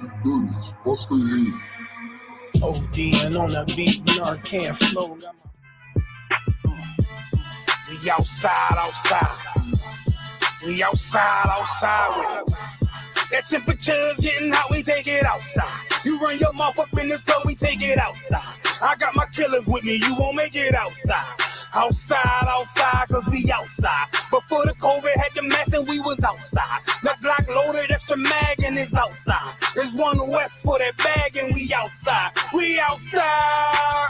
1930s, bust their head. ODing on the beat, Narcan flow. We outside. We outside with it. That temperature's getting hot, we take it outside. You run your mouth up in this club, we take it outside. I got my killers with me, you won't make it outside. Outside, cause we outside. Before the COVID had the mess and we was outside. The Glock loaded, extra mag and it's outside. There's one west for that bag and we outside. We outside.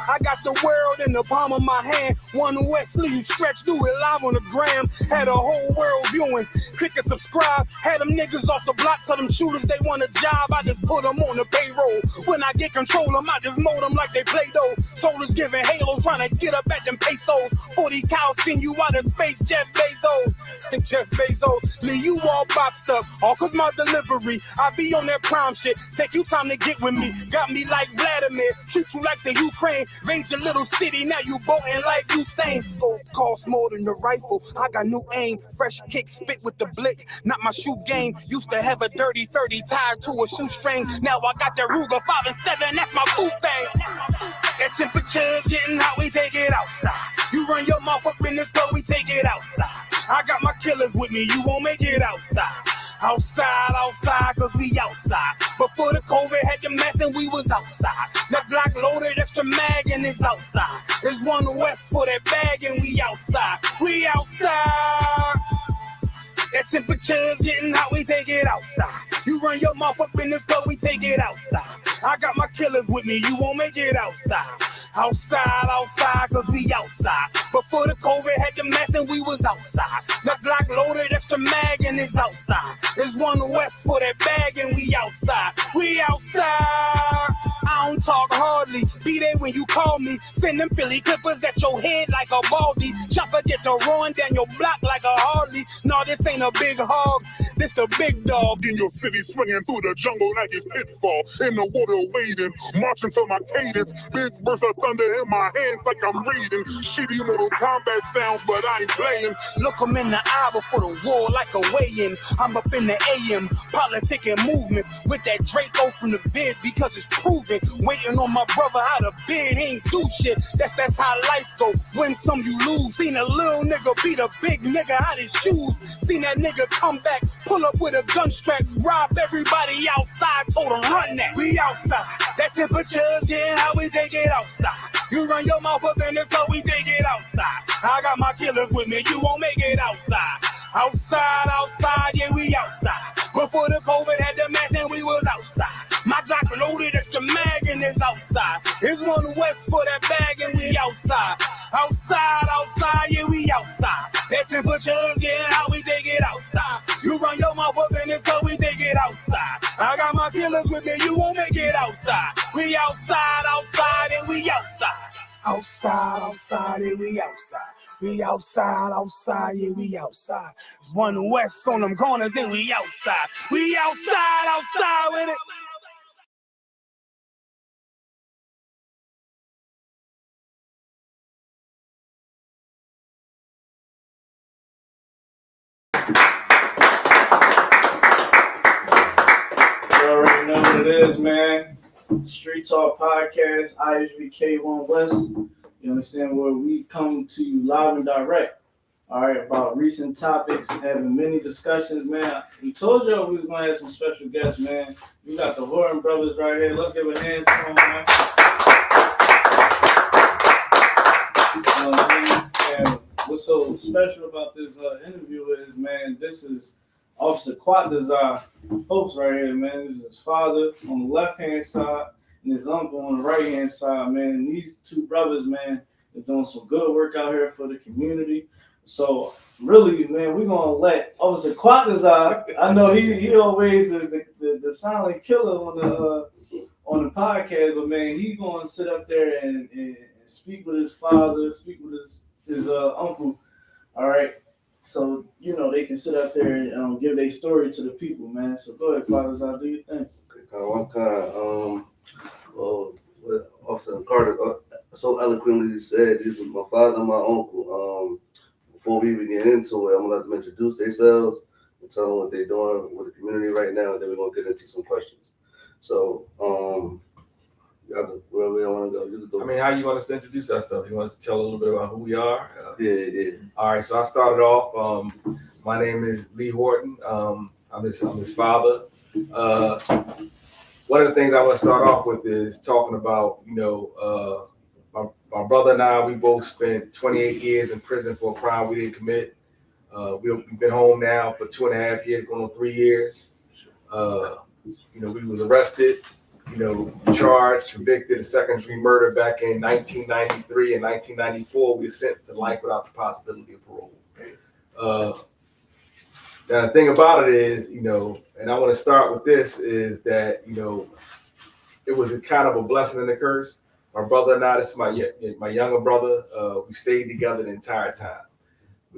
I got the world in the palm of my hand. One west sleeve stretch, do it live on the gram. Had a whole world viewing. Click and subscribe. Had them niggas off the block, tell them shooters they want a job. I just put them on the payroll. When I get control them, I just mold them like they Play-Doh. Soldiers giving Halo, trying to get up at them pesos. 40 cows send you out of space, Jeff Bezos. And Jeff Bezos, leave you all boxed up. All cause my delivery, I be on that prime shit. Take you time to get with me. Got me like Vladimir, treat you like the Ukraine. Raid your little city, now you boating like Usain. Scope costs more than the rifle. I got new aim, fresh kick, spit with the blick. Not my shoe game. Used to have a dirty 30 tied to a shoestring. Now I got the Ruger 5 and 7. That's my boot thing. That temperature's getting hot, we take it outside. You run your mouth up in this club, we take it outside. I got my killers with me, you won't make it outside. Outside, cause we outside. Before the COVID had the mess and we was outside. The Glock loaded, extra mag and it's outside. There's one west for that bag and we outside. We outside. That temperature's getting hot, we take it outside. You run your mouth up in this club, we take it outside. I got my killers with me, you won't make it outside. Outside, cause we outside. Before the COVID had the mess and we was outside. The Glock loaded, extra mag and it's outside. There's one west for that bag and we outside. We outside. I don't talk hardly, be there when you call me. Send them Philly clippers at your head like a baldy. Chopper get to roaring down your block like a Harley. No, this ain't a big hog, this the big dog. In your city, swinging through the jungle like it's pitfall. In the water wading, marching to my cadence. Big bursts of thunder in my hands like I'm reading. Shitty Mortal Kombat sounds, but I ain't playing. Look them in the eye before the war like a weigh-in. I'm up in the AM, politicking movements with that Draco from the vid because it's proven. Waiting on my brother out of bed, he ain't do shit. That's how life go. Win some, you lose. Seen a little nigga beat a big nigga out his shoes. Seen that nigga come back, pull up with a gun strap, rob everybody outside, told him run that. We outside. That temperature's getting hot, we take it outside. You run your mouth up in this club, we take it outside. I got my killers with me, you won't make it outside. Outside, yeah, we outside. Before the COVID had the mess and we was outside. My Glock loaded, extra mag and it's outside. It's one west for that bag and we outside. Outside, yeah, we outside. That temperature's getting hot, we take it outside. You run your mouth up in this club, we take it outside. I got my killers with me, you won't make it outside. We outside, and we outside. Outside, yeah, we outside. We outside, yeah, we outside. There's one west on them corners and we outside. We outside with it. You already know what it is, man. Street Talk Podcast, ISUPK 1 West. You understand, where we come to you live and direct. All right, about recent topics, having many discussions, man. We told y'all we was gonna have some special guests, man. We got the Horton brothers right here. Let's give a hand to them, man. And what's so special about this interview is, man, this is Officer Quatdazar folks right here, man. This is his father on the left-hand side and his uncle on the right-hand side, man. And these two brothers, man, are doing some good work out here for the community. So really, man, we're gonna let Officer Quatdazar. I know he always the silent killer on the podcast, but man, he's gonna sit up there and speak with his father, speak with his uncle. All right. So, you know, they can sit up there and give their story to the people, man. So go ahead, Quatdazar, do your thing. Well, what Officer Carter so eloquently said, these are my father and my uncle. Before we even get into it, I'm going to let them introduce themselves and tell them what they're doing with the community right now, and then we're going to get into some questions. So, wherever you want to go, you can do it. I mean, how you want us to introduce ourselves? You want us to tell a little bit about who we are? Yeah. All right, so I started off. My name is Lee Horton. I'm his father. One of the things I want to start off with is talking about, my brother and I, we both spent 28 years in prison for a crime we didn't commit. We've been home now for 2.5 years, going on 3 years. We was arrested, charged, convicted of second-degree murder back in 1993 and 1994. We were sentenced to life without the possibility of parole. Now the thing about it is, and I want to start with this, is that, it was a kind of a blessing and a curse. My brother and I, this is my younger brother, we stayed together the entire time.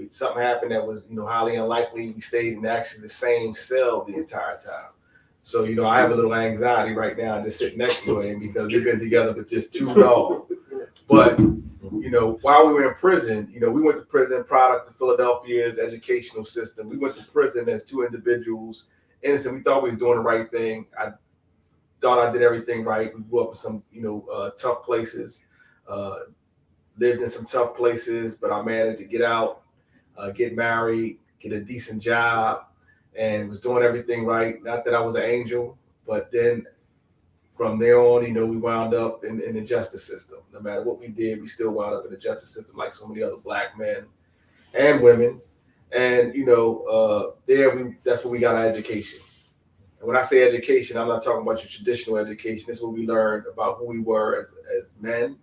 Something happened that was, highly unlikely. We stayed in actually the same cell the entire time. So, I have a little anxiety right now just sitting next to him because we've been together for just too long. But, while we were in prison, we went to prison, product of Philadelphia's educational system. We went to prison as two individuals, innocent. We thought we was doing the right thing. I thought I did everything right. We grew up in some, tough places, lived in some tough places, but I managed to get out, get married, get a decent job, and was doing everything right. Not that I was an angel, but then from there on, we wound up in the justice system. No matter what we did, we still wound up in the justice system like so many other Black men and women. And, that's where we got our education. And when I say education, I'm not talking about your traditional education. This is what we learned about who we were as men,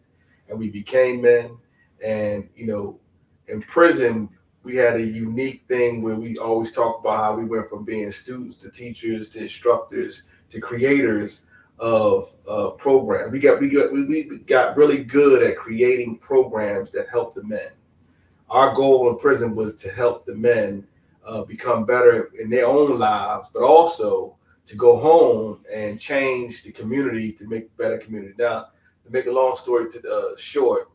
and we became men. And, in prison, we had a unique thing where we always talk about how we went from being students to teachers to instructors to creators of programs. We got really good at creating programs that help the men. Our goal in prison was to help the men become better in their own lives, but also to go home and change the community to make a better community. Now, to make a long story short,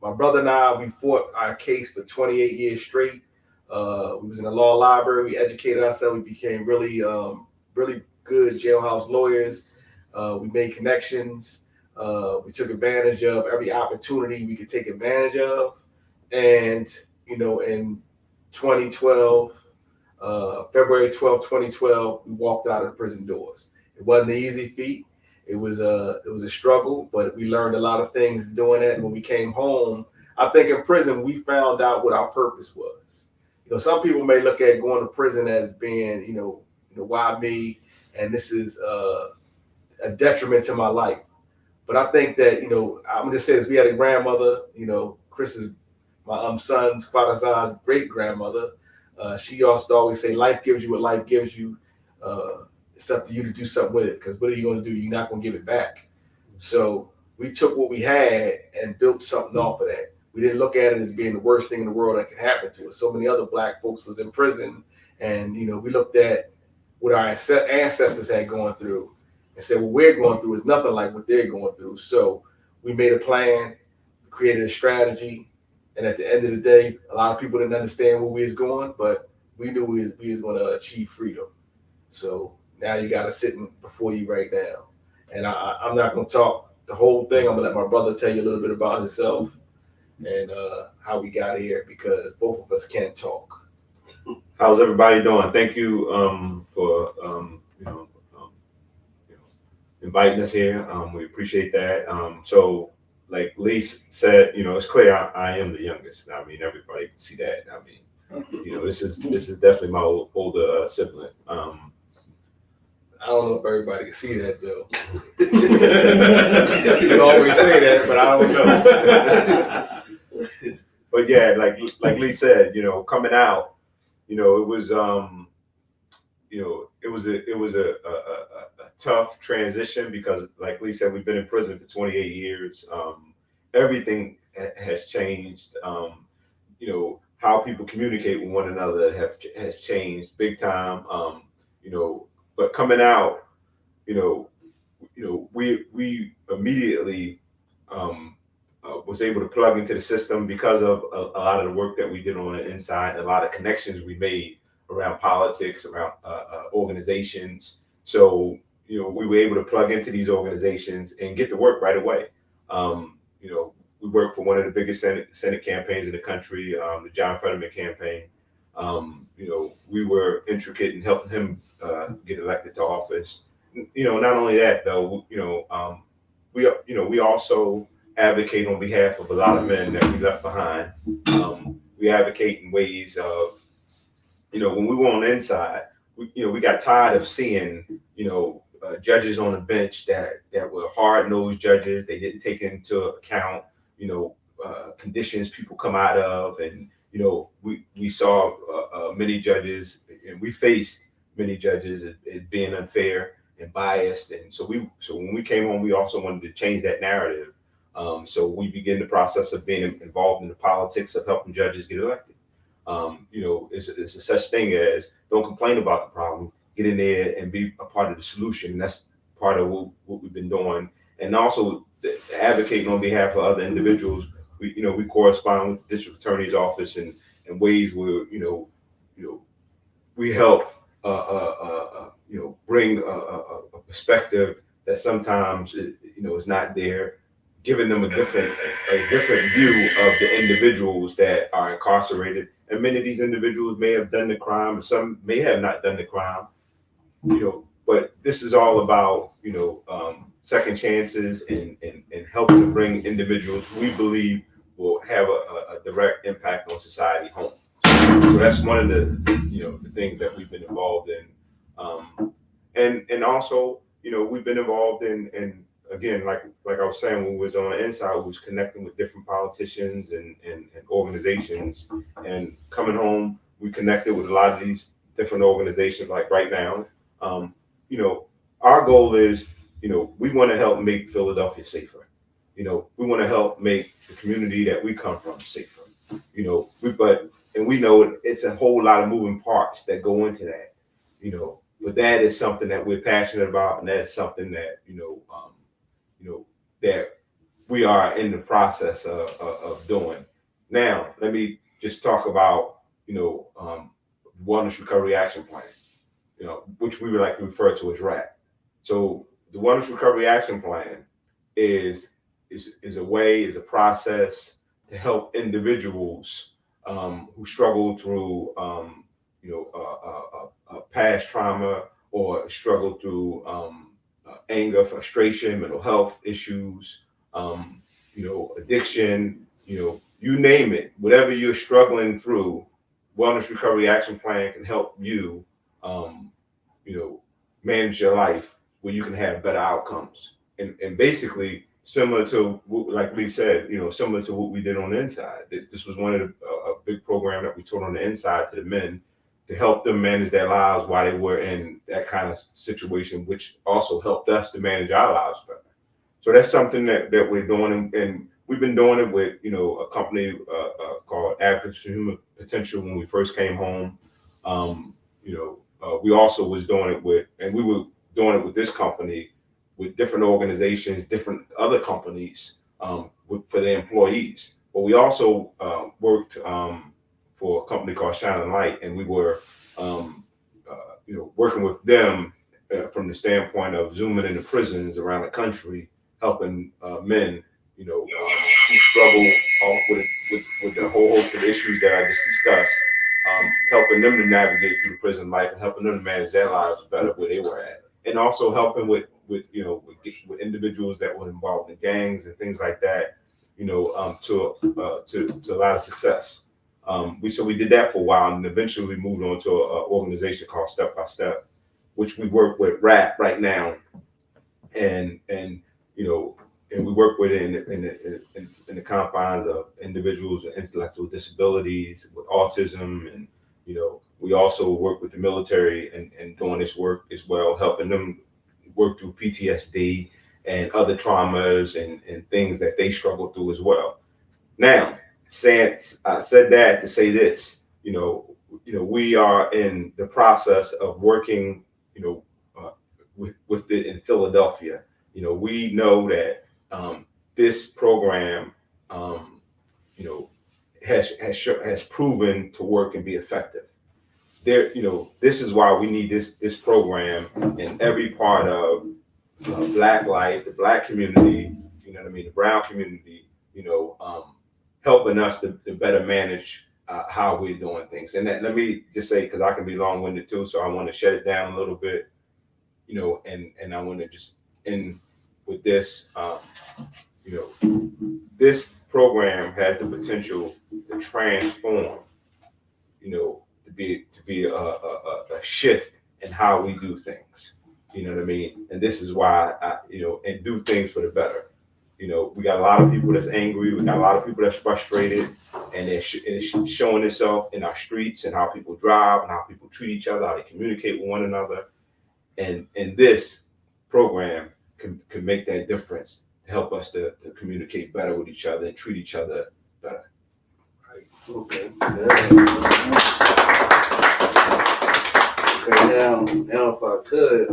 my brother and I, we fought our case for 28 years straight. We was in the law library. We educated ourselves. We became really good jailhouse lawyers. We made connections. We took advantage of every opportunity we could take advantage of. And, in 2012, February 12, 2012, we walked out of the prison doors. It wasn't an easy feat. It was a struggle, but we learned a lot of things doing it. And when we came home, I think in prison, we found out what our purpose was. Some people may look at going to prison as being, why me? And this is a detriment to my life. But I think that, I'm going to say this, we had a grandmother, Chris is my son's, Kwadaza's great grandmother. She used to always say, life gives you what life gives you. It's up to you to do something with it, because what are you going to do? You're not going to give it back. So we took what we had and built something off of that. We didn't look at it as being the worst thing in the world that could happen to us. So many other Black folks was in prison, and we looked at what our ancestors had gone through and said, what we're going through is nothing like what they're going through. So we made a plan, created a strategy, and at the end of the day, a lot of people didn't understand where we was going, but we knew we was going to achieve freedom. So now you got to sit before you right now. And I'm not going to talk the whole thing. I'm going to let my brother tell you a little bit about himself and how we got here, because both of us can't talk. How's everybody doing? Thank you for inviting us here. We appreciate that. So like Lee said, it's clear I am the youngest. I mean, everybody can see that. I mean, this is definitely my older sibling. I don't know if everybody can see that though. You always say that, but I don't know. But yeah, like Lee said, coming out, it was it was a tough transition, because like Lee said, we've been in prison for 28 years. Everything has changed. How people communicate with one another has changed big time. But coming out, we immediately was able to plug into the system because of a lot of the work that we did on the inside, and a lot of connections we made around politics, around organizations. So, we were able to plug into these organizations and get to work right away. We worked for one of the biggest Senate campaigns in the country, the John Fetterman campaign. We were intricate in helping him get elected to office. Not only that though, we also advocate on behalf of a lot of men that we left behind. We advocate in ways of, when we were on the inside, we got tired of seeing, judges on the bench that were hard-nosed judges. They didn't take into account, conditions people come out of, and we saw many judges, and we faced many judges as being unfair and biased, and so when we came on, we also wanted to change that narrative. So we began the process of being involved in the politics of helping judges get elected. It's a such thing as don't complain about the problem, get in there and be a part of the solution. And that's part of what we've been doing. And also advocating on behalf of other individuals. We correspond with the district attorney's office in ways where, we help, bring a perspective that sometimes, is not there, giving them a different view of the individuals that are incarcerated. And many of these individuals may have done the crime, and some may have not done the crime, but this is all about, second chances and helping to bring individuals who we believe will have a direct impact on society home. So that's one of the things that we've been involved in. And also, we've been involved in again, like I was saying, when we was on the inside, we was connecting with different politicians and organizations. And coming home, we connected with a lot of these different organizations. Like right now, our goal is, we want to help make Philadelphia safer. We want to help make the community that we come from safer. We know it's a whole lot of moving parts that go into that. But that is something that we're passionate about, and that's something that that we are in the process of doing. Now, let me just talk about Wellness Recovery Action Plan, which we would like to refer to as RAP. So the Wellness Recovery Action Plan is a process to help individuals who struggle through past trauma, or struggle through anger, frustration, mental health issues, addiction, you name it, whatever you're struggling through, Wellness Recovery Action Plan can help you, manage your life where you can have better outcomes. And basically, similar to, like Lee said, similar to what we did on the inside. This was one of a big program that we taught on the inside to the men to help them manage their lives while they were in that kind of situation, which also helped us to manage our lives better. So that's something that we're doing, and we've been doing it with a company called Advocates for Human Potential when we first came home. We also was doing it with, and we were doing it with this company, with different organizations, different other companies for their employees. But we also worked for a company called Shining Light, and we were, working with them from the standpoint of zooming into prisons around the country, helping men, who struggle with the whole host of issues that I just discussed, helping them to navigate through the prison life and helping them to manage their lives better where they were at, and also helping with individuals that were involved in gangs and things like that, to a lot of success. We did that for a while, and eventually we moved on to an organization called Step by Step, which we work with RAP right now, and we work with it in the confines of individuals with intellectual disabilities, with autism, and we also work with the military and doing this work as well, helping them work through PTSD and other traumas and things that they struggle through as well. Now, I said that to say this, we are in the process of working, with it in Philadelphia. We know that this program, has proven to work and be effective. there, this is why we need this program in every part of Black life, the Black community, the brown community, helping us to better manage how we're doing things. And that, let me just say, because I can be long-winded too, so I want to shut it down a little bit, and I want to just end with this. This program has the potential to transform, to be a shift in how we do things. You know what I mean? And this is why and do things for the better. We got a lot of people that's angry. We got a lot of people that's frustrated, and it's showing itself in our streets and how people drive and how people treat each other, how they communicate with one another. And this program can make that difference to help us to communicate better with each other and treat each other better. Right. Okay. Yeah. Okay, now if I could,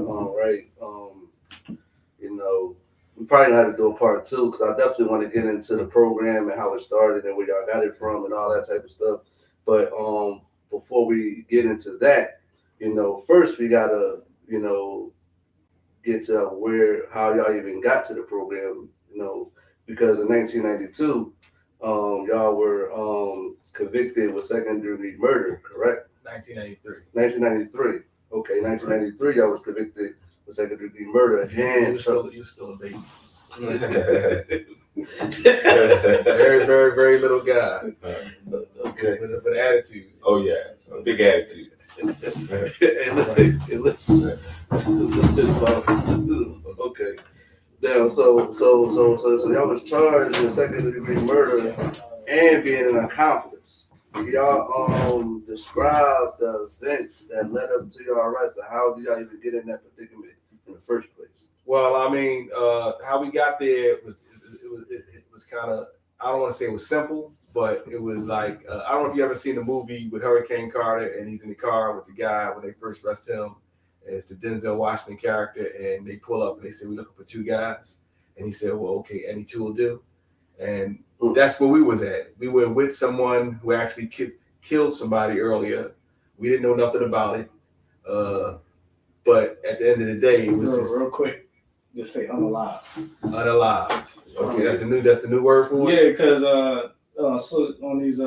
we probably have to do a part 2, because I definitely want to get into the program and how it started and where y'all got it from and all that type of stuff. But before we get into that, first we gotta, get to how y'all even got to the program, because in 1992, y'all were convicted with second-degree murder, correct? 1993. 1993. Okay, 1993, y'all was convicted with second-degree murder. And you're still a baby. Very, very, very little guy. Okay. With attitude. Oh yeah, big attitude. Okay. Now, so y'all was charged with second-degree murder and being an accomplice. Y'all describe the events that led up to your arrest, and how did y'all even get in that predicament in the first place? Well, I mean, how we got there was kind of, I don't want to say it was simple, but it was like, I don't know if you ever seen the movie with Hurricane Carter, and he's in the car with the guy when they first arrest him. It's the Denzel Washington character, and they pull up and they say, "We're looking for 2 guys," and he said, "Well, okay, any 2 will do." And that's where we was at. We were with someone who actually killed somebody earlier. We didn't know nothing about it, but at the end of the day, it was real quick. Just say unalived. Unalived. Okay, that's the new word for it. Yeah, because so on these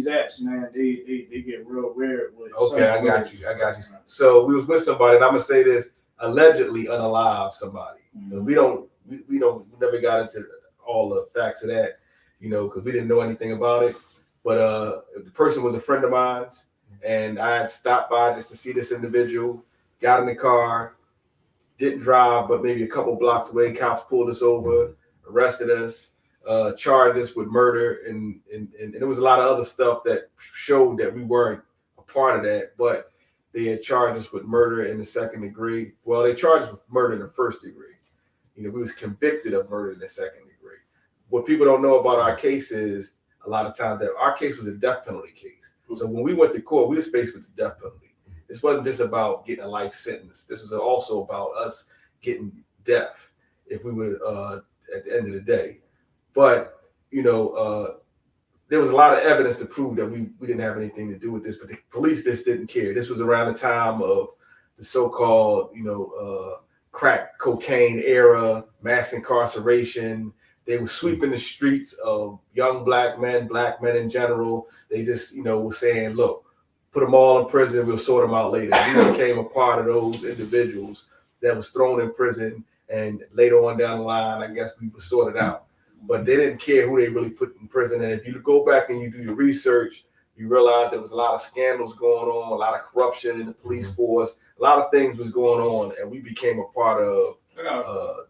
apps, man, they get real weird with. Okay, I got you. So we was with somebody, and I'm gonna say this: allegedly unalived somebody. Mm-hmm. We never got into all the facts of that, because we didn't know anything about it. But the person was a friend of mine's, and I had stopped by just to see this individual. Got in the car, didn't drive, but maybe a couple blocks away, cops pulled us over, arrested us, charged us with murder, and there was a lot of other stuff that showed that we weren't a part of that, but they had charged us with murder in the second degree. Well, they charged us with murder in the first degree. We was convicted of murder in the second degree. What people don't know about our case is a lot of times that our case was a death penalty case. So when we went to court, we were faced with the death penalty. This wasn't just about getting a life sentence. This was also about us getting death if we were at the end of the day. But, there was a lot of evidence to prove that we didn't have anything to do with this, but the police just didn't care. This was around the time of the so-called, crack cocaine era, mass incarceration. They were sweeping the streets of young black men in general. They just, were saying, look, put them all in prison, we'll sort them out later. We became a part of those individuals that was thrown in prison, and later on down the line, I guess we were sorted out. But they didn't care who they really put in prison. And if you go back and you do your research, you realize there was a lot of scandals going on, a lot of corruption in the police force, a lot of things was going on, and we became a part of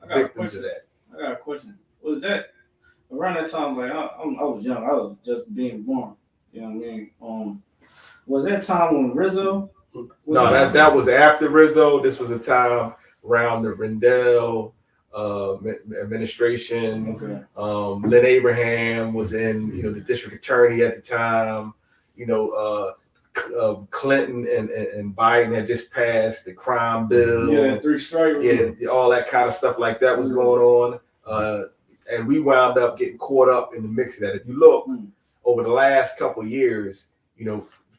victims of that. I got a question. Was that around that time? Like I was young, I was just being born. You know what I mean? Was that time when Rizzo? No, that was after Rizzo. This was a time around the Rendell administration. Okay. Lynn Abraham was in, the district attorney at the time. Clinton and Biden had just passed the crime bill. Yeah, 3 strikes. Yeah, all that kind of stuff like that was going on. And we wound up getting caught up in the mix of that. If you look over the last couple of years,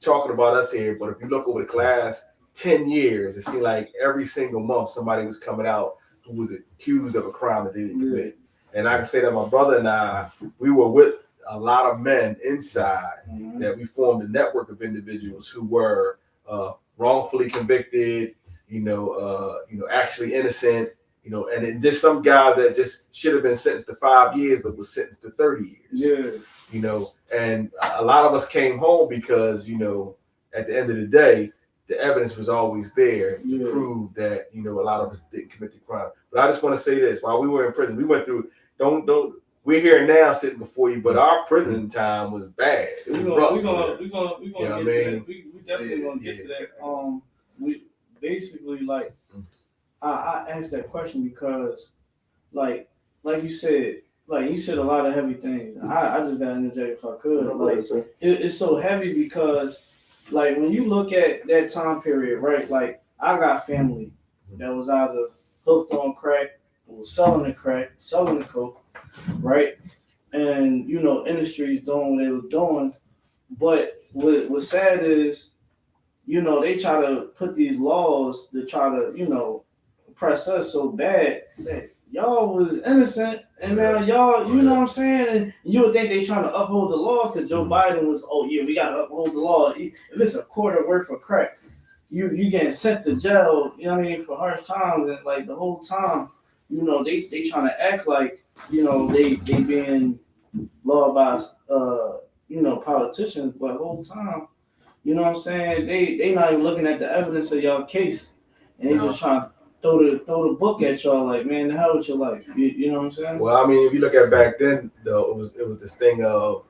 talking about us here, but if you look over the last 10 years, it seemed like every single month somebody was coming out who was accused of a crime that they didn't commit. And I can say that my brother and I, we were with a lot of men inside that we formed a network of individuals who were wrongfully convicted, actually innocent, and then just some guys that just should have been sentenced to 5 years, but was sentenced to 30 years. And a lot of us came home because, at the end of the day, the evidence was always there to prove that, a lot of us didn't commit the crime. But I just want to say this: while we were in prison, we went through. We're here now sitting before you, but our prison time was bad. It was rough. We're gonna get to that. We definitely gonna get to that. We basically I asked that question because, like you said, you said a lot of heavy things. I just got to interject if I could. It's so heavy because, when you look at that time period, right? I got family that was either hooked on crack, or was selling the crack, selling the coke, right? And industries doing what they were doing. But what's sad is, they try to put these laws to try to, oppress us so bad that y'all was innocent, and now y'all, you know what I'm saying? And you would think they trying to uphold the law because Joe Biden was, we got to uphold the law. If it's a quarter worth of crack, you getting sent to jail, for harsh times. And the whole time, they trying to act like, they being law-abiding, politicians, but the whole time, you know what I'm saying? They not even looking at the evidence of y'all case, and they just trying to throw the book at y'all man, the hell with your life. You know what I'm saying? Well, I mean, if you look at back then, though, it was this thing of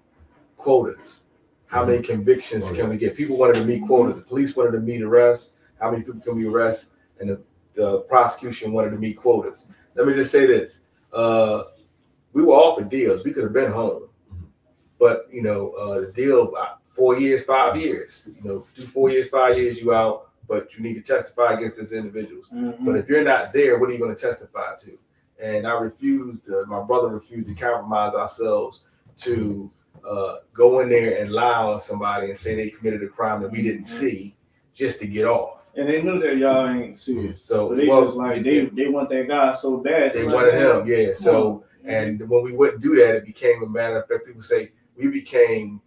quotas. How many convictions can we get? People wanted to meet quotas. The police wanted to meet arrests. How many people can we arrest? And the prosecution wanted to meet quotas. Let me just say this: we were offered deals. We could have been home, but the deal 4 years, 5 years. Do 4 years, 5 years, you out. But you need to testify against these individuals. But if you're not there, what are you going to testify to? And my brother refused to compromise ourselves to go in there and lie on somebody and say they committed a crime that we didn't see just to get off. And they knew that y'all ain't serious. So but they want that guy so bad. They wanted him, yeah. So, and when we wouldn't do that, it became a matter of fact. People say we became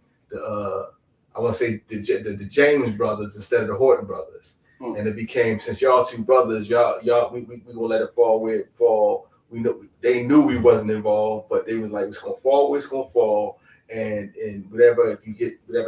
I want to say the James brothers instead of the Horton brothers. And it became, since y'all two brothers, we gonna let it fall where it fall. We know they knew we wasn't involved, but they was like, it's gonna fall where it's gonna fall, and whatever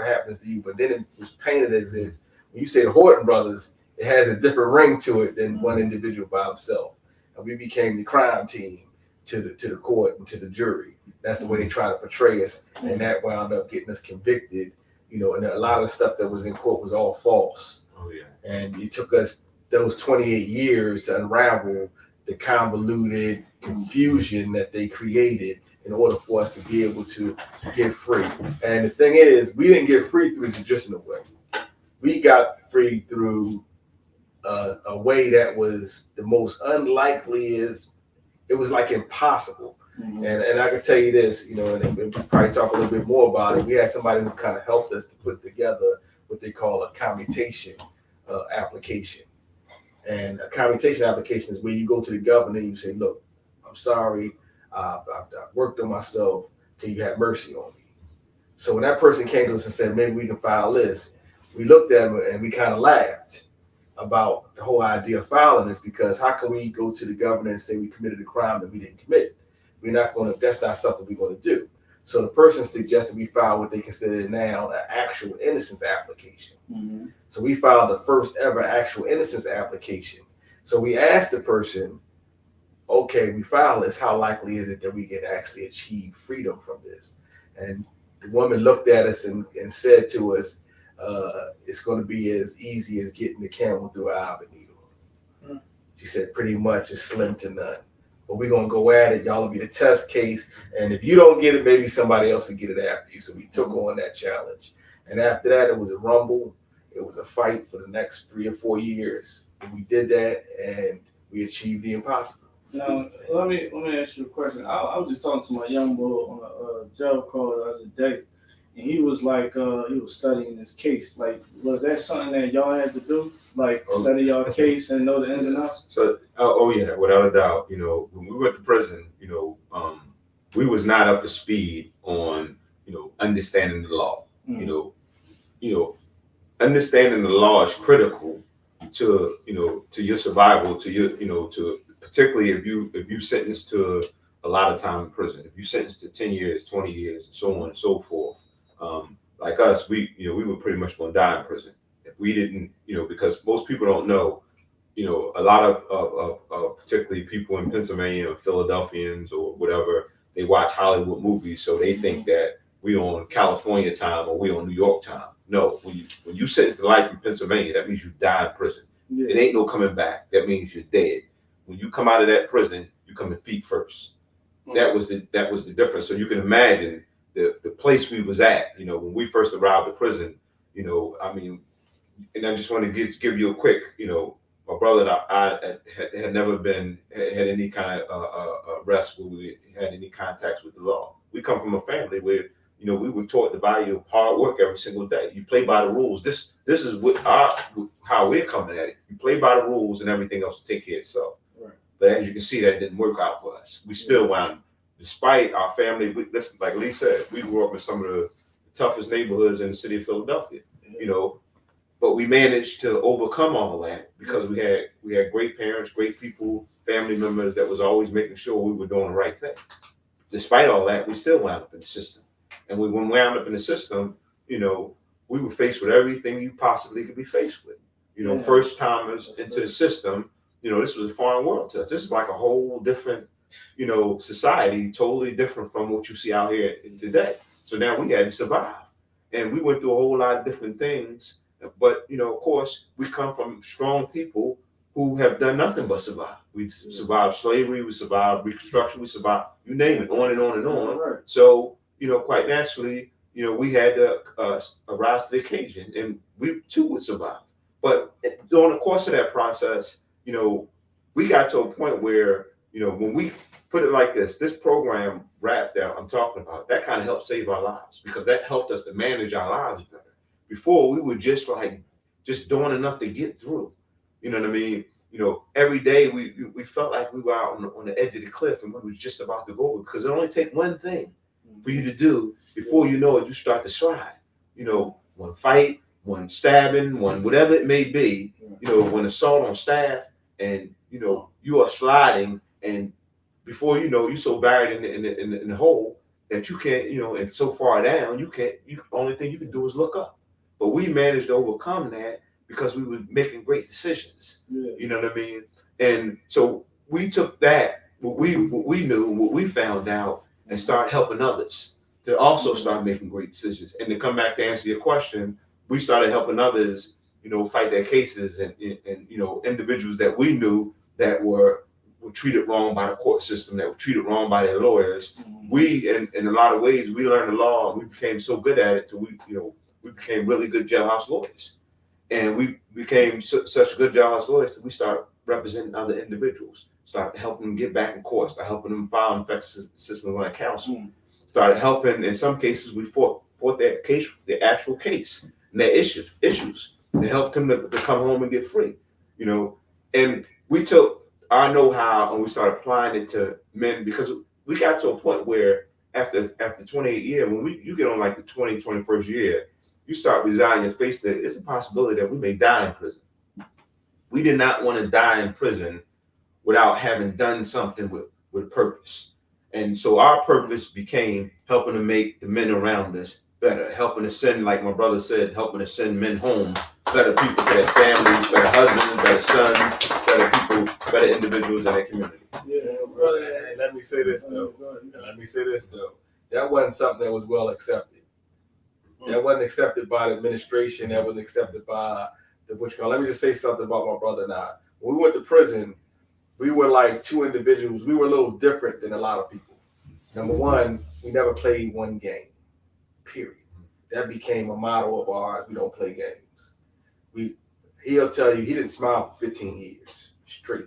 happens to you. But then it was painted as if when you say the Horton brothers, it has a different ring to it than one individual by himself. And we became the crime team to the court and to the jury. That's the way they try to portray us, and that wound up getting us convicted. And a lot of the stuff that was in court was all false. Oh, yeah. And it took us those 28 years to unravel the convoluted confusion that they created in order for us to be able to get free. And the thing is, we didn't get free through the traditional way. We got free through a way that was the most unlikely. It was like impossible. And I can tell you this, and we'll probably talk a little bit more about it. We had somebody who kind of helped us to put together what they call a commutation application. And a commutation application is where you go to the governor and you say, look, I'm sorry, I've worked on myself. Can you have mercy on me? So when that person came to us and said, maybe we can file this, we looked at them and we kind of laughed about the whole idea of filing this, because how can we go to the governor and say we committed a crime that we didn't commit? That's not something we're going to do. So the person suggested we file what they consider now an actual innocence application. So we filed the first ever actual innocence application. So we asked the person, okay, we filed this, how likely is it that we can actually achieve freedom from this? And the woman looked at us and said to us, it's going to be as easy as getting the camel through an eye of a needle. She said, pretty much it's slim to none. But we're going to go at it. Y'all will be the test case. And if you don't get it, maybe somebody else will get it after you. So we took on that challenge. And after that, it was a rumble. It was a fight for the next 3 or 4 years. And we did that, and we achieved the impossible. Now, let me ask you a question. I was just talking to my young boy on a jail call the other day. and he was like, he was studying his case. Like, was that something that y'all had to do? Like, study y'all case and know the ins and outs? So, oh yeah, without a doubt. You know, when we went to prison, you know, we was not up to speed on, you know, understanding the law. Mm. You know, understanding the law is critical to, you know, to your survival, to your, you know, to particularly if you sentenced to a lot of time in prison, if you sentenced to 10 years, 20 years, and so on and so forth. Like us, we, you know, we were pretty much going to die in prison if we didn't, you know, because most people don't know, you know, a lot of particularly people in Pennsylvania or Philadelphians or whatever, they watch Hollywood movies, so they think that we on California time or we on New York time. No, when you sentence to life in Pennsylvania, that means you die in prison. Yeah. It ain't no coming back. That means you're dead. When you come out of that prison, you come in feet first. That was the difference. So you can imagine the place we was at, you know, when we first arrived at prison, you know, I mean, and I just want to give you a quick, you know, my brother and I had never had any kind of arrest where we had any contacts with the law. We come from a family where, you know, we were taught the value of hard work every single day. You play by the rules. This is how we're coming at it. You play by the rules and everything else will take care of itself. Right. But as you can see, that didn't work out for us. We still wound, despite our family, like Lee said, we grew up in some of the toughest neighborhoods in the city of Philadelphia, you know, but we managed to overcome all that because we had great parents, great people, family members that was always making sure we were doing the right thing. Despite all that, we still wound up in the system. And when we wound up in the system, you know, we were faced with everything you possibly could be faced with. You know, first timers into the system, you know, this was a foreign world to us. This is like a whole different, you know, society, totally different from what you see out here today. So now we had to survive. And we went through a whole lot of different things. But, you know, of course, we come from strong people who have done nothing but survive. We survived slavery, we survived Reconstruction, we survived, you name it, on and on and on. Right. So, you know, quite naturally, you know, we had to rise to the occasion, and we too would survive. But during the course of that process, you know, we got to a point where, you know, when we put it like this program wrapped out, I'm talking about, that kind of helped save our lives because that helped us to manage our lives better. Before we were just doing enough to get through. You know what I mean? You know, every day we felt like we were out on the edge of the cliff and we was just about to go over because it only takes one thing for you to do before you know it, you start to slide. You know, one fight, one stabbing, one whatever it may be, you know, one assault on staff, and you know, you are sliding, and before you know, you're so buried in the hole that you can't, you know, and so far down, only thing you can do is look up. But we managed to overcome that because we were making great decisions. Yeah. You know what I mean? And so we took that, what we knew, what we found out, and started helping others to also start making great decisions. And to come back to answer your question, we started helping others, you know, fight their cases, and you know, individuals that we knew that were treated wrong by the court system, that were treated wrong by their lawyers. We, in a lot of ways, we learned the law and we became so good at it till we became really good jailhouse lawyers. And we became such good jailhouse lawyers that we started representing other individuals, started helping them get back in court, started helping them file infectious systems on counsel, started helping, in some cases, we fought their case, their actual case, and their issues. They helped them to come home and get free, you know. And we took our know-how and we started applying it to men because we got to a point where after 28 years, when you get on like the 21st year, you start resigning your face that it's a possibility that we may die in prison. We did not want to die in prison without having done something with purpose. And so our purpose became helping to make the men around us better, helping to send, like my brother said, helping to send men home, better people, better families, better husbands, better sons, better people, better individuals in their community. Yeah, brother, and let me say this though. That wasn't something that was well accepted. That wasn't accepted by the administration. That wasn't accepted by the Bush. Let me just say something about my brother and I. When we went to prison, we were like two individuals. We were a little different than a lot of people. Number one, we never played one game, period. That became a motto of ours. We don't play games. He'll tell you he didn't smile for 15 years straight.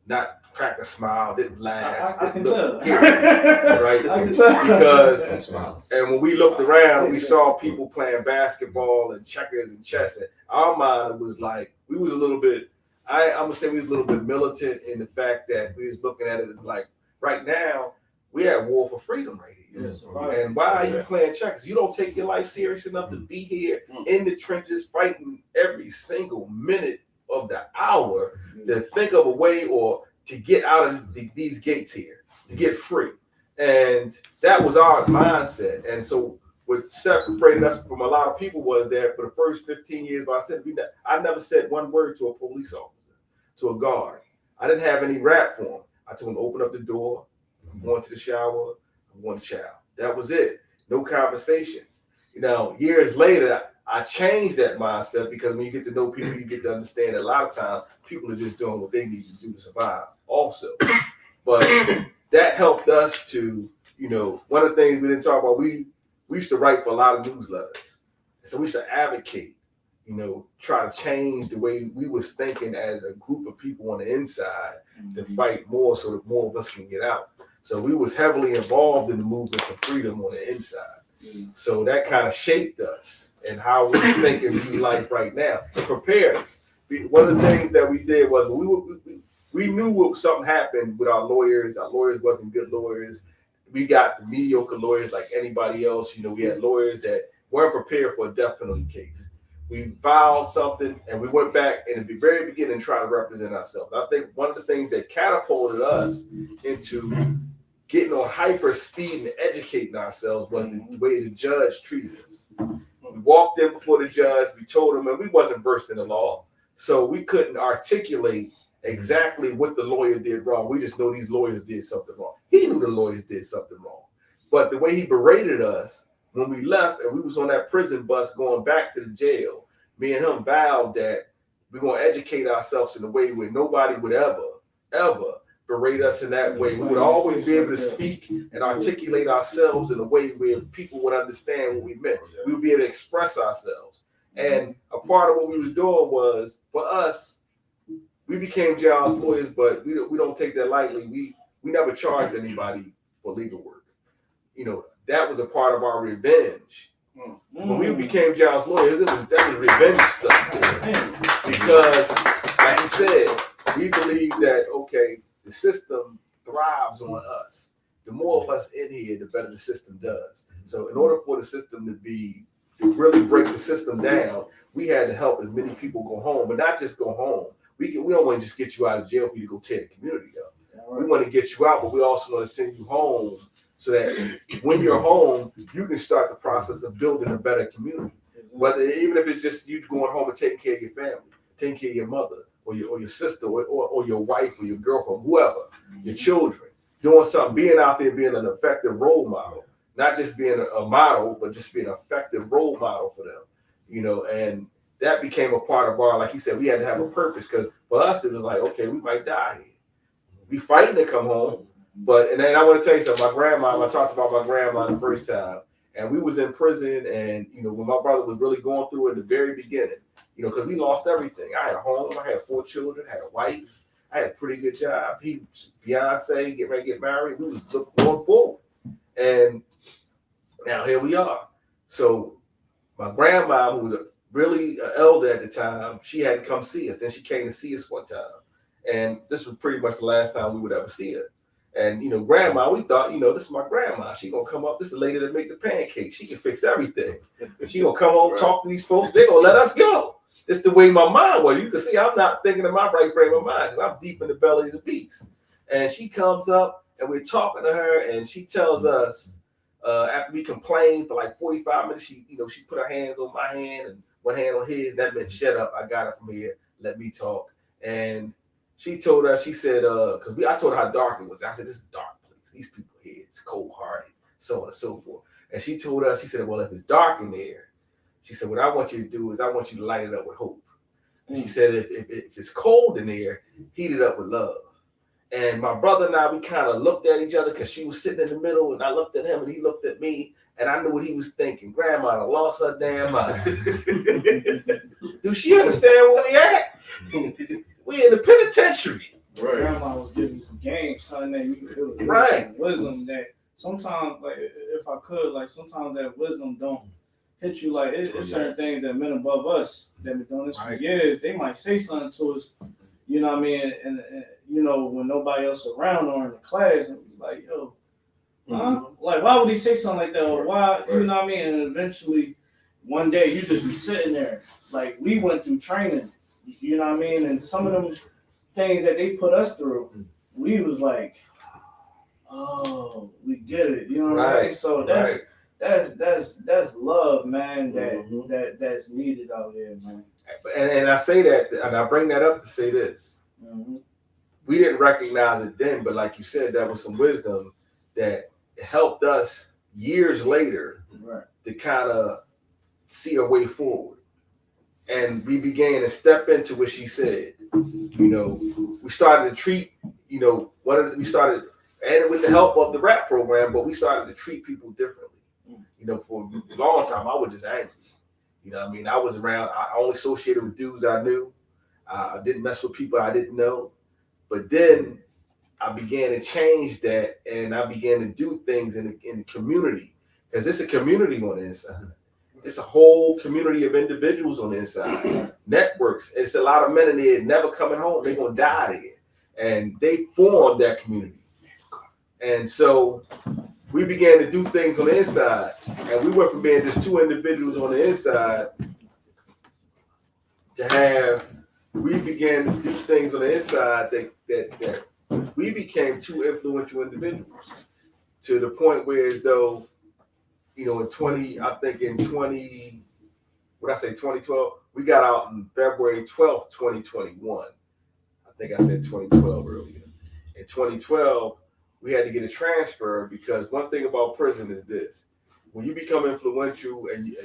not crack a smile, didn't laugh. I can tell. Right? I can tell. Because, and when we looked around, we saw people playing basketball and checkers and chess. And our mind was like, we was a little bit, I'm gonna say we was a little bit militant in the fact that we was looking at it as like, right now, we at war for freedom right here. Yes, right. And why are you playing checkers? You don't take your life serious enough to be here in the trenches fighting every single minute of the hour to think of a way or to get out of these gates here, to get free. And that was our mindset. And so what separated us from a lot of people was that for the first 15 years, I never said one word to a police officer, to a guard. I didn't have any rap for him. I told him to open up the door, I'm going to the shower, I'm going to chow. That was it. No conversations. You know, years later, I changed that mindset because when you get to know people, you get to understand that a lot of times people are just doing what they need to do to survive also. But that helped us to, you know, one of the things we didn't talk about, we used to write for a lot of newsletters. So we used to advocate, you know, try to change the way we was thinking as a group of people on the inside to fight more so that more of us can get out. So we was heavily involved in the movement for freedom on the inside. So that kind of shaped us and how we think and view life right now. It prepared us. One of the things that we did was we knew when something happened with our lawyers. Our lawyers wasn't good lawyers. We got the mediocre lawyers like anybody else. You know, we had lawyers that weren't prepared for a death penalty case. We filed something and we went back in the very beginning trying to represent ourselves. I think one of the things that catapulted us into getting on hyper speed and educating ourselves was the way the judge treated us. We walked in before the judge, we told him, and we wasn't versed in the law, so we couldn't articulate exactly what the lawyer did wrong. We just know these lawyers did something wrong. He knew the lawyers did something wrong. But the way he berated us when we left and we was on that prison bus going back to the jail, me and him vowed that we're going to educate ourselves in a way where nobody would ever berate us in that way. We would always be able to speak and articulate ourselves in a way where people would understand what we meant. We would be able to express ourselves. And a part of what we was doing was, for us, we became jailhouse lawyers, but we don't take that lightly. We never charged anybody for legal work. You know, that was a part of our revenge. When we became jailhouse lawyers, that was revenge stuff. Because, like you said, we believe that, okay, the system thrives on us. The more of us in here, the better the system does. So in order for the system to really break the system down, we had to help as many people go home, but not just go home. We don't want to just get you out of jail for you to go tear the community up. We want to get you out, but we also want to send you home so that when you're home, you can start the process of building a better community. Even if it's just you going home and taking care of your family, taking care of your mother, or your sister, or your wife, or your girlfriend, whoever, your children, doing something, being out there, being an effective role model, not just being a model, but just being an effective role model for them, you know. And that became a part of our, like he said, we had to have a purpose, because for us, it was like, okay, we might die here. We fighting to come home, and then I want to tell you something. I talked about my grandma the first time, and we was in prison, and, you know, when my brother was really going through it in the very beginning, you know, because we lost everything. I had a home, I had 4 children, I had a wife, I had a pretty good job. He was fiance, get ready to get married. We was going forward. And now here we are. So my grandma, who was really an elder at the time, she hadn't come see us. Then she came to see us one time. And this was pretty much the last time we would ever see her. And, you know, grandma, we thought, you know, this is my grandma. She gonna come up. This is the lady that make the pancakes. She can fix everything. She gonna come home, talk to these folks. They gonna let us go. It's the way my mind was. You can see I'm not thinking in my right frame of mind because I'm deep in the belly of the beast. And she comes up and we're talking to her, and she tells us, after we complained for like 45 minutes, she put her hands on my hand and one hand on his. That meant shut up. I got it from here. Let me talk. And she told us, she said, because I told her how dark it was. I said, this is a dark place. These people here, it's cold-hearted, so on and so forth. And she told us, she said, well, if it's dark in there, she said, what I want you to do is I want you to light it up with hope. And she said, if it's cold in there, heat it up with love. And my brother and I, we kind of looked at each other because she was sitting in the middle, and I looked at him and he looked at me, and I knew what he was thinking. Grandma done lost her damn mind. Do she understand where we at? We in the penitentiary. Right. Grandma was giving you game, son. That it was Right. some wisdom that sometimes, like if I could, like sometimes that wisdom don't hit you. Like it's certain things that men above us that been doing this for years, they might say something to us. You know what I mean? And you know, when nobody else around or in the class, and be like, yo, huh? Like, why would he say something like that? Or why, you know what I mean? And eventually, one day, you just be sitting there. Like, we went through training, you know what I mean? And some of them things that they put us through, we was like, oh, we get it. You know what I mean? So that's love, man, that's needed out here, man. And I say that, and I bring that up to say this. We didn't recognize it then, but like you said, that was some wisdom that helped us years later to kind of see a way forward. And we began to step into what she said. You know, we started to treat, you know, we started, and with the help of the rap program, but we started to treat people differently. You know, for a long time, I was just angry. You know what I mean? I was around, I only associated with dudes I knew. I didn't mess with people I didn't know. But then I began to change that, and I began to do things in the community, because it's a community on the inside. It's a whole community of individuals on the inside, networks. It's a lot of men in there never coming home. They're going to die there. And they formed that community. And so we began to do things on the inside, and we went from being just two individuals on the inside to we began to do things on the inside that we became two influential individuals, to the point where, as though, you know, in 2012, we got out on February 12th, 2021. I think I said 2012 earlier. In 2012, we had to get a transfer, because one thing about prison is this: when you become influential, and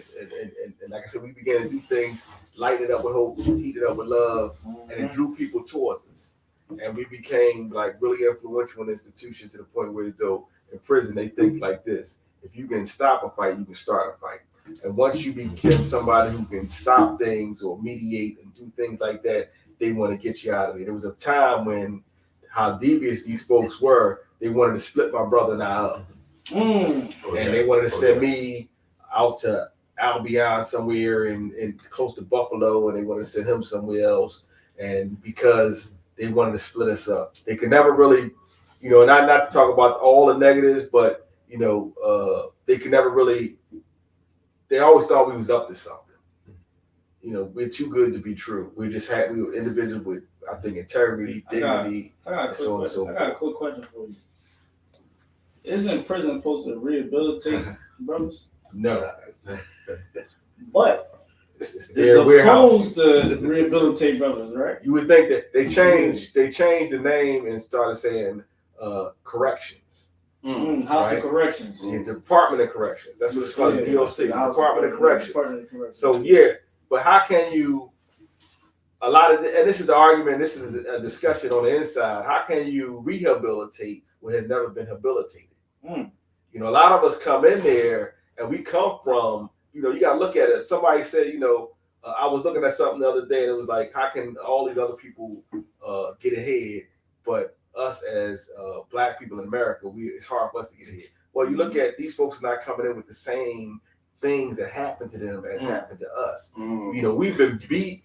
like I said, we began to do things, light it up with hope, heat it up with love, and it drew people towards us. And we became like really influential in the institution, to the point where, though, in prison they think like this: if you can stop a fight, you can start a fight. And once you become somebody who can stop things or mediate and do things like that, they want to get you out of it. There was a time when, how devious these folks were, they wanted to split my brother and I up. And they wanted to send me out to Albion somewhere in close to Buffalo, and they wanted to send him somewhere else. And because they wanted to split us up, they could never really, you know, not to talk about all the negatives, but, you know, they could never really, they always thought we was up to something. You know, we're too good to be true. We were individuals with, I think, integrity, dignity, and so on and so forth. I got a quick question for you. Isn't prison supposed to rehabilitate brothers? No. But it's supposed to rehabilitate brothers, right? You would think that they changed the name and started saying corrections. House of Corrections. The Department of Corrections. That's what it's called, the DOC, the Department of Corrections. So but how can you, and this is the argument, this is a discussion on the inside, how can you rehabilitate what has never been habilitated? You know, a lot of us come in there, and we come from, you know, you got to look at it. Somebody said, you know, I was looking at something the other day, and it was like, how can all these other people get ahead, but us as Black people in America, it's hard for us to get ahead. Well, you look at these folks are not coming in with the same things that happened to them as happened to us. You know, we've been beat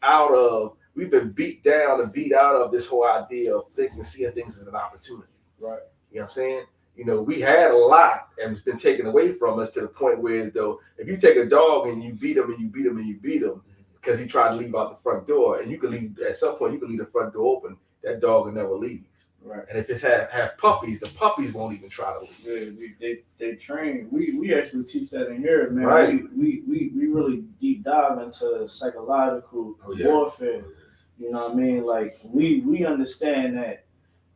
down and beat out of this whole idea of seeing things as an opportunity. Right. You know what I'm saying? You know, we had a lot, and it's been taken away from us, to the point where, as though, if you take a dog and you beat him and you beat him and you beat him because he tried to leave out the front door, and you can leave, at some point you can leave the front door open, that dog will never leave. Right. And if it's have puppies, the puppies won't even try to leave. Yeah, they train. We actually teach that in here, man. Right. We really deep dive into psychological warfare. You know what I mean? Like we understand that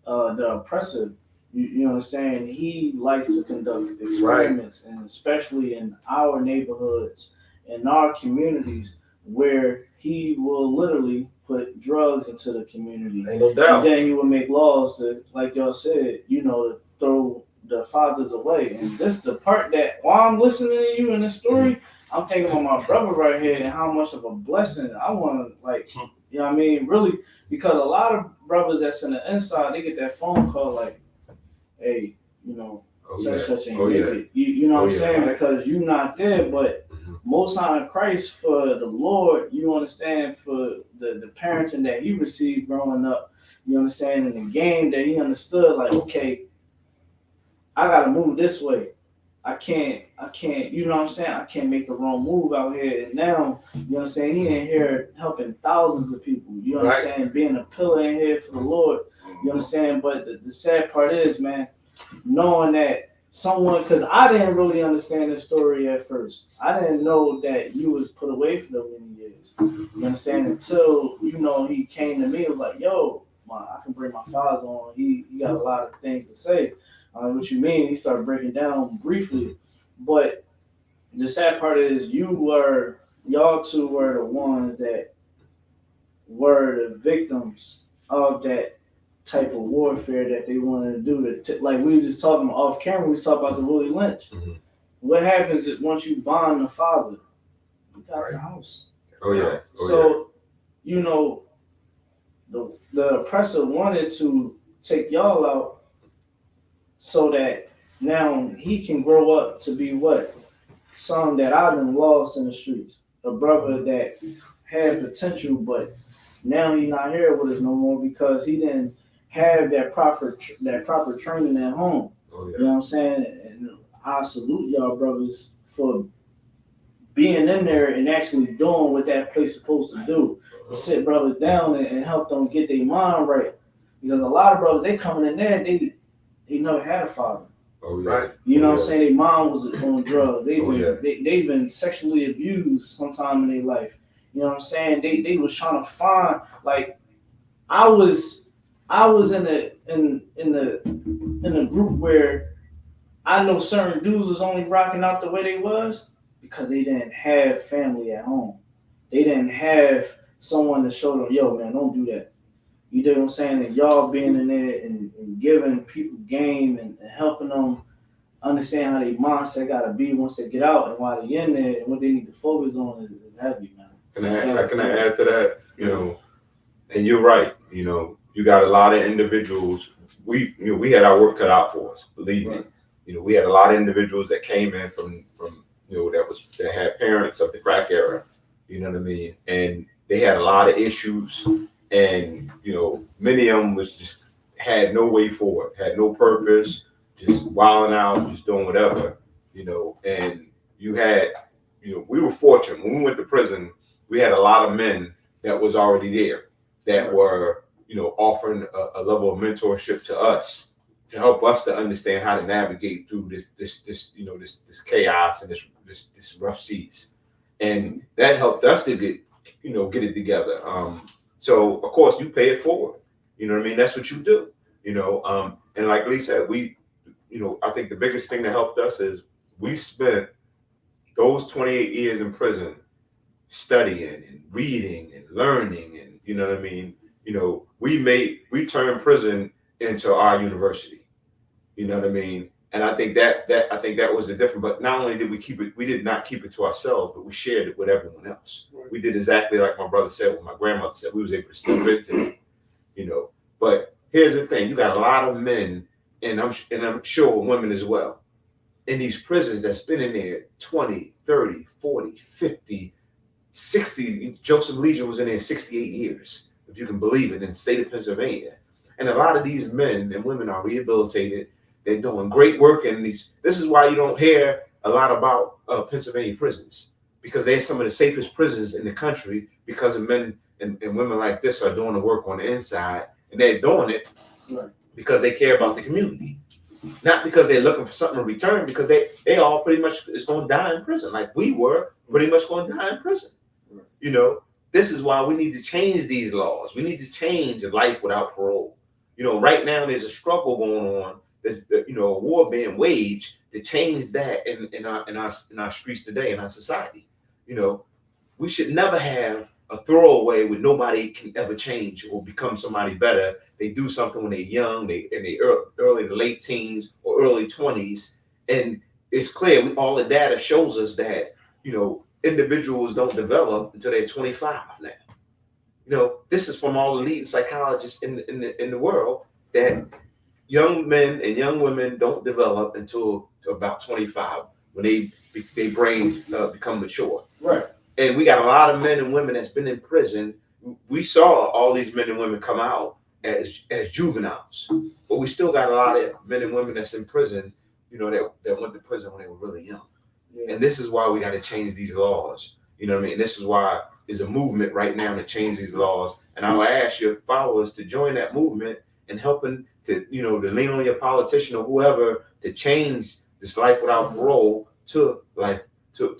the oppressive, you understand, he likes to conduct experiments, and especially in our neighborhoods, in our communities, where he will literally put drugs into the community. Ain't no doubt. And then he will make laws to, like y'all said, you know, to throw the fathers away. And this is the part that, while I'm listening to you in this story, I'm thinking about my brother right here and how much of a blessing I want to, like, you know what I mean? Really, because a lot of brothers that's in the inside, they get that phone call like, hey, you know, such ain't make it. You know what I'm saying? Because you're not there, but most high in Christ for the Lord, you understand, for the parenting that he received growing up, you understand, in the game that he understood, like, okay, I gotta move this way. I can't, you know what I'm saying? I can't make the wrong move out here. And now, you know what I'm saying? He in here helping thousands of people. You understand? Being a pillar in here for the Lord. You understand? But the sad part is, man, knowing that someone, because I didn't really understand this story at first. I didn't know that you was put away for so many years. You understand? Until, you know, he came to me and was like, yo, I can bring my father on. He got a lot of things to say. What you mean? He started breaking down briefly, but the sad part is y'all two were the ones that were the victims of that type of warfare that they wanted to do. Like we were just talking off camera, we was talking about the Willie Lynch. Mm-hmm. What happens is once you bond the father, you got the house. So, you know, the oppressor wanted to take y'all out so that now he can grow up to be what? Son that I've been lost in the streets. A brother that had potential, but now he's not here with us no more because he didn't have that proper training at home. You know what I'm saying? And I salute y'all brothers for being in there and actually doing what that place is supposed to do. Sit brothers down and help them get their mind right. Because a lot of brothers, they coming in there, they never had a father. You know what I'm saying? Their mom was on drugs. They've been sexually abused sometime in their life. You know what I'm saying? They was trying to find, like, I was in a group where I know certain dudes was only rocking out the way they was because they didn't have family at home. They didn't have someone to show them, yo, man, don't do that. You know what I'm saying? And y'all being in there and giving people game and helping them understand how their mindset got to be once they get out and why they in there and what they need to focus on is heavy, man. Can I add to that? You know, and you're right. You know, you got a lot of individuals. We had our work cut out for us. Believe me. You know, we had a lot of individuals that came in from that had parents of the crack era. You know what I mean? And they had a lot of issues. And, you know, many of them was just had no way forward, had no purpose, just wilding out, just doing whatever, you know. And you had, you know, we were fortunate. When we went to prison, we had a lot of men that was already there that were, you know, offering a level of mentorship to us to help us to understand how to navigate through this chaos and this rough seas. And that helped us to get it together. So of course you pay it forward. You know what I mean? That's what you do. You know, and like Lee said, I think the biggest thing that helped us is we spent those 28 years in prison studying and reading and learning, and you know what I mean? You know, we turned prison into our university. You know what I mean? And I think that was the difference. But not only did we did not keep it to ourselves, but we shared it with everyone else. Right. We did exactly like my brother said, what my grandmother said. We was able to step into it, you know. But here's the thing: you got a lot of men, and I'm sure women as well, in these prisons that's been in there 20, 30, 40, 50, 60. Joseph Legion was in there 68 years, if you can believe it, in the state of Pennsylvania. And a lot of these men and women are rehabilitated. They're doing great work in these. This is why you don't hear a lot about Pennsylvania prisons, because they're some of the safest prisons in the country, because of men and women like this are doing the work on the inside, and they're doing it because they care about the community, not because they're looking for something in return, because they all pretty much is going to die in prison, like we were pretty much going to die in prison. You know, this is why we need to change these laws. We need to change a life without parole. You know, right now there's a struggle going on. There's, you know, a war being waged to change that in our streets today, in our society. You know, we should never have a throwaway where nobody can ever change or become somebody better. They do something when they're young, in the early to late teens or early 20s, and it's clear. All the data shows us that individuals don't develop until they're 25 now. This is from all the leading psychologists in the world, that young men and young women don't develop until about 25 when their brains become mature. Right. And we got a lot of men and women that's been in prison. We saw all these men and women come out as juveniles, but we still got a lot of men and women that's in prison, that went to prison when they were really young. Yeah. And this is why we got to change these laws. You know what I mean? And this is why there's a movement right now to change these laws. And I'll ask your followers to join that movement and helping to lean on your politician or whoever to change this life without parole to life to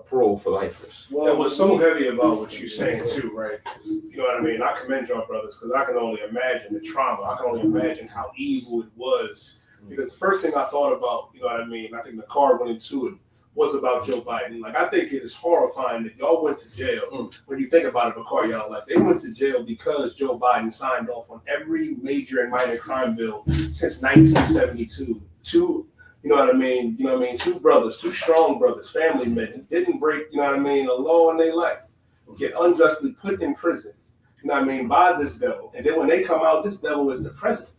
parole for lifers. Well, and what's so heavy about what you're saying too, right? You know what I mean? I commend y'all brothers, because I can only imagine the trauma. I can only imagine how evil it was. Because the first thing I thought about, you know what I mean, I think the car went into it, was about Joe Biden. Like, I think it is horrifying that y'all went to jail. When you think about it, Bakar, y'all, like, they went to jail because Joe Biden signed off on every major and minor crime bill since 1972. You know what I mean? Two brothers, two strong brothers, family men who didn't break, a law in their life, get unjustly put in prison, by this devil. And then when they come out, this devil is the president.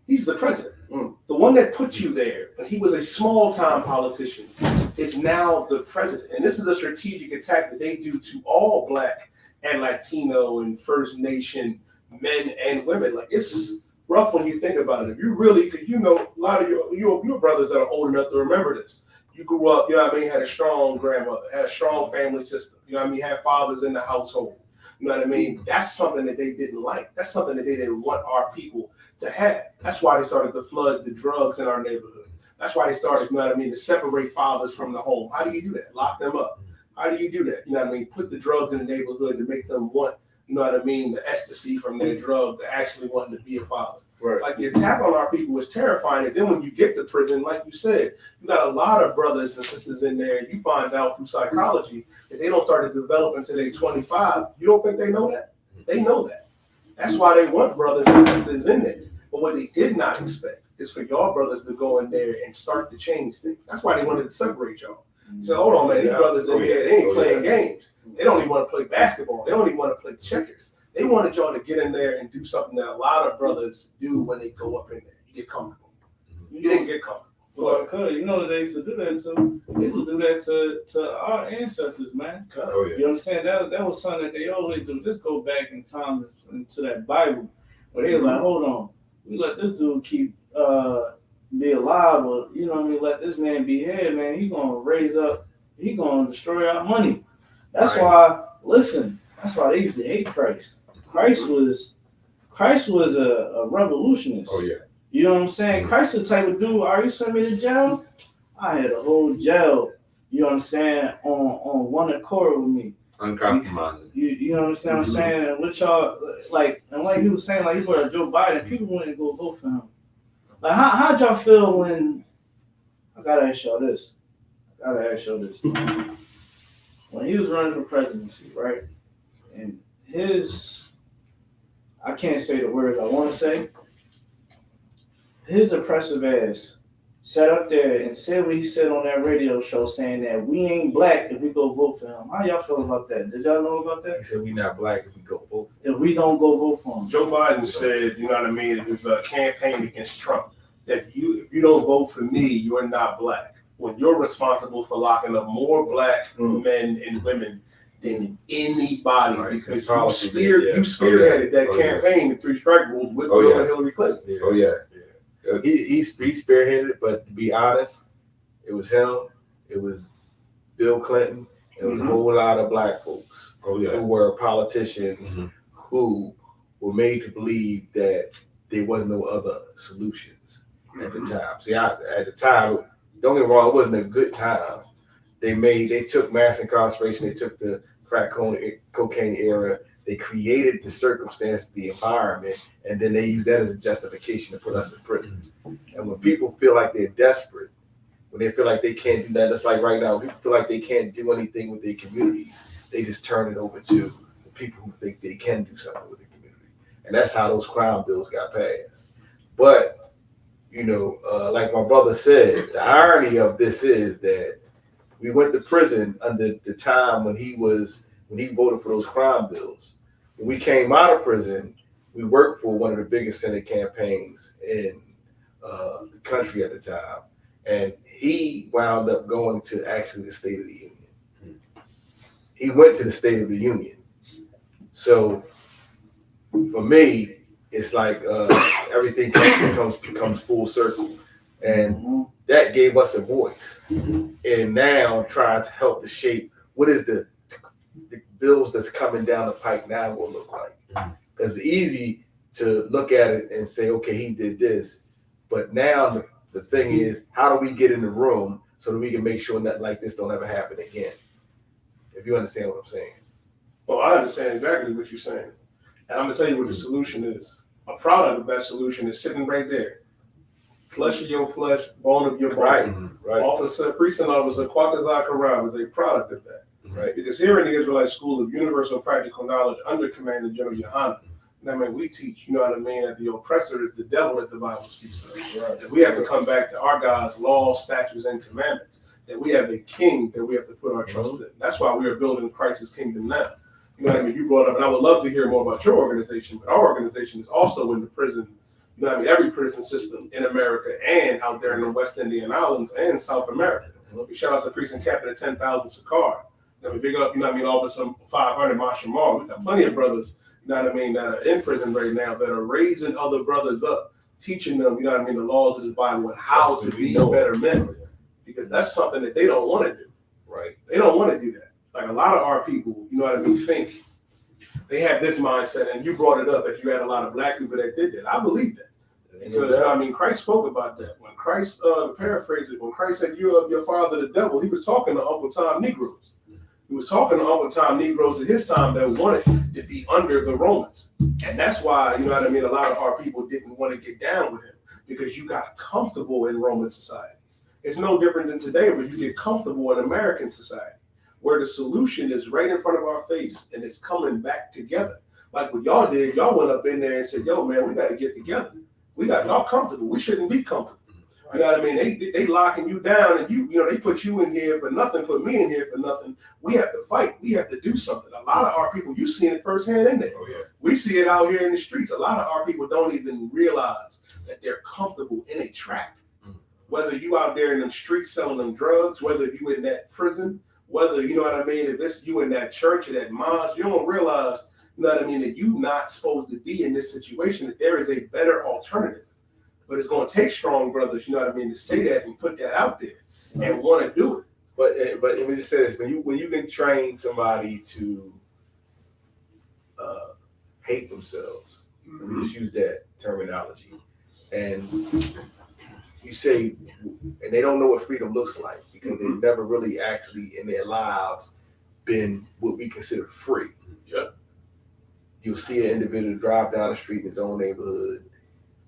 He's the president. The one that put you there, and he was a small-time politician, is now the president. And this is a strategic attack that they do to all Black and Latino and First Nation men and women. Like, it's rough when you think about it. If you really, because a lot of your brothers that are old enough to remember this. You grew up, had a strong grandmother, had a strong family system, had fathers in the household. You know what I mean? That's something that they didn't like. That's something that they didn't want our people to have. That's why they started to flood the drugs in our neighborhood. That's why they started, to separate fathers from the home. How do you do that? Lock them up. How do you do that? Put the drugs in the neighborhood to make them want, the ecstasy from their drug to actually wanting to be a father. Right. Like, the attack on our people was terrifying. And then when you get to prison, like you said, you got a lot of brothers and sisters in there, and you find out through psychology that they don't start to develop until they're 25. You don't think they know that? They know that. That's why they want brothers and sisters in there. But what they did not expect is for y'all brothers to go in there and start to change things. That's why they wanted to separate y'all. So hold on, man, these brothers in here, they ain't playing games. They don't even want to play basketball. They don't even want to play checkers. They wanted y'all to get in there and do something that a lot of brothers do when they go up in there. You get comfortable. You didn't get comfortable. Well, they used to do that too. They used to do that to our ancestors, man. Oh, yeah. You understand? That was something that they always do. Just go back in time into that Bible where they was like, hold on, we let this dude keep be alive, or let this man be here, man. He gonna raise up. He gonna destroy our money. That's why. Listen, that's why they used to hate Christ. Christ was a revolutionist. Oh yeah. You know what I'm saying? Christ the type of dude, you sent me to jail? I had a whole jail, you know what I'm saying, on one accord with me. Uncompromising. You know what I'm saying? Which y'all, and like he was saying, he brought Joe Biden, people wouldn't go vote for him. Like, how'd y'all feel when, I gotta ask y'all this. When he was running for presidency, right? And I can't say the words I want to say. His oppressive ass sat up there and said what he said on that radio show, saying that we ain't Black if we go vote for him. How y'all feel about that? Did y'all know about that? He said we not Black if we go vote for him. If we don't go vote for him. Joe Biden said, in his campaign against Trump, that if you don't vote for me, you're not Black. When you're responsible for locking up more Black men and women than anybody, right, because you spearheaded that campaign, the 3 strike rules with Bill and Hillary Clinton. Yeah. Oh yeah. He spearheaded it, but to be honest, it was him, it was Bill Clinton, it was a whole lot of Black folks who were politicians who were made to believe that there was no other solutions at the time. See, at the time, don't get me wrong, it wasn't a good time. They took mass incarceration, they took the crack cocaine era, they created the circumstance, the environment, and then they used that as a justification to put us in prison. And when people feel like they're desperate, when they feel like they can't do that, just like right now, people feel like they can't do anything with their communities, they just turn it over to the people who think they can do something with the community. And that's how those crime bills got passed. But, like my brother said, the irony of this is that We went to prison under the time when he voted for those crime bills. When we came out of prison, we worked for one of the biggest Senate campaigns in the country at the time, and he wound up going to actually the State of the Union. He went to the State of the Union. So for me, it's like everything comes full circle, and that gave us a voice. And now trying to help to shape what is the bills that's coming down the pike now will look like. Because it's easy to look at it and say, okay, he did this, but now the thing is, how do we get in the room so that we can make sure nothing like this don't ever happen again? If you understand what I'm saying. Well, I understand exactly what you're saying. And I'm going to tell you what the solution is. A product of that solution is sitting right there. Flesh of your flesh, bone of your bone. Right. Officer, Precinct Officer Kwakazai Karai was a product of that. Right. Because here in the Israelite School of Universal Practical Knowledge under Commander General Yohanan, I mean, we teach, you know what I mean, that the oppressor is the devil that the Bible speaks of. Right. That we have to come back to our God's laws, statutes, and commandments. That we have a king that we have to put our trust in. That's why we are building Christ's kingdom now. You know what I mean? You brought up, and I would love to hear more about your organization, but our organization is also in the prison, you know what I mean, every prison system in America and out there in the West Indian Islands and South America. We shout out to Precinct Captain at 10,000 Sakar. Then we big up, you know what I mean, Officer 500 Mashamar. We got plenty of brothers, you know what I mean, that are in prison right now that are raising other brothers up, teaching them, you know what I mean, the laws of the Bible and how to be better men. Because that's something that they don't want to do. Right. They don't want to do that. Like a lot of our people, you know what I mean, think they have this mindset, and you brought it up that you had a lot of black people that did that. I believe that. Because, I mean, Christ spoke about that. When Christ, paraphrase it, when Christ said, "You are your father the devil," he was talking to Uncle Tom Negroes. He was talking to Uncle Tom Negroes at his time that wanted to be under the Romans. And that's why, you know what I mean, a lot of our people didn't want to get down with him, because you got comfortable in Roman society. It's no different than today where you get comfortable in American society, where the solution is right in front of our face and it's coming back together. Like what y'all did, y'all went up in there and said, "Yo, man, we got to get together. We got y'all comfortable. We shouldn't be comfortable." You know what I mean? They locking you down, and you know, they put you in here for nothing, put me in here for nothing. We have to fight. We have to do something. A lot of our people, you've seen it firsthand in there. Oh, yeah. We see it out here in the streets. A lot of our people don't even realize that they're comfortable in a trap. Whether you out there in them streets selling them drugs, whether you in that prison, whether, you know what I mean, if it's you in that church or that mosque, you don't realize, you know what I mean, that you're not supposed to be in this situation, that there is a better alternative. But it's going to take strong brothers, you know what I mean, to say that and put that out there and want to do it. But let me just say this: when you can train somebody to hate themselves, let me just use that terminology, and you say, and they don't know what freedom looks like because they've never really actually in their lives been what we consider free. Yeah. You'll see an individual drive down the street in his own neighborhood,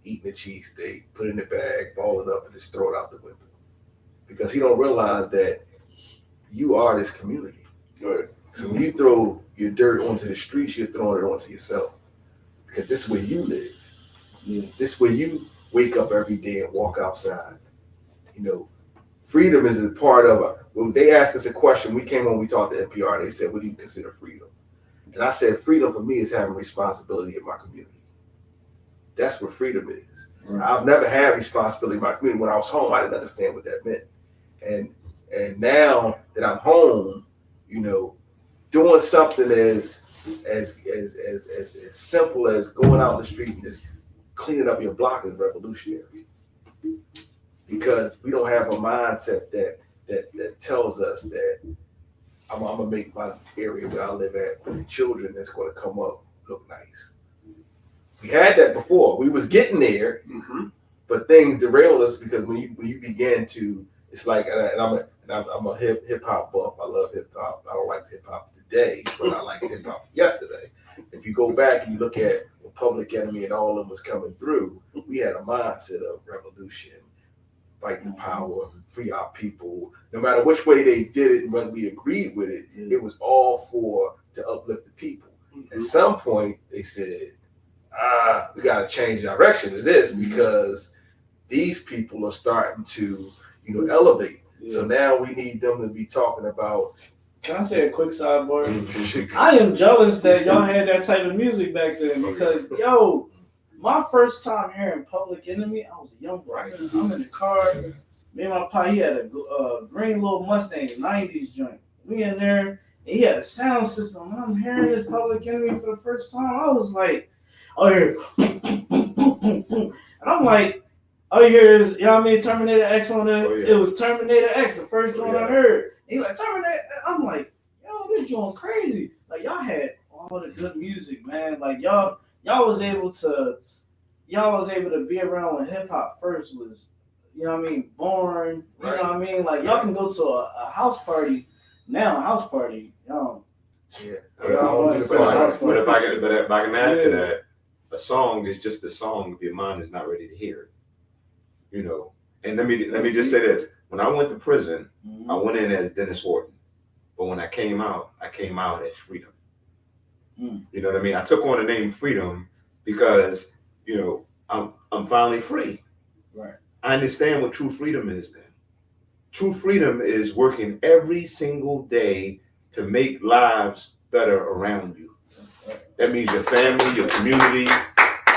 eating a cheesesteak, put it in the bag, ball it up, and just throw it out the window. Because he don't realize that you are this community. Right. So when you throw your dirt onto the streets, you're throwing it onto yourself. Because this is where you live. This is where you wake up every day and walk outside. You know, freedom is a part of it. When they asked us a question, we came on, we talked to NPR, they said, "What do you consider freedom?" And I said, freedom for me is having responsibility in my community. That's what freedom is. Right. I've never had responsibility in my community. When I was home, I didn't understand what that meant. And now that I'm home, you know, doing something as simple as going out in the street and just cleaning up your block is revolutionary. Because we don't have a mindset that tells us that I'm gonna make my area where I live at with the children that's gonna come up look nice. We had that before. We was getting there, but things derailed us because when you begin to, it's like, and I'm a hip hop buff. I love hip hop. I don't like hip hop today, but I like hip hop yesterday. If you go back and you look at when Public Enemy and all of them was coming through, we had a mindset of revolution, fight the power, free our people. No matter which way they did it and whether we agreed with it, it was all to uplift the people. At some point, they said, we got to change direction to this because these people are starting to, you know, elevate. So now we need them to be talking about. Can I say a quick sidebar? I am jealous that y'all had that type of music back then because, yo, my first time hearing Public Enemy, I was a young boy. I'm in the car. Me and my pa, he had a green little Mustang, 90s joint. We in there, and he had a sound system. And I'm hearing this Public Enemy for the first time. I was like, oh, here. And I'm like, oh, here is, you know what I mean, Terminator X on there. It was Terminator X, the first joint I heard. He like, Terminator. I'm like, yo, this joint crazy. Like, y'all had all the good music, man. Like, y'all was able to be around when hip hop first was, you know what I mean, born. You know what I mean? Like, y'all can go to a house party now, Yeah. But if I can add to that, a song is just a song if your mind is not ready to hear it. You know, and let me just say this: when I went to prison, I went in as Dennis Horton, but when I came out as Freedom. You know what I mean? I took on the name Freedom because, you know, I'm finally free. Right. I understand what true freedom is then. True freedom is working every single day to make lives better around you. That means your family, your community.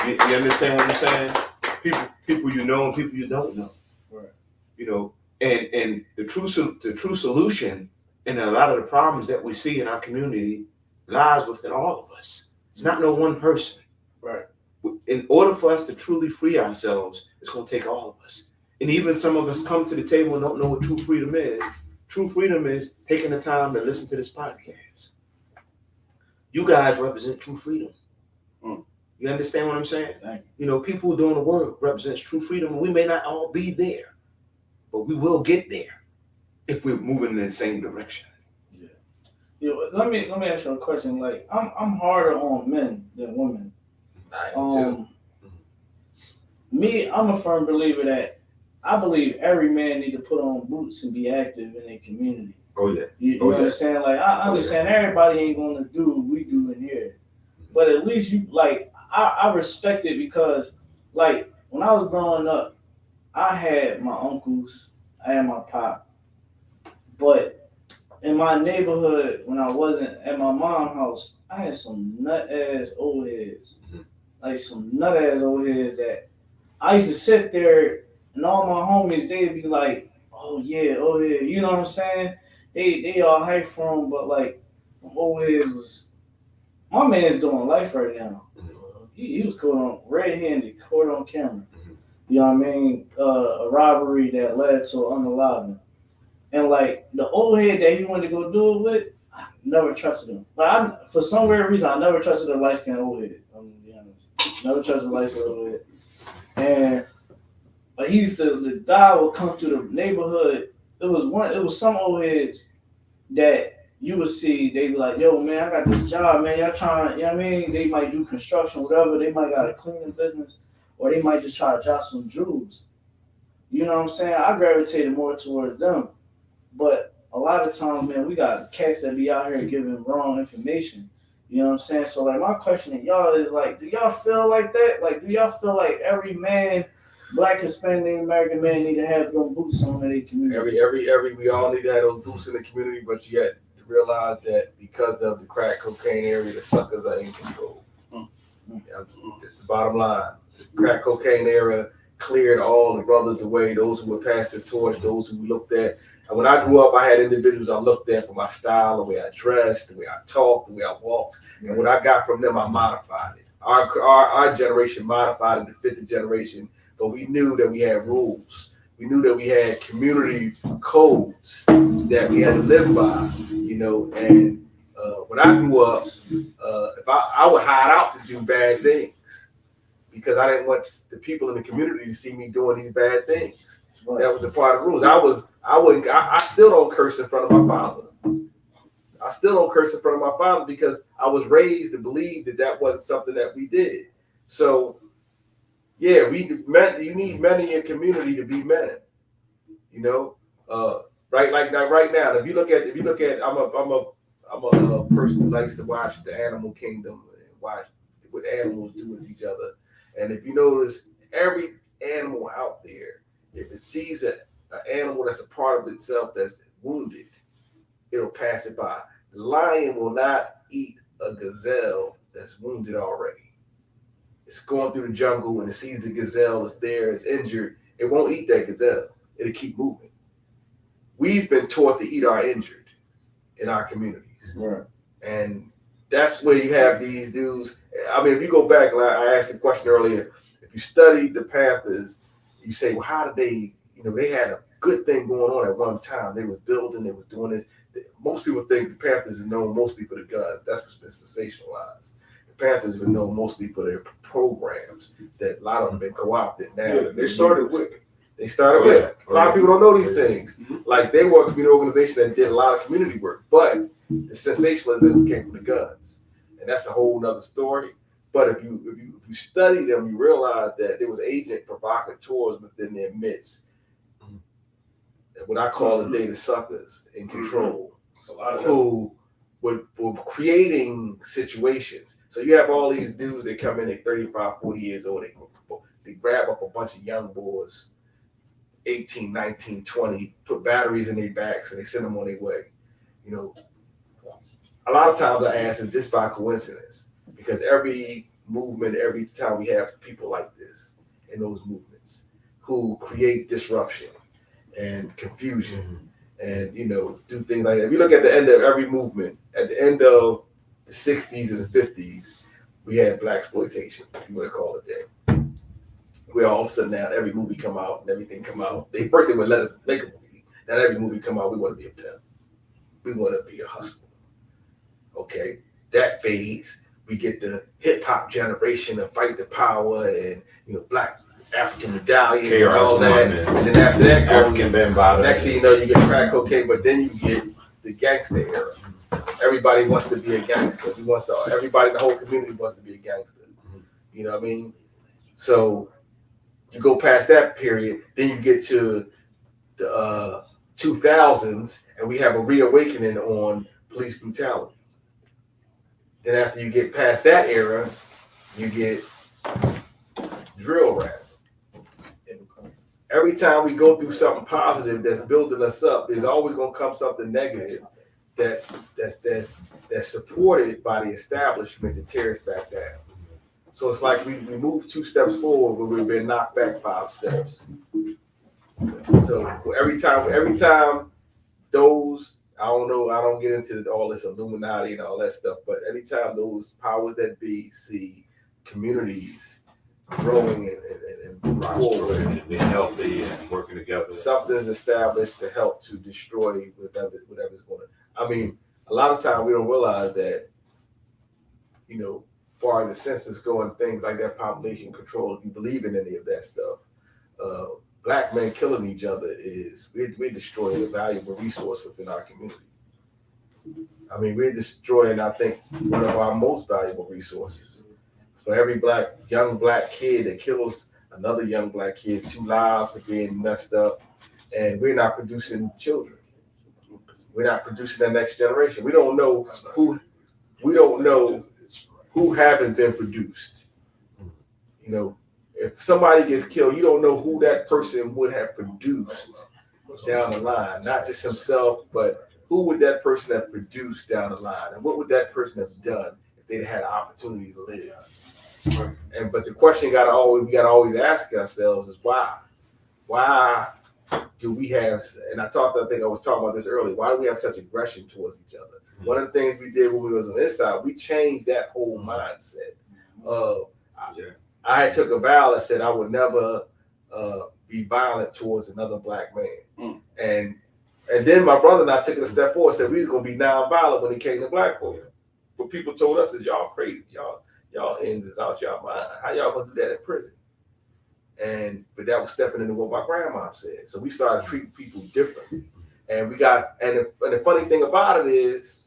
You understand what I'm saying? People you know and people you don't know. Right. You know, and the true solution in a lot of the problems that we see in our community lies within all of us. It's not no one person. Right. In order for us to truly free ourselves, it's going to take all of us. And even some of us come to the table and don't know what true freedom is. True freedom is taking the time to listen to this podcast. You guys represent true freedom. You understand what I'm saying? You know, people who are doing the work represents true freedom, and we may not all be there, but we will get there if we're moving in the same direction. Yeah. You know, let me ask you a question. Like, I'm harder on men than women. I am too. Me, I'm a firm believer that I believe every man need to put on boots and be active in their community. Oh yeah. You understand? Like, I understand everybody ain't gonna do what we do in here, but at least you like. I respect it because, like, when I was growing up, I had my uncles, I had my pop, but in my neighborhood, when I wasn't at my mom's house, I had some nut-ass old heads. Like, some nut-ass old heads that I used to sit there, and all my homies, they'd be like, oh yeah, you know what I'm saying? They all hype for him, but, like, old heads was, my man's doing life right now. He was caught on red-handed, caught on camera. You know what I mean? A robbery that led to an unaliving. And, like, the old head that he wanted to go do it with, I never trusted him. But for some weird reason, I never trusted a light-skinned old head. I'm going to be honest. Never trusted a light-skinned old head. And the guy would come through the neighborhood. It was some old heads that you would see, they be like, yo, man, I got this job, man. Y'all trying, you know what I mean? They might do construction, whatever. They might got a cleaning business, or they might just try to drop some jewels. You know what I'm saying? I gravitated more towards them. But a lot of times, man, we got cats that be out here giving wrong information. You know what I'm saying? So, like, my question to y'all is, like, do y'all feel like that? Like, do y'all feel like every man, Black, Hispanic, American man, need to have them boots on in their community? Every we all need to have those boots in the community, but yet to realize that because of the crack cocaine area, the suckers are in control. It's the bottom line. The crack cocaine era cleared all the brothers away, those who were passed the torch, those who looked at. And when I grew up, I had individuals I looked at for my style, the way I dressed, the way I talked, the way I walked. And what I got from them, I modified it. Our generation modified it to fit the generation, but we knew that we had rules. We knew that we had community codes that we had to live by, you know. And when I grew up, if I would hide out to do bad things because I didn't want the people in the community to see me doing these bad things. Right. That was a part of the rules. I still don't curse in front of my father. I still don't curse in front of my father because I was raised to believe that wasn't something that we did. So, yeah, you need men in your community to be men. You know, right? Like right now, if you look at, I'm a person who likes to watch the animal kingdom and watch what animals do with each other. And if you notice, every animal out there, if it sees an animal that's a part of itself that's wounded, it'll pass it by. The lion will not eat a gazelle that's wounded already. It's going through the jungle and it sees the gazelle is there, it's injured. It won't eat that gazelle. It'll keep moving. We've been taught to eat our injured in our communities. Right. And that's where you have these dudes. I mean, if you go back, and I asked the question earlier, if you studied the Panthers, you say, well, how did they, they had a good thing going on at one time. They were building, they were doing this. Most people think the Panthers are known mostly for the guns. That's what's been sensationalized. The Panthers have been known mostly for their programs that a lot of them have been co-opted now. Yeah, they started with. They started with. A lot of people don't know these things. Like they were a community organization that did a lot of community work, but the sensationalism came from the guns. And that's a whole nother story. But if you study them, you realize that there was agent provocateurs within their midst. What I call the data suckers in control, who were creating situations. So you have all these dudes that come in, they're 35, 40 years old, they grab up a bunch of young boys, 18, 19, 20, put batteries in their backs, and they send them on their way. A lot of times I ask, is this by coincidence? Because every movement, every time we have people like this in those movements who create disruption and confusion and, do things like that. If you look at the end of every movement, at the end of the 60s and the 50s, we had black exploitation, if you want to call it that. Where all of a sudden now every movie come out and everything come out. First they would let us make a movie. Then every movie come out, we want to be a pimp. We want to be a hustler. Okay, that fades. We get the hip hop generation of Fight the Power and black African medallions and all that. And then after that African Bambaataa. Next thing you know, you get crack cocaine, but then you get the gangster era. Everybody wants to be a gangster. Everybody in the whole community wants to be a gangster. You know what I mean? So you go past that period, then you get to the 2000s, and we have a reawakening on police brutality. Then after you get past that era, you get drill rap. Every time we go through something positive that's building us up, there's always going to come something negative that's supported by the establishment to tear us back down. So it's like we move 2 steps forward, but we've been knocked back 5 steps. So every time those, I don't know, I don't get into all this Illuminati and all that stuff, but anytime those powers that be see communities growing and moving forward and being healthy and working together, something's established to help to destroy whatever's going on. I mean, a lot of times we don't realize that, far as the census go and things like that, population control, if you believe in any of that stuff, black men killing each other we're destroying a valuable resource within our community. I mean, we're destroying, I think, one of our most valuable resources. For every young black kid that kills another young black kid, 2 lives are being messed up, and we're not producing children. We're not producing the next generation. We don't know who haven't been produced. If somebody gets killed, you don't know who that person would have produced down the line. Not just himself, but who would that person have produced down the line? And what would that person have done if they'd had an opportunity to live? But the question we gotta always ask ourselves is why? Why do we have, and I think I was talking about this earlier, why do we have such aggression towards each other? One of the things we did when we was on this side, we changed that whole mindset. I took a vow that said I would never be violent towards another black man. And then my brother and I took it a step forward and said we was gonna be nonviolent when it came to black folks. What people told us is y'all crazy, y'all ends is out y'all mind. How y'all gonna do that in prison? But that was stepping into what my grandma said. So we started treating people differently. And the funny thing about it is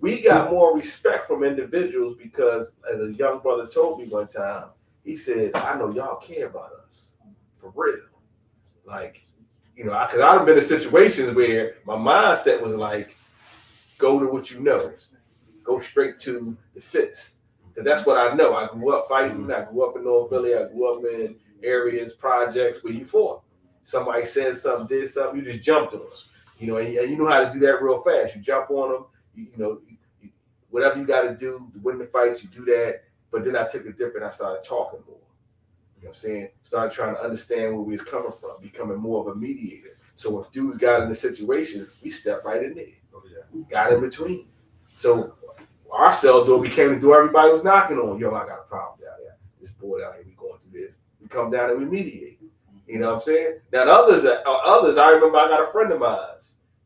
we got more respect from individuals because, as a young brother told me one time, he said, I know y'all care about us, for real. Like, because I've been in situations where my mindset was like, go to what you know. Go straight to the fist. Because that's what I know. I grew up fighting. I grew up in North Philly. I grew up in areas, projects where you fought. somebody said something, did something, you just jumped on them. You know, and you know how to do that real fast. You jump on them, whatever you got to do to win the fight, you do that. But then I took it different. I started talking more. You know what I'm saying? Started trying to understand where we was coming from, becoming more of a mediator. So if dudes got in the situation, we stepped right in there. Oh, yeah. Got in between. So our cell door became the door everybody was knocking on. Yo, I got a problem down there. This boy down here, we going through this. We come down and we mediate. You know what I'm saying? Now the others, I remember I got a friend of mine.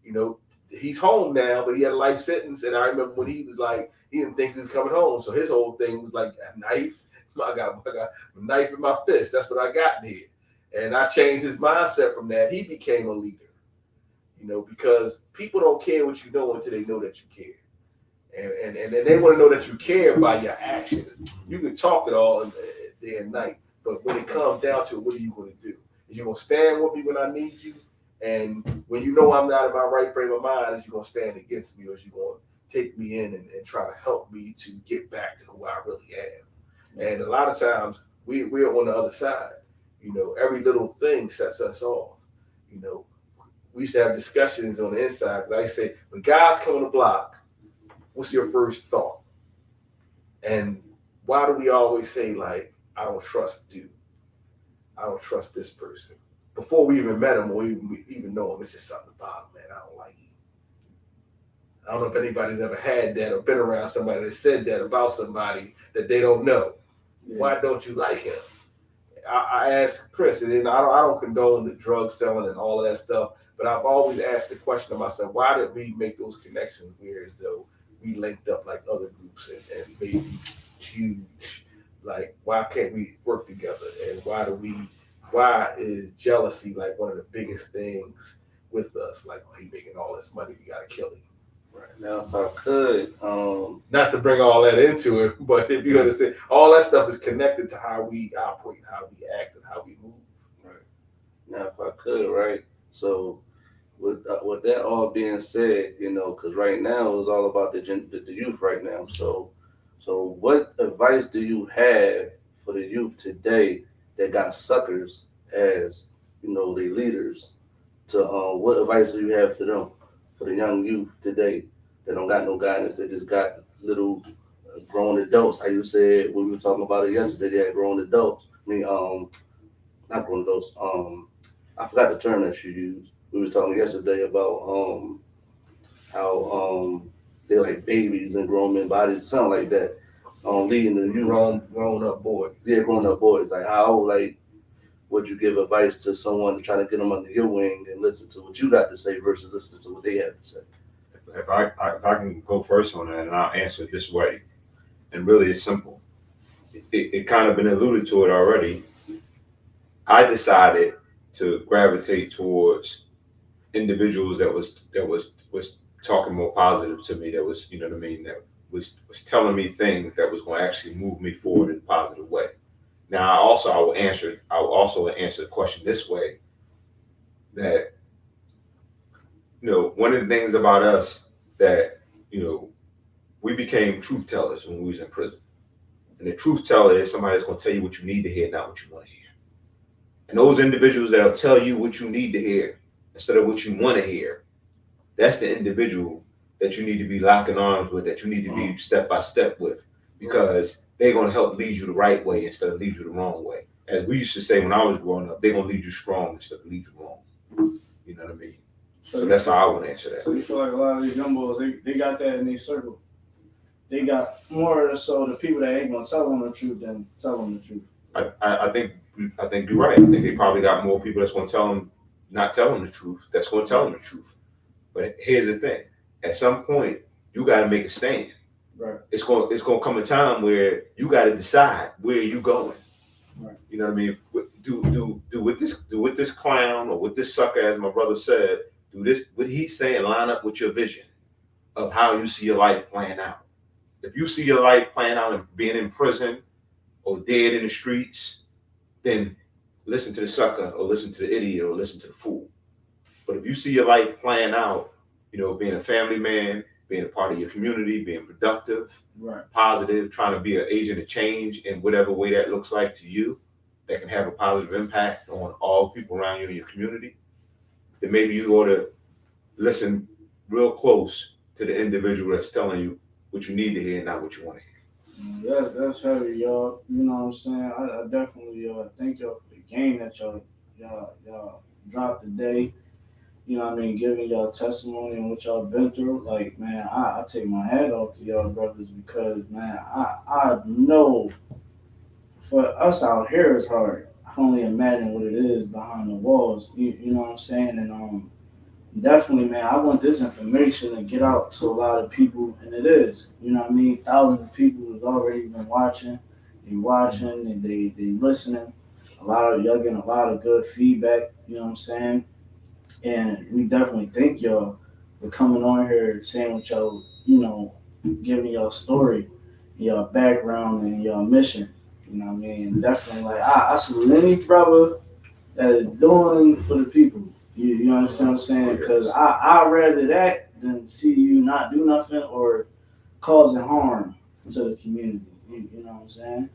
You know, he's home now, but he had a life sentence. And I remember when he was like, he didn't think he was coming home. So his whole thing was like a knife. I got a knife in my fist. That's what I got in here. And I changed his mindset from that. He became a leader. You know, because people don't care what you know until they know that you care. And they want to know that you care by your actions. You can talk it all day and night, but when it comes down to it, what are you going to do? Is you going to stand with me when I need you? And when you know I'm not in my right frame of mind, is you going to stand against me, or is you going to take me in and try to help me to get back to who I really am? And a lot of times we're on the other side. You know, every little thing sets us off. You know, we used to have discussions on the inside. Like I say, when guys come on the block, what's your first thought? And why do we always say, like, I don't trust dude? I don't trust this person. Before we even met him or even know him, it's just something about him, man. I don't like him. I don't know if anybody's ever had that or been around somebody that said that about somebody that they don't know. Yeah. Why don't you like him? I asked Chris, and then I don't condone the drug selling and all of that stuff, but I've always asked the question to myself, why did we make those connections where as though we linked up like other groups and maybe huge? Like, why can't we work together? And why is jealousy like one of the biggest things with us? Like, oh, he making all this money, we gotta kill him. Right. Now, if I could, not to bring all that into it, but if you understand, all that stuff is connected to how we operate, how we act, and how we move. Right. Now, if I could, right. So, with that all being said, you know, because right now it's all about the youth right now. So what advice do you have for the youth today that got suckers as, you know, the leaders? To what advice do you have to them? For the young youth today that don't got no guidance, they just got little grown adults. How you said when we were talking about it yesterday, they had grown adults. I mean, not grown adults. I forgot the term that you used. We were talking yesterday about how they're like babies and grown men bodies, something like that. Leading the youth, grown up boys. Yeah, grown up boys. Like how would you give advice to someone to try to get them under your wing and listen to what you got to say versus listening to what they have to say? If I can go first on that, and I'll answer it this way, and really it's simple. It kind of been alluded to it already. I decided to gravitate towards individuals that was talking more positive to me. That was, you know what I mean, that was telling me things that was going to actually move me forward in a positive way. Now, I will answer the question this way, that, you know, one of the things about us that, you know, we became truth tellers when we was in prison. And the truth teller is somebody that's going to tell you what you need to hear, not what you want to hear. And those individuals that'll tell you what you need to hear instead of what you want to hear, that's the individual that you need to be locking arms with, that you need to be step by step with, because they're going to help lead you the right way instead of lead you the wrong way. As we used to say when I was growing up, they're going to lead you strong instead of lead you wrong. You know what I mean? So that's how I would answer that. So you feel like a lot of these young boys, they got that in their circle. They got more so the people that ain't going to tell them the truth than tell them the truth. I think you're right. I think they probably got more people that's going to not tell them the truth, that's going to tell them the truth. But here's the thing. At some point, you got to make a stand. Right. It's going to come a time where you got to decide where you going. Right. You know what I mean? Do with this clown or with this sucker, as my brother said, do this, what he's saying, line up with your vision of how you see your life playing out. If you see your life playing out and being in prison or dead in the streets, then listen to the sucker or listen to the idiot or listen to the fool. But if you see your life playing out, you know, being a family man, being a part of your community, being productive, right, positive, trying to be an agent of change in whatever way that looks like to you, that can have a positive impact on all people around you in your community, then maybe you ought to listen real close to the individual that's telling you what you need to hear and not what you want to hear. That's heavy, y'all. You know what I'm saying? I definitely thank y'all for the game that y'all dropped today. You know what I mean? Giving y'all testimony and what y'all been through. Like, man, I take my hat off to y'all brothers because, man, I know for us out here it's hard. I can only imagine what it is behind the walls. You know what I'm saying? And definitely, man, I want this information to get out to a lot of people, and it is. You know what I mean? Thousands of people has already been watching. They watching and they listening. A lot of y'all getting a lot of good feedback. You know what I'm saying? And we definitely thank y'all for coming on here, saying what y'all, giving y'all story, y'all background, and y'all mission. You know what I mean? Definitely, like, I salute any brother that is doing for the people. You understand what I'm saying? Because I'd rather that than see you not do nothing or causing harm to the community. You know what I'm saying?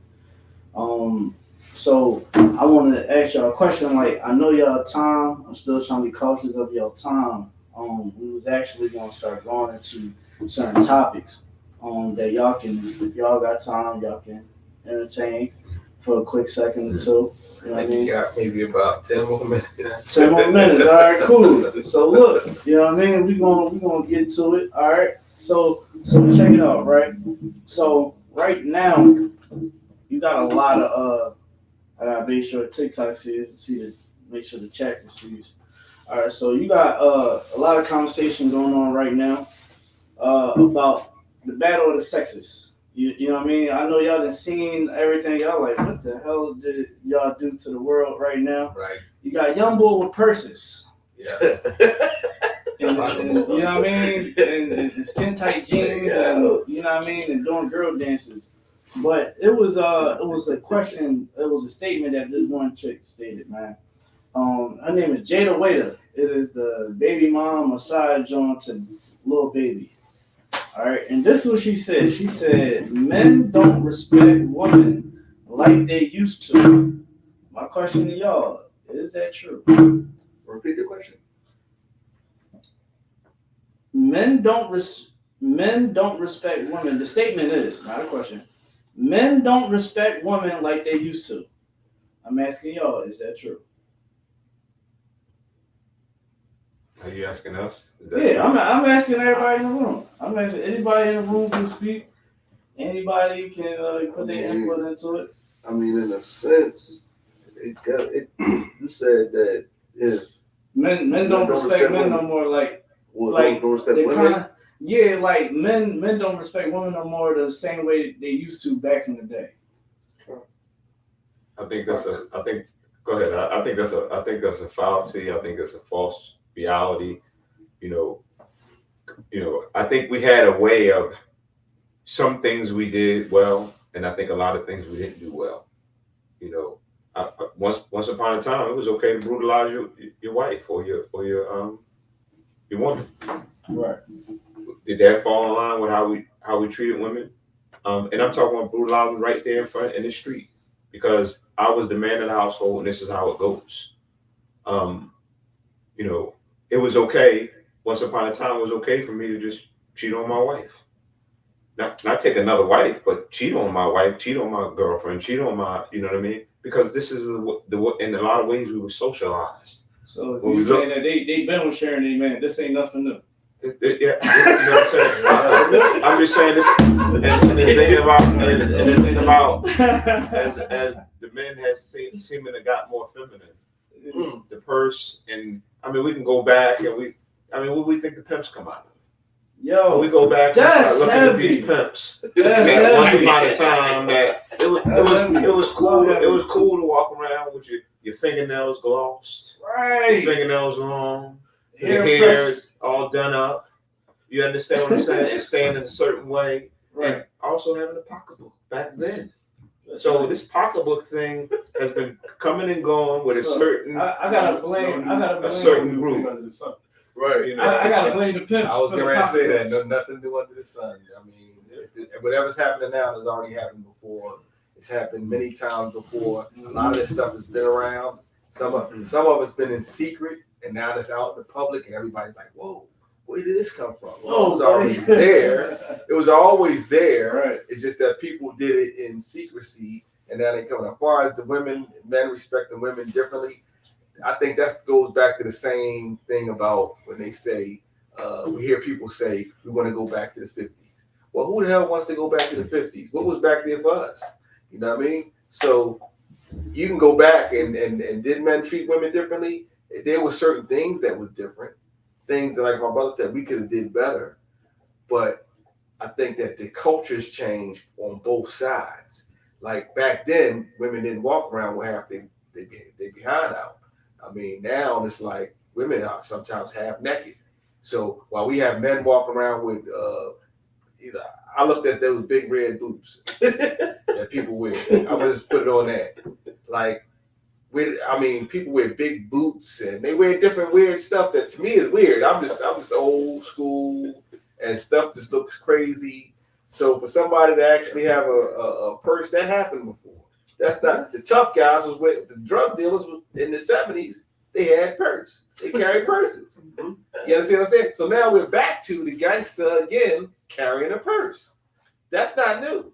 So I wanted to ask y'all a question. Like, I know y'all time. I'm still trying to be cautious of y'all time. We was actually going to start going into certain topics that y'all can, if y'all got time, y'all can entertain for a quick second or two. You know what I mean? You got maybe about 10 more minutes. 10 more minutes. All right, cool. So look, you know what I mean? We're gonna get to it. All right. So check it out, right? So right now, you got a lot of I gotta make sure TikTok sees make sure the chat can see. All right, so you got a lot of conversation going on right now about the battle of the sexes. You know what I mean? I know y'all done seen everything. Y'all like, what the hell did y'all do to the world right now? Right. You got young boy with purses. Yeah. You know what I mean? And skin tight jeans, and you know what I mean, and doing girl dances. But it was a question. It was a statement that this one chick stated, man. Her name is Jada Waiter. It is the baby mom massage on to Lil Baby. All right, and this is what she said. She said, "Men don't respect women like they used to." My question to y'all: is that true? Repeat the question. Men don't respect women. The statement is not a question. Men don't respect women like they used to. I'm asking y'all: is that true? Are you asking us? Yeah, I'm asking everybody in the room. I'm asking anybody in the room can speak. Anybody can put their input into it. I mean, in a sense, you said that if men don't respect men no more, don't respect women. Like men don't respect women no more the same way they used to back in the day. Go ahead. I think that's a fallacy. I think that's a false reality. You know, I think we had a way of some things we did well, and I think a lot of things we didn't do well. You know, once upon a time, it was okay to brutalize your wife or your woman. Right. Did that fall in line with how we treated women? And I'm talking about brutalizing right there in front in the street, because I was the man of the household, and this is how it goes. You know, it was okay. Once upon a time, it was okay for me to just cheat on my wife. Not take another wife, but cheat on my wife, cheat on my girlfriend, cheat on my, you know what I mean? Because this is the in a lot of ways we were socialized. So you saying that they been with sharing their man? This ain't nothing new. Yeah, you know what I'm saying? I'm just saying this, and the thing about as the men has seeming to got more feminine, the purse, and I mean we can go back and what we think the pimps come out of. Yo, when we go back and start looking at these pimps. Once upon a time, that it was cool. It was cool to walk around with your fingernails glossed, right? Your fingernails long, your hair all done up. You understand what I'm saying? And staying in a certain way, right? And also having a pocketbook back then. So this pocketbook thing has been coming and going with a certain. I gotta blame a certain group. Right, you know. I gotta blame the pimps. I was going to say that. No, nothing new under the sun. I mean, whatever's happening now has already happened before. It's happened many times before. A lot of this stuff has been around. Some of it's been in secret, and now it's out in the public, and everybody's like, "Whoa, where did this come from?" Well, it was always there. It was always there. Right. It's just that people did it in secrecy, and now they come. As far as the men respect the women differently. I think that goes back to the same thing about when they say, we hear people say, we want to go back to the 50s. Well, who the hell wants to go back to the 50s? What was back there for us? You know what I mean? So you can go back and did men treat women differently? There were certain things that was different. Things that, like my brother said, we could have did better. But I think that the culture's changed on both sides. Like back then, women didn't walk around with half they behind out. I mean, now it's like women are sometimes half naked. So while we have men walking around with, I looked at those big red boots that people wear. I'm gonna just put it on that. Like, people wear big boots and they wear different weird stuff that to me is weird. I'm just old school and stuff just looks crazy. So for somebody to actually have a purse, that happened before. That's not the tough guys. Was with the drug dealers in the 70s. They had purse. They carried purses. You understand what I'm saying? So now we're back to the gangster again carrying a purse. That's not new.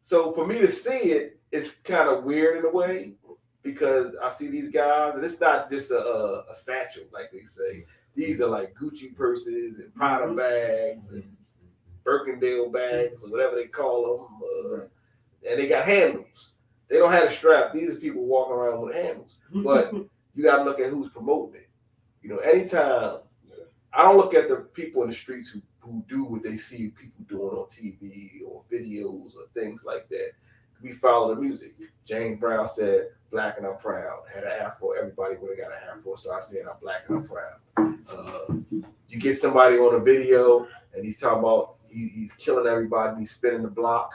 So for me to see it, it's kind of weird in a way because I see these guys, and it's not just a satchel like they say. These are like Gucci purses and Prada bags and Birkendale bags or whatever they call them, and they got handles. They don't have a strap. These are people walking around with handles. But you got to look at who's promoting it. You know, anytime, I don't look at the people in the streets who do what they see people doing on TV or videos or things like that. We follow the music. James Brown said, "Black and I'm proud." Had an afro. Everybody would have got an afro. So I said, "I'm black and I'm proud." You get somebody on a video and he's talking about he's killing everybody. He's spinning the block.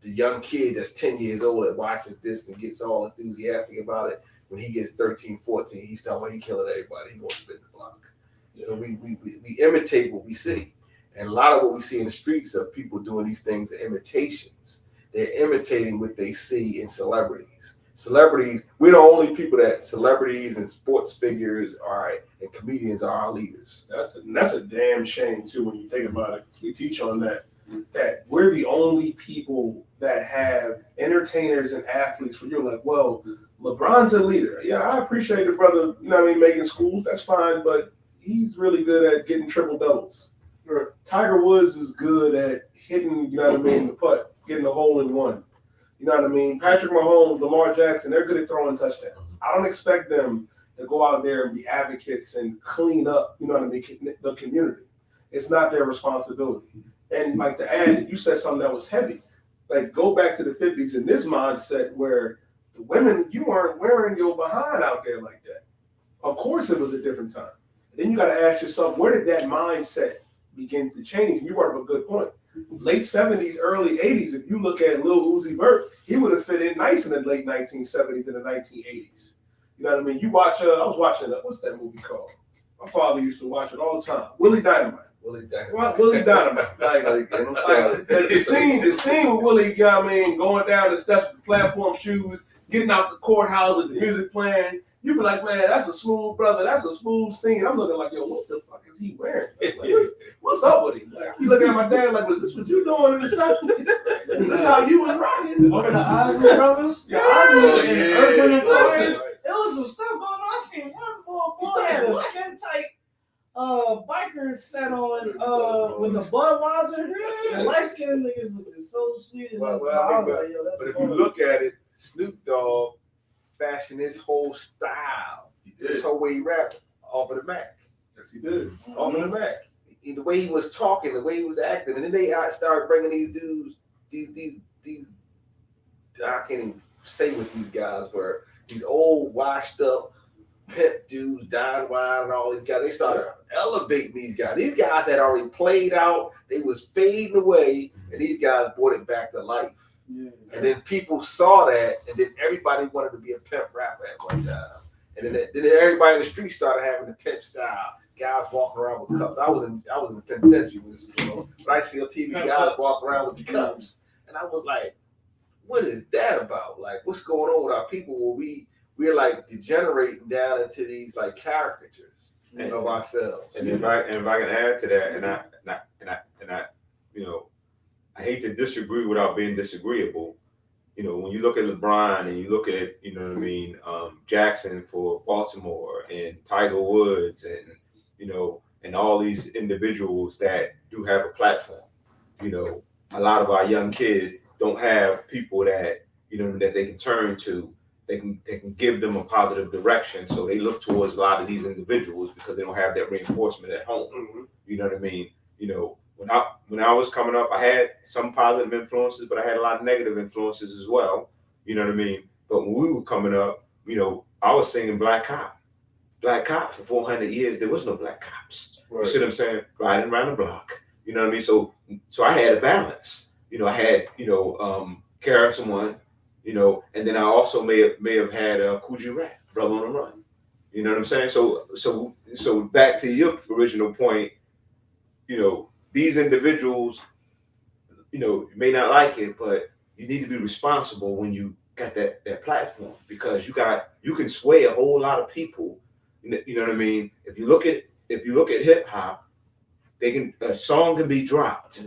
The young kid that's 10 years old that watches this and gets all enthusiastic about it, when he gets 13, 14, he's talking about he killing everybody. He gonna spin the block. Yeah. So we imitate what we see. And a lot of what we see in the streets are people doing these things are imitations. They're imitating what they see in celebrities. Celebrities, we're the only people that celebrities and sports figures and comedians are our leaders. That's a damn shame too when you think about it. We teach on that we're the only people that have entertainers and athletes where you're like, well, LeBron's a leader. Yeah, I appreciate the brother, you know what I mean, making schools, that's fine, but he's really good at getting triple doubles. Tiger Woods is good at hitting, you know what I mean, the putt, getting a hole in one. You know what I mean? Patrick Mahomes, Lamar Jackson, they're good at throwing touchdowns. I don't expect them to go out there and be advocates and clean up, you know what I mean, the community. It's not their responsibility. And like to add, you said something that was heavy. Like go back to the 50s in this mindset where the women, you weren't wearing your behind out there like that. Of course it was a different time. Then you got to ask yourself, where did that mindset begin to change? And you brought up a good point. Late 70s, early 80s, if you look at Lil Uzi Vert, he would have fit in nice in the late 1970s and the 1980s. You know what I mean? You watch, I was watching, what's that movie called? My father used to watch it all the time. Willie Dynamite. Willie Dynamite. Like the scene with Willie, you know what I mean, going down the steps with the platform shoes, getting out the courthouse with the music playing. You be like, man, that's a smooth brother. That's a smooth scene. I'm looking like, yo, what the fuck is he wearing? Like, what's up with him? Like, he looking at my dad like, was this what you doing in the 70s? Is this how you was rocking? One of the Isley brothers? Yeah, Urban and Fire. There was some stuff going on. I seen one boy had a skin tight biker set on with the Budweiser. The light skinned niggas looking so sweet. But if you look at it, Snoop Dogg fashioned his whole style, this whole way he rapped off of the Mac. Yes, he did. Off of the Mac. The way he was talking, the way he was acting, and then they started bringing these dudes, these I can't even say what these guys were. These old, washed up pimp dudes, Don Juan and all these guys. They started elevating these guys. These guys had already played out. They was fading away, and these guys brought it back to life. Yeah. And then people saw that, and then everybody wanted to be a pimp rapper at one time. And then everybody in the street started having the pimp style. Guys walking around with cups. I was in the penitentiary, but I see on TV guys walking around with the cups, and I was like, what is that about? Like, what's going on with our people where we're like degenerating down into these like caricatures of ourselves. And if I can add to that, and I, you know, I hate to disagree without being disagreeable. You know, when you look at LeBron and you look at, you know what I mean, Jackson for Baltimore and Tiger Woods and, you know, and all these individuals that do have a platform, you know, a lot of our young kids don't have people that, you know, that they can turn to. They can give them a positive direction. So they look towards a lot of these individuals because they don't have that reinforcement at home. Mm-hmm. You know what I mean? You know, when I was coming up, I had some positive influences, but I had a lot of negative influences as well. You know what I mean? But when we were coming up, you know, I was singing Black Cop. Black Cop for 400 years, there was no black cops. Right. You see what I'm saying? Riding around the block. You know what I mean? So I had a balance. You know, I had, you know, Harrison one, you know, and then I also may have had Coogee Rat, Brother on the Run. You know what I'm saying? So back to your original point, you know, these individuals, you know, you may not like it, but you need to be responsible when you got that platform, because you can sway a whole lot of people. You know what I mean? If you look at hip hop, a song can be dropped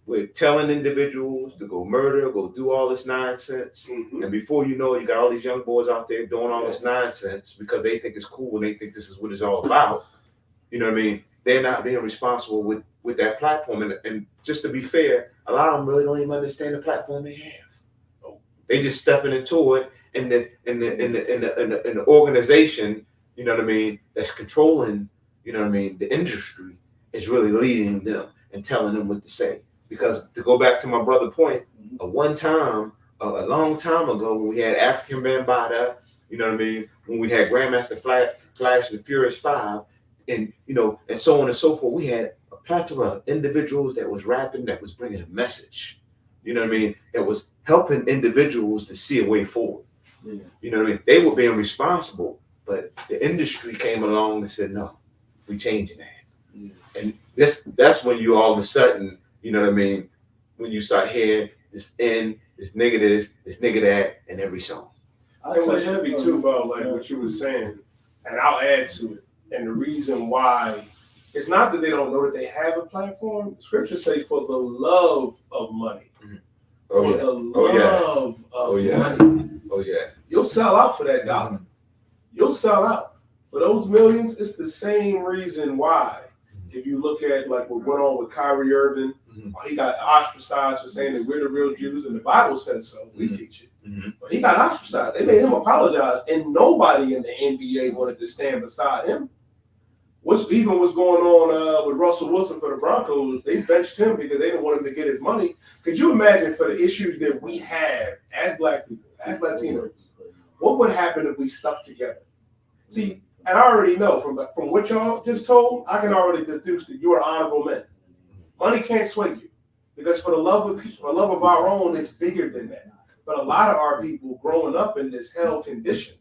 with telling individuals to go murder, go do all this nonsense, and before you know it, you got all these young boys out there doing all this nonsense because they think it's cool and they think this is what it's all about. You know what I mean? They're not being responsible with that platform, and just to be fair, a lot of them really don't even understand the platform they have. They just stepping into it, and the organization, you know what I mean, that's controlling, you know what I mean, the industry is really leading them and telling them what to say. Because to go back to my brother's point, a long time ago, when we had African Bambaataa, you know what I mean, when we had Grandmaster Flash and the Furious Five, and you know, and so on and so forth, we had a plethora of individuals that was rapping, that was bringing a message. You know what I mean? That was helping individuals to see a way forward. Yeah. You know what I mean? They were being responsible, but the industry came along and said, "No, we changing that." Yeah. And that's when you all of a sudden, you know what I mean, when you start hearing this nigga that in every song. And what's heavy too about like what you were saying, and I'll add to it. And the reason why, it's not that they don't know that they have a platform. Scriptures say for the love of money. Mm-hmm. For the love of money. Oh yeah. You'll sell out for that dollar. Mm-hmm. You'll sell out. For those millions, it's the same reason why. If you look at like what went on with Kyrie Irving, he got ostracized for saying that we're the real Jews, and the Bible says so. We teach it. Mm-hmm. But he got ostracized. They made him apologize, and nobody in the NBA wanted to stand beside him. What's going on with Russell Wilson for the Broncos? They benched him because they didn't want him to get his money. Could you imagine, for the issues that we have as Black people, as Latinos, what would happen if we stuck together? See, and I already know from what y'all just told, I can already deduce that you are honorable men. Money can't sway you, because for the love of people, for the love of our own, it's bigger than that. But a lot of our people growing up in this hell condition,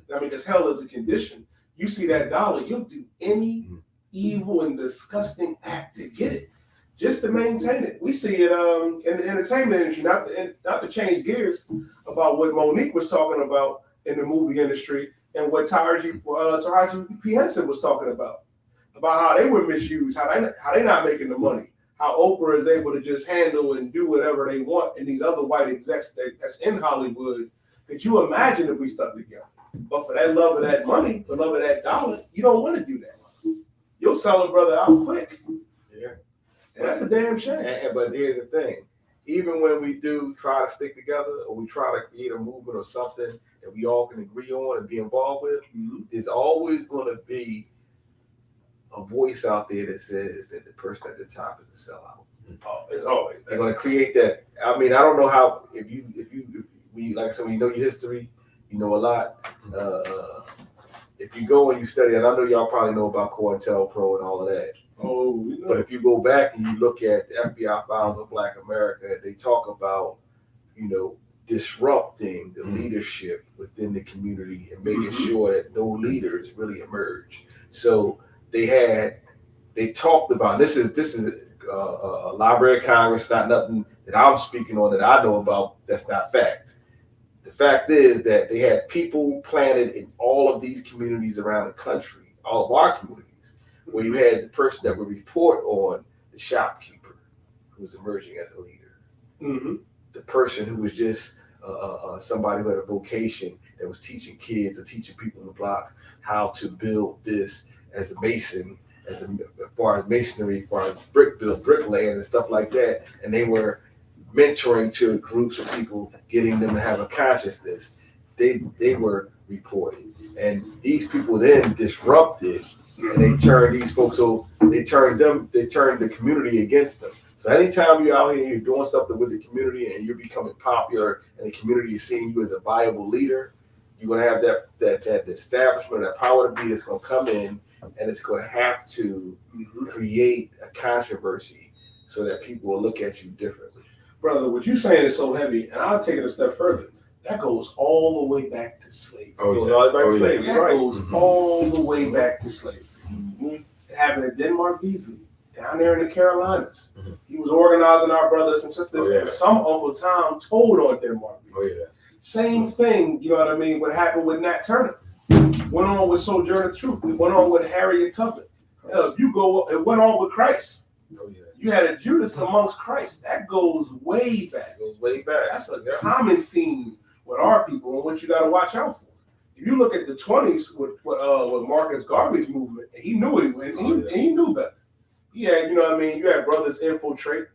I mean, because hell is a condition. You see that dollar, you'll do any evil and disgusting act to get it, just to maintain it. We see it in the entertainment industry, not to change gears, about what Monique was talking about in the movie industry, and what Taraji P. Henson was talking about how they were misused, how they not making the money, how Oprah is able to just handle and do whatever they want, and these other white execs that's in Hollywood. Could you imagine if we stuck together? But for that love of that money, for love of that dollar, you don't want to do that. You'll sell a brother out quick. Yeah. And that's a damn shame. But here's the thing. Even when we do try to stick together, or we try to create a movement or something that we all can agree on and be involved with, there's always going to be a voice out there that says that the person at the top is a sellout. Oh, it's always. They're going to create that. I mean, I don't know how, if like I said, when you know your history, you know a lot. If you go and you study, and I know y'all probably know about COINTELPRO and all of that. Oh, we know. But if you go back and you look at the FBI files of Black America, they talk about, you know, disrupting the leadership within the community and making sure that no leaders really emerge. So they talked about, this is a Library of Congress, not nothing that I'm speaking on that I know about, that's not fact. The fact is that they had people planted in all of these communities around the country, all of our communities, where you had the person that would report on the shopkeeper who was emerging as a leader, the person who was just somebody who had a vocation that was teaching kids or teaching people on the block how to build this as a mason, as far as masonry, as far as bricklaying and stuff like that, and they were mentoring to groups of people, getting them to have a consciousness. They were reporting, and these people then disrupted, and they turned these folks. So they turned the community against them. So anytime you're out here, you're doing something with the community, and you're becoming popular, and the community is seeing you as a viable leader, you're gonna have that establishment, that power to be that's gonna come in, and it's gonna have to create a controversy so that people will look at you differently. Brother, what you're saying is so heavy, and I'll take it a step further. That goes all the way back to slavery. That goes all the way back to slavery. It happened at Denmark Beasley, down there in the Carolinas. He was organizing our brothers and sisters, and some Uncle Tom told on Denmark Beasley. Same thing, you know what I mean, what happened with Nat Turner. Went on with Sojourner Truth. It went on with Harriet Tubman. Hell, it went on with Christ. You had a Judas amongst Christ. That goes way back. That's a common theme with our people and what you got to watch out for. If you look at the 20s with Marcus Garvey's movement, he knew it, and he knew better. Yeah, you know what I mean? You had brothers infiltrate.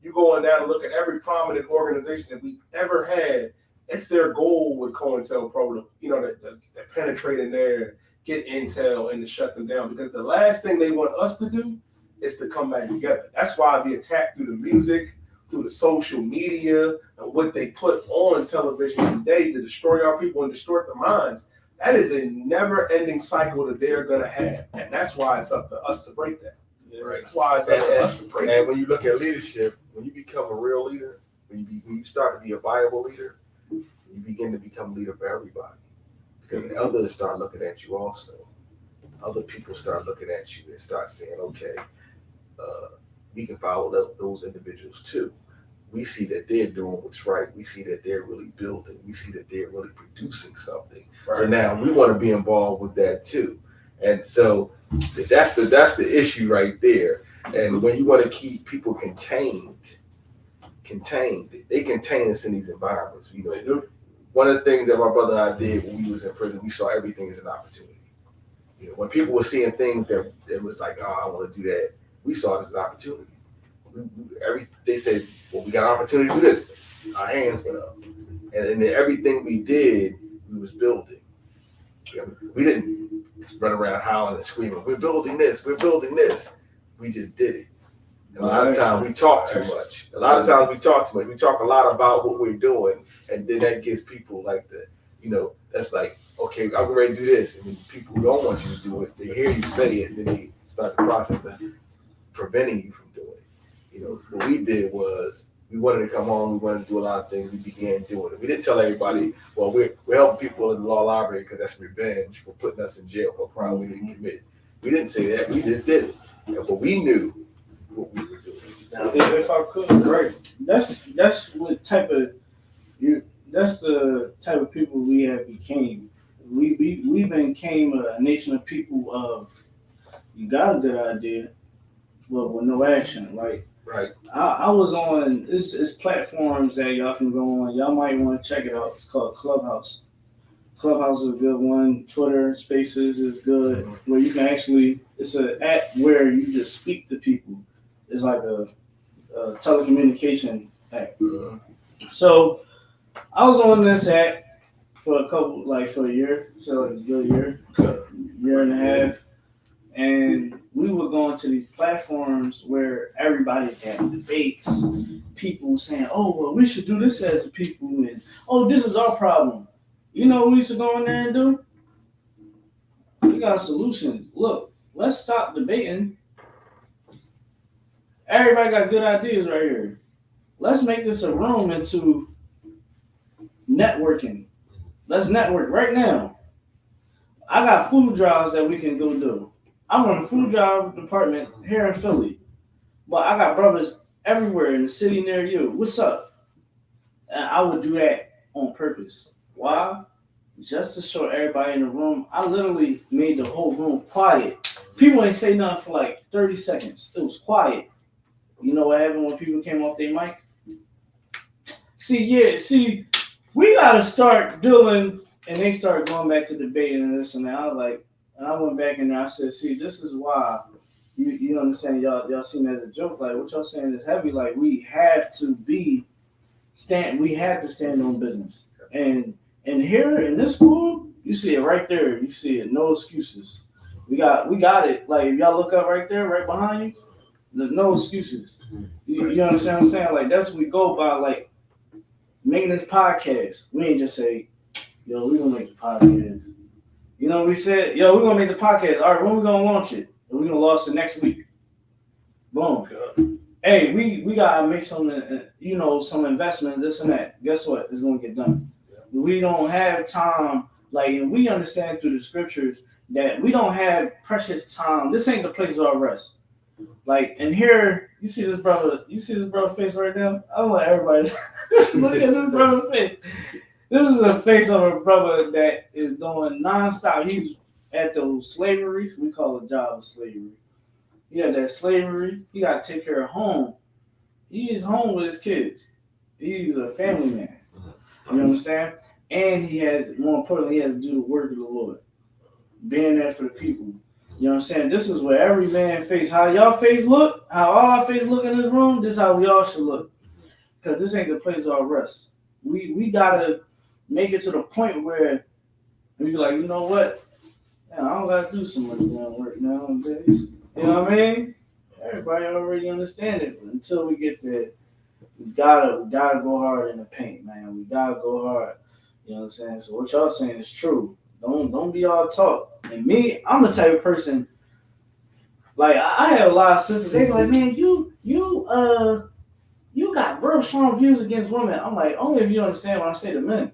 You go on down and look at every prominent organization that we ever had. It's their goal with COINTELPRO to penetrate in there, get intel, and to shut them down. Because the last thing they want us to do is to come back together. That's why the attack through the music, through the social media, and what they put on television today to destroy our people and distort their minds, that is a never-ending cycle that they're going to have. And that's why it's up to us to break that. Right. That's why it's up to us to break that. And when you look at leadership, when you become a real leader, when you start to be a viable leader, you begin to become a leader for everybody. Because others start looking at you also. Other people start looking at you and start saying, okay, we can follow those individuals too. We see that they're doing what's right. We see that they're really building. We see that they're really producing something. Right. So now we want to be involved with that too. And so that's the issue right there. And when you want to keep people contained, they contain us in these environments. You know, one of the things that my brother and I did when we was in prison, we saw everything as an opportunity. You know, when people were seeing things that was like, oh, I want to do that, we saw it as an opportunity. They said, well, we got an opportunity to do this. Our hands went up. And then everything we did, we was building. You know, we didn't run around howling and screaming, we're building this. We just did it. And a lot of times we talk too much. We talk a lot about what we're doing, and then that gives people like that's like, okay, I'm ready to do this. And then people who don't want you to do it, they hear you say it, and then they start the process of preventing you from doing it. You know, what we did was we wanted to come home, we wanted to do a lot of things, we began doing it. We didn't tell everybody, well, we're helping people in the law library because that's revenge for putting us in jail for a crime we didn't commit. We didn't say that, we just did it. But we knew what we were doing. If I could, right? That's what type of that's the type of people we have became. We became a nation of people of, you got a good idea, but with no action, right? Right. I was on it's platforms that y'all can go on. Y'all might want to check it out. It's called Clubhouse. Clubhouse is a good one. Twitter Spaces is good, where you can actually, it's an app where you just speak to people. It's like a telecommunication app. So I was on this app for a year, so like a good year and a half. And we were going to these platforms where everybody had debates, people saying, oh, well, we should do this as a people, and oh, this is our problem. You know what we used to go in there and do? We got solutions. Look, let's stop debating. Everybody got good ideas right here. Let's make this a room into networking. Let's network right now. I got food drives that we can go do. I'm on the food drive department here in Philly, but I got brothers everywhere in the city near you. What's up? And I would do that on purpose. Why? Just to show everybody in the room. I literally made the whole room quiet. People ain't say nothing for like 30 seconds. It was quiet. You know what happened when people came off their mic? See, we gotta start doing, and they started going back to debating and this and that. I was like, and I went back in there. I said, see, this is why you understand, y'all seen it as a joke. Like what y'all saying is heavy. Like we have to stand on business. And here in this school, you see it right there. You see it, no excuses. We got it. Like if y'all look up right there, right behind you, there's no excuses. You understand what I'm saying? Like that's what we go by. Like making this podcast, we ain't just say, yo, we gonna make the podcast. You know, we said, yo, we gonna make the podcast. All right, when we gonna launch it? And we gonna launch it next week. Boom. Hey, we gotta make some investment, this and that. Guess what? It's gonna get done. We don't have time, like, and we understand through the scriptures that we don't have precious time. This ain't the place of our rest. Like, and here, you see this brother face right now? I want everybody look at this brother's face. This is the face of a brother that is doing nonstop. He's at those slaveries. We call it job of slavery. He had that slavery. He got to take care of home. He is home with his kids. He's a family man. You understand? And more importantly, he has to do the work of the Lord. Being there for the people. You know what I'm saying? This is where every man face, how y'all face look, how all our face look in this room, this is how we all should look. Because this ain't the place of our rest. We gotta make it to the point where we be like, you know what? Man, I don't gotta do so much work nowadays. You know what I mean? Everybody already understand it. But until we get there, we gotta go hard in the paint, man. We gotta go hard. You know what I'm saying? So what y'all saying is true. Don't be all talk. And me, I'm the type of person. Like I have a lot of sisters. They be like, man, you got real strong views against women. I'm like, only if you understand what I say to men.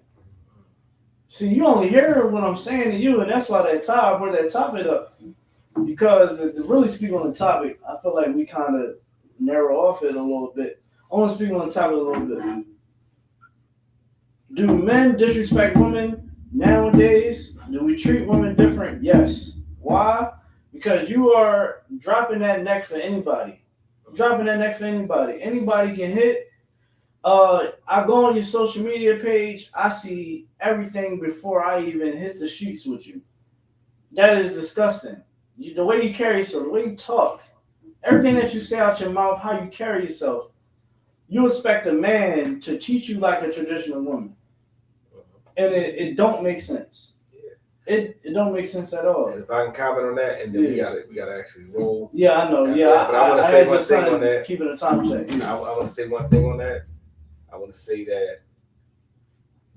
See, you only hear what I'm saying to you, and that's why I brought that topic up. Because to really speak on the topic, I feel like we kind of narrow off it a little bit. I want to speak on the topic a little bit. Do men disrespect women nowadays? Do we treat women different? Yes. Why? Because you are dropping that neck for anybody. Anybody can hit. I go on your social media page. I see everything before I even hit the sheets with you. That is disgusting. The way you carry yourself, the way you talk, everything that you say out your mouth, how you carry yourself. You expect a man to treat you like a traditional woman. And it don't make sense. It don't make sense at all. And if I can comment on that, and then we gotta actually roll. Yeah, I know. Yeah, but I want to say one thing on that. Keeping a time check. I want to say one thing on that. I want to say that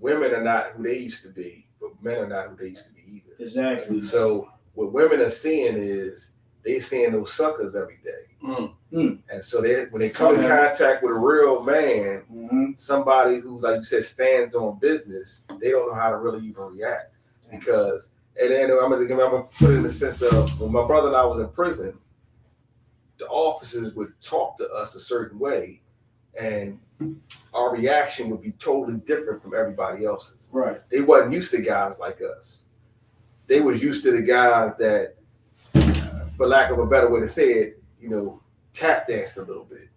women are not who they used to be, but men are not who they used to be either. Exactly. So what women are seeing is they seeing those suckers every day. And so when they come in contact with a real man, somebody who, like you said, stands on business, they don't know how to really even react. Because, and then I'm gonna put it in the sense of when my brother and I was in prison, the officers would talk to us a certain way, and our reaction would be totally different from everybody else's. Right. They wasn't used to guys like us. They was used to the guys that, for lack of a better way to say it, tap danced a little bit.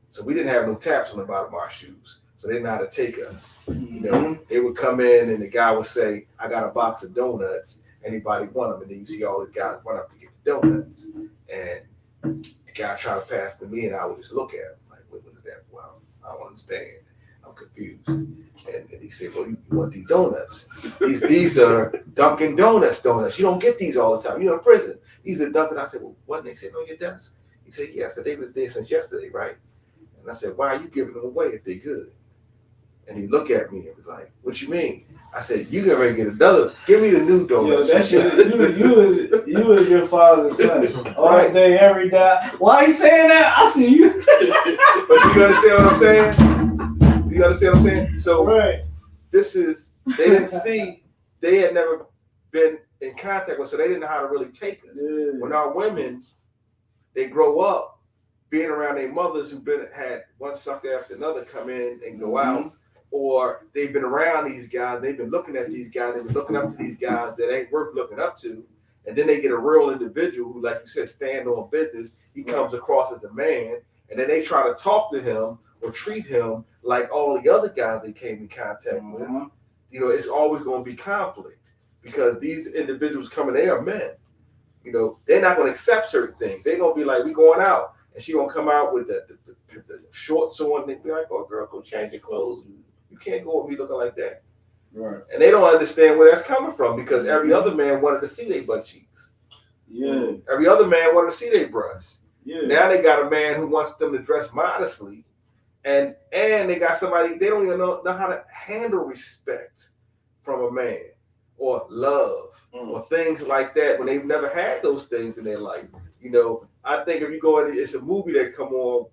So we didn't have no taps on the bottom of our shoes. So they didn't know how to take us. They would come in and the guy would say, I got a box of donuts. Anybody want them? And then you see all these guys run up to get the donuts. And the guy trying to pass to me, and I would just look at him like, what is that for? I don't understand. I'm confused. And he said, well, you want these donuts? These are Dunkin' Donuts. You don't get these all the time. You're in prison. These are Dunkin'. I said, well, what? They said, on your desk? He said, yeah. I said, they was there since yesterday, right? And I said, why are you giving them away if they're good? And he looked at me and was like, what you mean? I said, you can ready to get another. Give me the new donuts. Yo, that's you was your father's son. All day, every day. Why you saying that? I see you. But you understand what I'm saying? You understand what I'm saying? So they didn't see, they had never been in contact with, so they didn't know how to really take us. Yeah. When our women, they grow up, being around their mothers who've had one sucker after another come in and go out, or they've been around these guys, they've been looking at these guys, they've been looking up to these guys that ain't worth looking up to, and then they get a real individual who, like you said, stand on business. He comes across as a man, and then they try to talk to him or treat him like all the other guys they came in contact with. You know, it's always going to be conflict because these individuals coming, they are men. You know, they're not going to accept certain things. They're going to be like, we going out. And she going to come out with the shorts on. They be like, oh, girl, go change your clothes. You can't go with me looking like that. Right. And they don't understand where that's coming from because every other man wanted to see their butt cheeks. Yeah. Every other man wanted to see their breasts. Yeah. Now they got a man who wants them to dress modestly. And they got somebody, they don't even know how to handle respect from a man or love or things like that when they've never had those things in their life. You know, I think if you go in, it's a movie that come on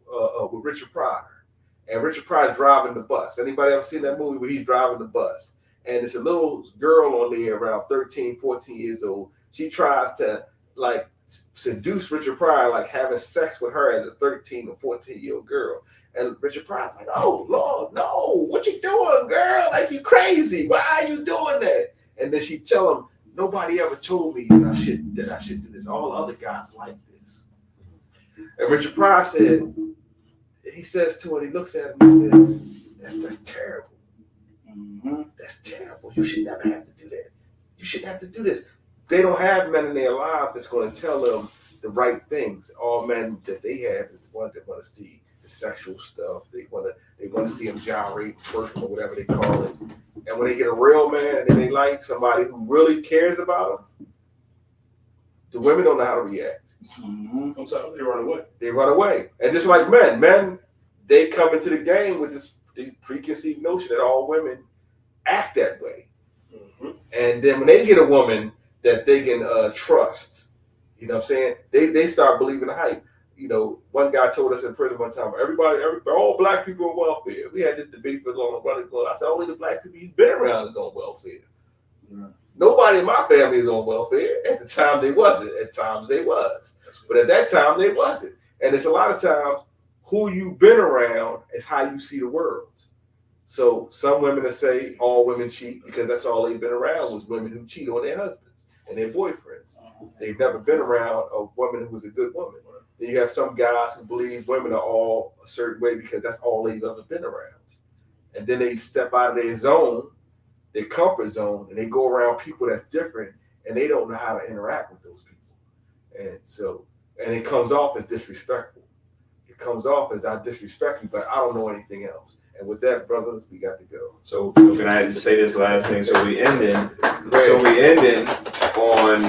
with Richard Pryor. And Richard Pryor driving the bus. Anybody ever seen that movie where he's driving the bus? And it's a little girl on there around 13, 14 years old. She tries to like seduce Richard Pryor, like having sex with her as a 13 or 14-year-old girl. And Richard Pryor's like, oh, Lord, no, what you doing, girl? Like, you crazy. Why are you doing that? And then she tell him, nobody ever told me that I should do this. All other guys like this. And Richard Pryor said, he says to her, he looks at him and says, that's terrible. That's terrible. You should never have to do that. You shouldn't have to do this. They don't have men in their lives that's going to tell them the right things. All men that they have is the ones that want to see the sexual stuff. They want to see them gyrate, twerking, or whatever they call it. And when they get a real man and they like somebody who really cares about them, the women don't know how to react. Sometimes they run away. They run away. And just like men, they come into the game with this preconceived notion that all women act that way. And then when they get a woman that they can trust, you know what I'm saying? They start believing the hype. You know, one guy told us in prison one time, all black people on welfare. We had this debate for a long time ago. I said, only the black people you've been around is on welfare. Right. Nobody in my family is on welfare. At the time they wasn't. At times they was. But at that time they wasn't. And it's a lot of times who you've been around is how you see the world. So some women will say all women cheat because that's all they've been around was women who cheat on their husbands and their boyfriends. They've never been around a woman who was a good woman. Then you have some guys who believe women are all a certain way because that's all they've ever been around. And then they step out of their zone, their comfort zone, and they go around people that's different and they don't know how to interact with those people. And it comes off as disrespectful. It comes off as I disrespect you, but I don't know anything else. And with that, brothers, we got to go. So can I just say this last thing? So we ending on,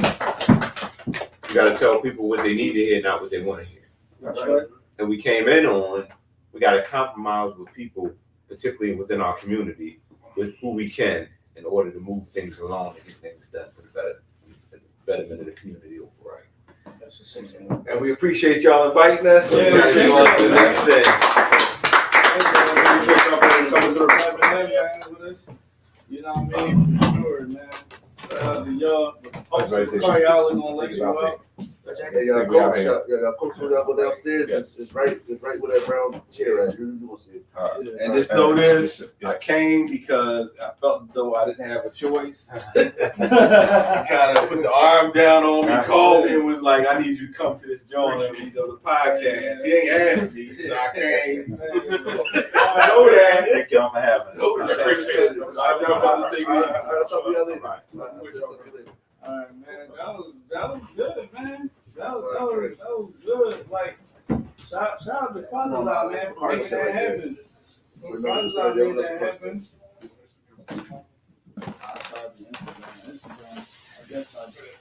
you got to tell people what they need to hear, not what they want to hear. That's right. And we came in on, we got to compromise with people, particularly within our community, with who we can in order to move things along and get things done for the betterment of the community overall. And we appreciate y'all inviting us. Yeah, We got to go on to the next thing. You know what I mean? For sure, man. Y'all, y'all are gonna let you out. Hey, y'all coach, y'all go downstairs. It's right where that brown chair at. You gonna see it. And just know this, I came because I felt as though I didn't have a choice. He kind of put the arm down on me, called me, and was like, I need you to come to this joint and the podcast. He ain't asked me, so I came. I know that. Thank y'all for having us. I appreciate it. I'm about to take it. I'll talk to y'all later. All right, man. That was good, man. That was good. Like, shout out to Quantas out, man, for making that happen. Quantas out made that happen. I tried the Instagram. I guess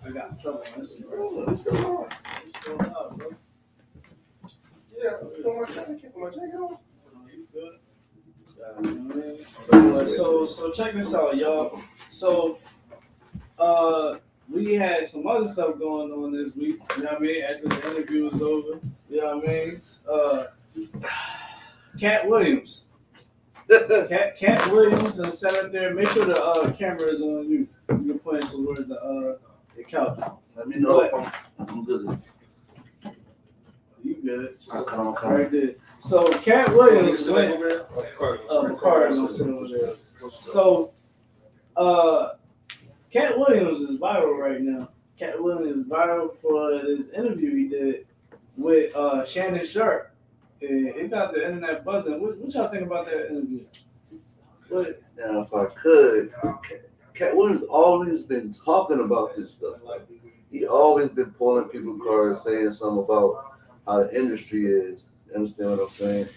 I got in trouble on Instagram. It's still on. It's still up, bro. Yeah, put my jacket on. You good? So check this out, y'all. So we had some other stuff going on this week, you know what I mean, after the interview was over, you know what I mean? Cat Williams. Cat Williams and sat up there. Make sure the camera is on you. You can point towards the couch. Let me know if I'm good. You good. Okay. Right there. So Cat Williams went. McCarter gonna sit over there. So, Cat Williams is viral right now. Cat Williams is viral for this interview he did with Shannon Sharp. And it got the internet buzzing. What y'all think about that interview? What? Now, if I could, Cat Williams always been talking about this stuff. Like, he always been pulling people's cards, saying something about how the industry is. You understand what I'm saying?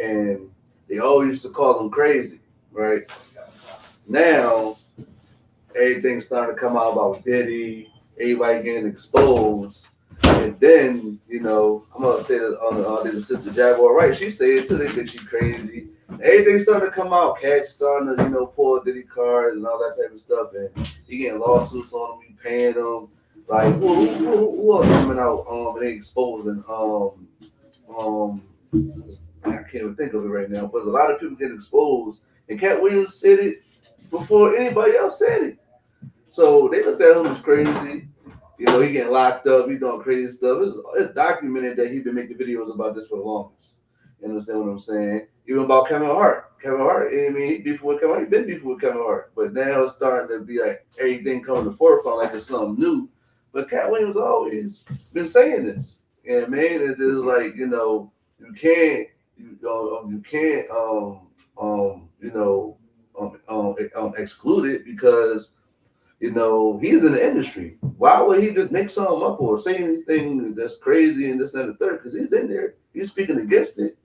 And they always used to call him crazy, right? Now, everything's starting to come out about Diddy, everybody getting exposed. And then, you know, I'm gonna say that on the sister Jaguar, right? She said too, they think she crazy. Everything's starting to come out. Cats starting to, you know, pull Diddy cards and all that type of stuff, and he getting lawsuits on him, he paying them. Like who else coming out and they exposing I can't even think of it right now, but there's a lot of people getting exposed, and Cat Williams said it before anybody else said it. So they looked at him as crazy. You know, he getting locked up, he doing crazy stuff. It's documented that he's been making videos about this for the longest. You understand what I'm saying? Even about Kevin Hart. Kevin Hart, I mean, he beefing with Kevin Hart. He been beefing with Kevin Hart. But now it's starting to be like everything coming to the forefront like it's something new. But Cat Williams always been saying this. And man, it is like, you know, you can't exclude it because, you know, he's in the industry. Why would he just make something up or say anything that's crazy and this and the third? Because he's in there. He's speaking against it.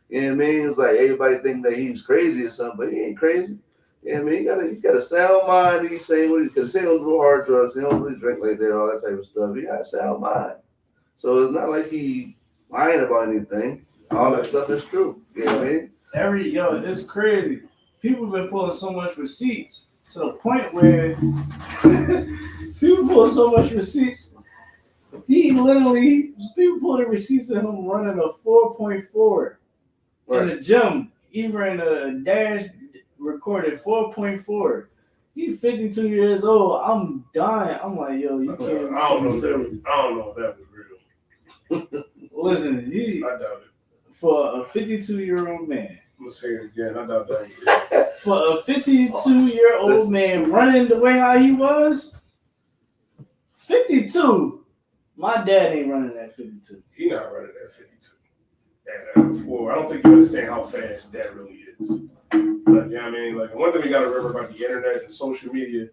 You know what I mean? It's like everybody think that he's crazy or something, but he ain't crazy. You know what I mean? He got a sound mind. He's saying what he can say. He don't do hard drugs. He don't really drink like that, all that type of stuff. He got a sound mind. So it's not like he lying about anything. All that stuff is true. You know what I mean? It's crazy. People have been pulling so much receipts to the point where people pull so much receipts. People pull the receipts of him running a 4.4 in the gym. He ran a dash recorded 4.4. He's 52 years old. I'm dying. I'm like, yo, you can't. I don't know if that was real. Listen, I doubt it. For a 52-year-old man. I'm gonna say it again. I doubt that was real. For a 52-year-old man running the way how he was, 52. My dad ain't running that 52. He not running that 52. And 4. I don't think you understand how fast that really is. But you know what I mean? Like, one thing we gotta remember about the internet and social media,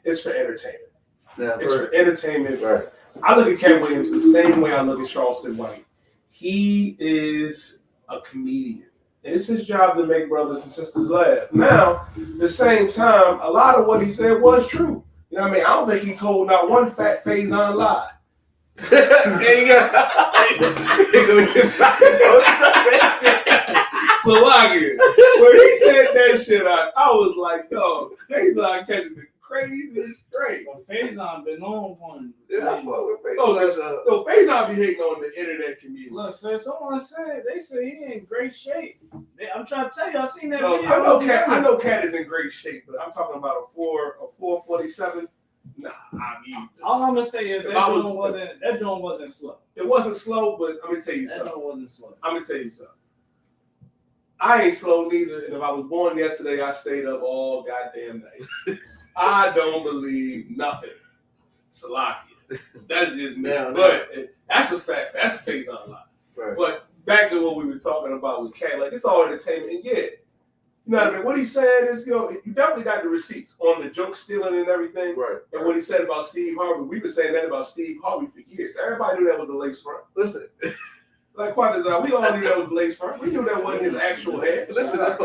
it's for entertainment. Yeah, it's for entertainment. Right. I look at Cat Williams the same way I look at Charleston White. He is a comedian. And it's his job to make brothers and sisters laugh. Now, at the same time, a lot of what he said was true. You know what I mean? I don't think he told not one fat Faison lie. So when he said that shit, I was like, yo, Faison catching the craziest straight. Well, Faison been on one. Yeah, I fuck with Faison. So Faison be hating on the internet community. Look, so someone said they say he in great shape. I'm trying to tell you, I seen that No, video. I know Cat is in great shape, but I'm talking about a 447. Nah, I mean, all I'm gonna say is that joint wasn't slow. It wasn't slow, but I'm gonna tell you something. That joint wasn't slow. I'm gonna tell you something. I ain't slow neither, and if I was born yesterday, I stayed up all goddamn night. I don't believe nothing. Salakia. That's just me. But that's a fact. That's a face on lie. Right. But back to what we were talking about with Cat, like, it's all entertainment. And yeah, you know what I mean? What he's saying is, you know, you definitely got the receipts on the joke stealing and everything. Right. And what he said about Steve Harvey, we've been saying that about Steve Harvey for years. Everybody knew that was a lace front. Listen. Like, quite as we all knew that was a lace front. We knew that wasn't his actual hair. Listen, if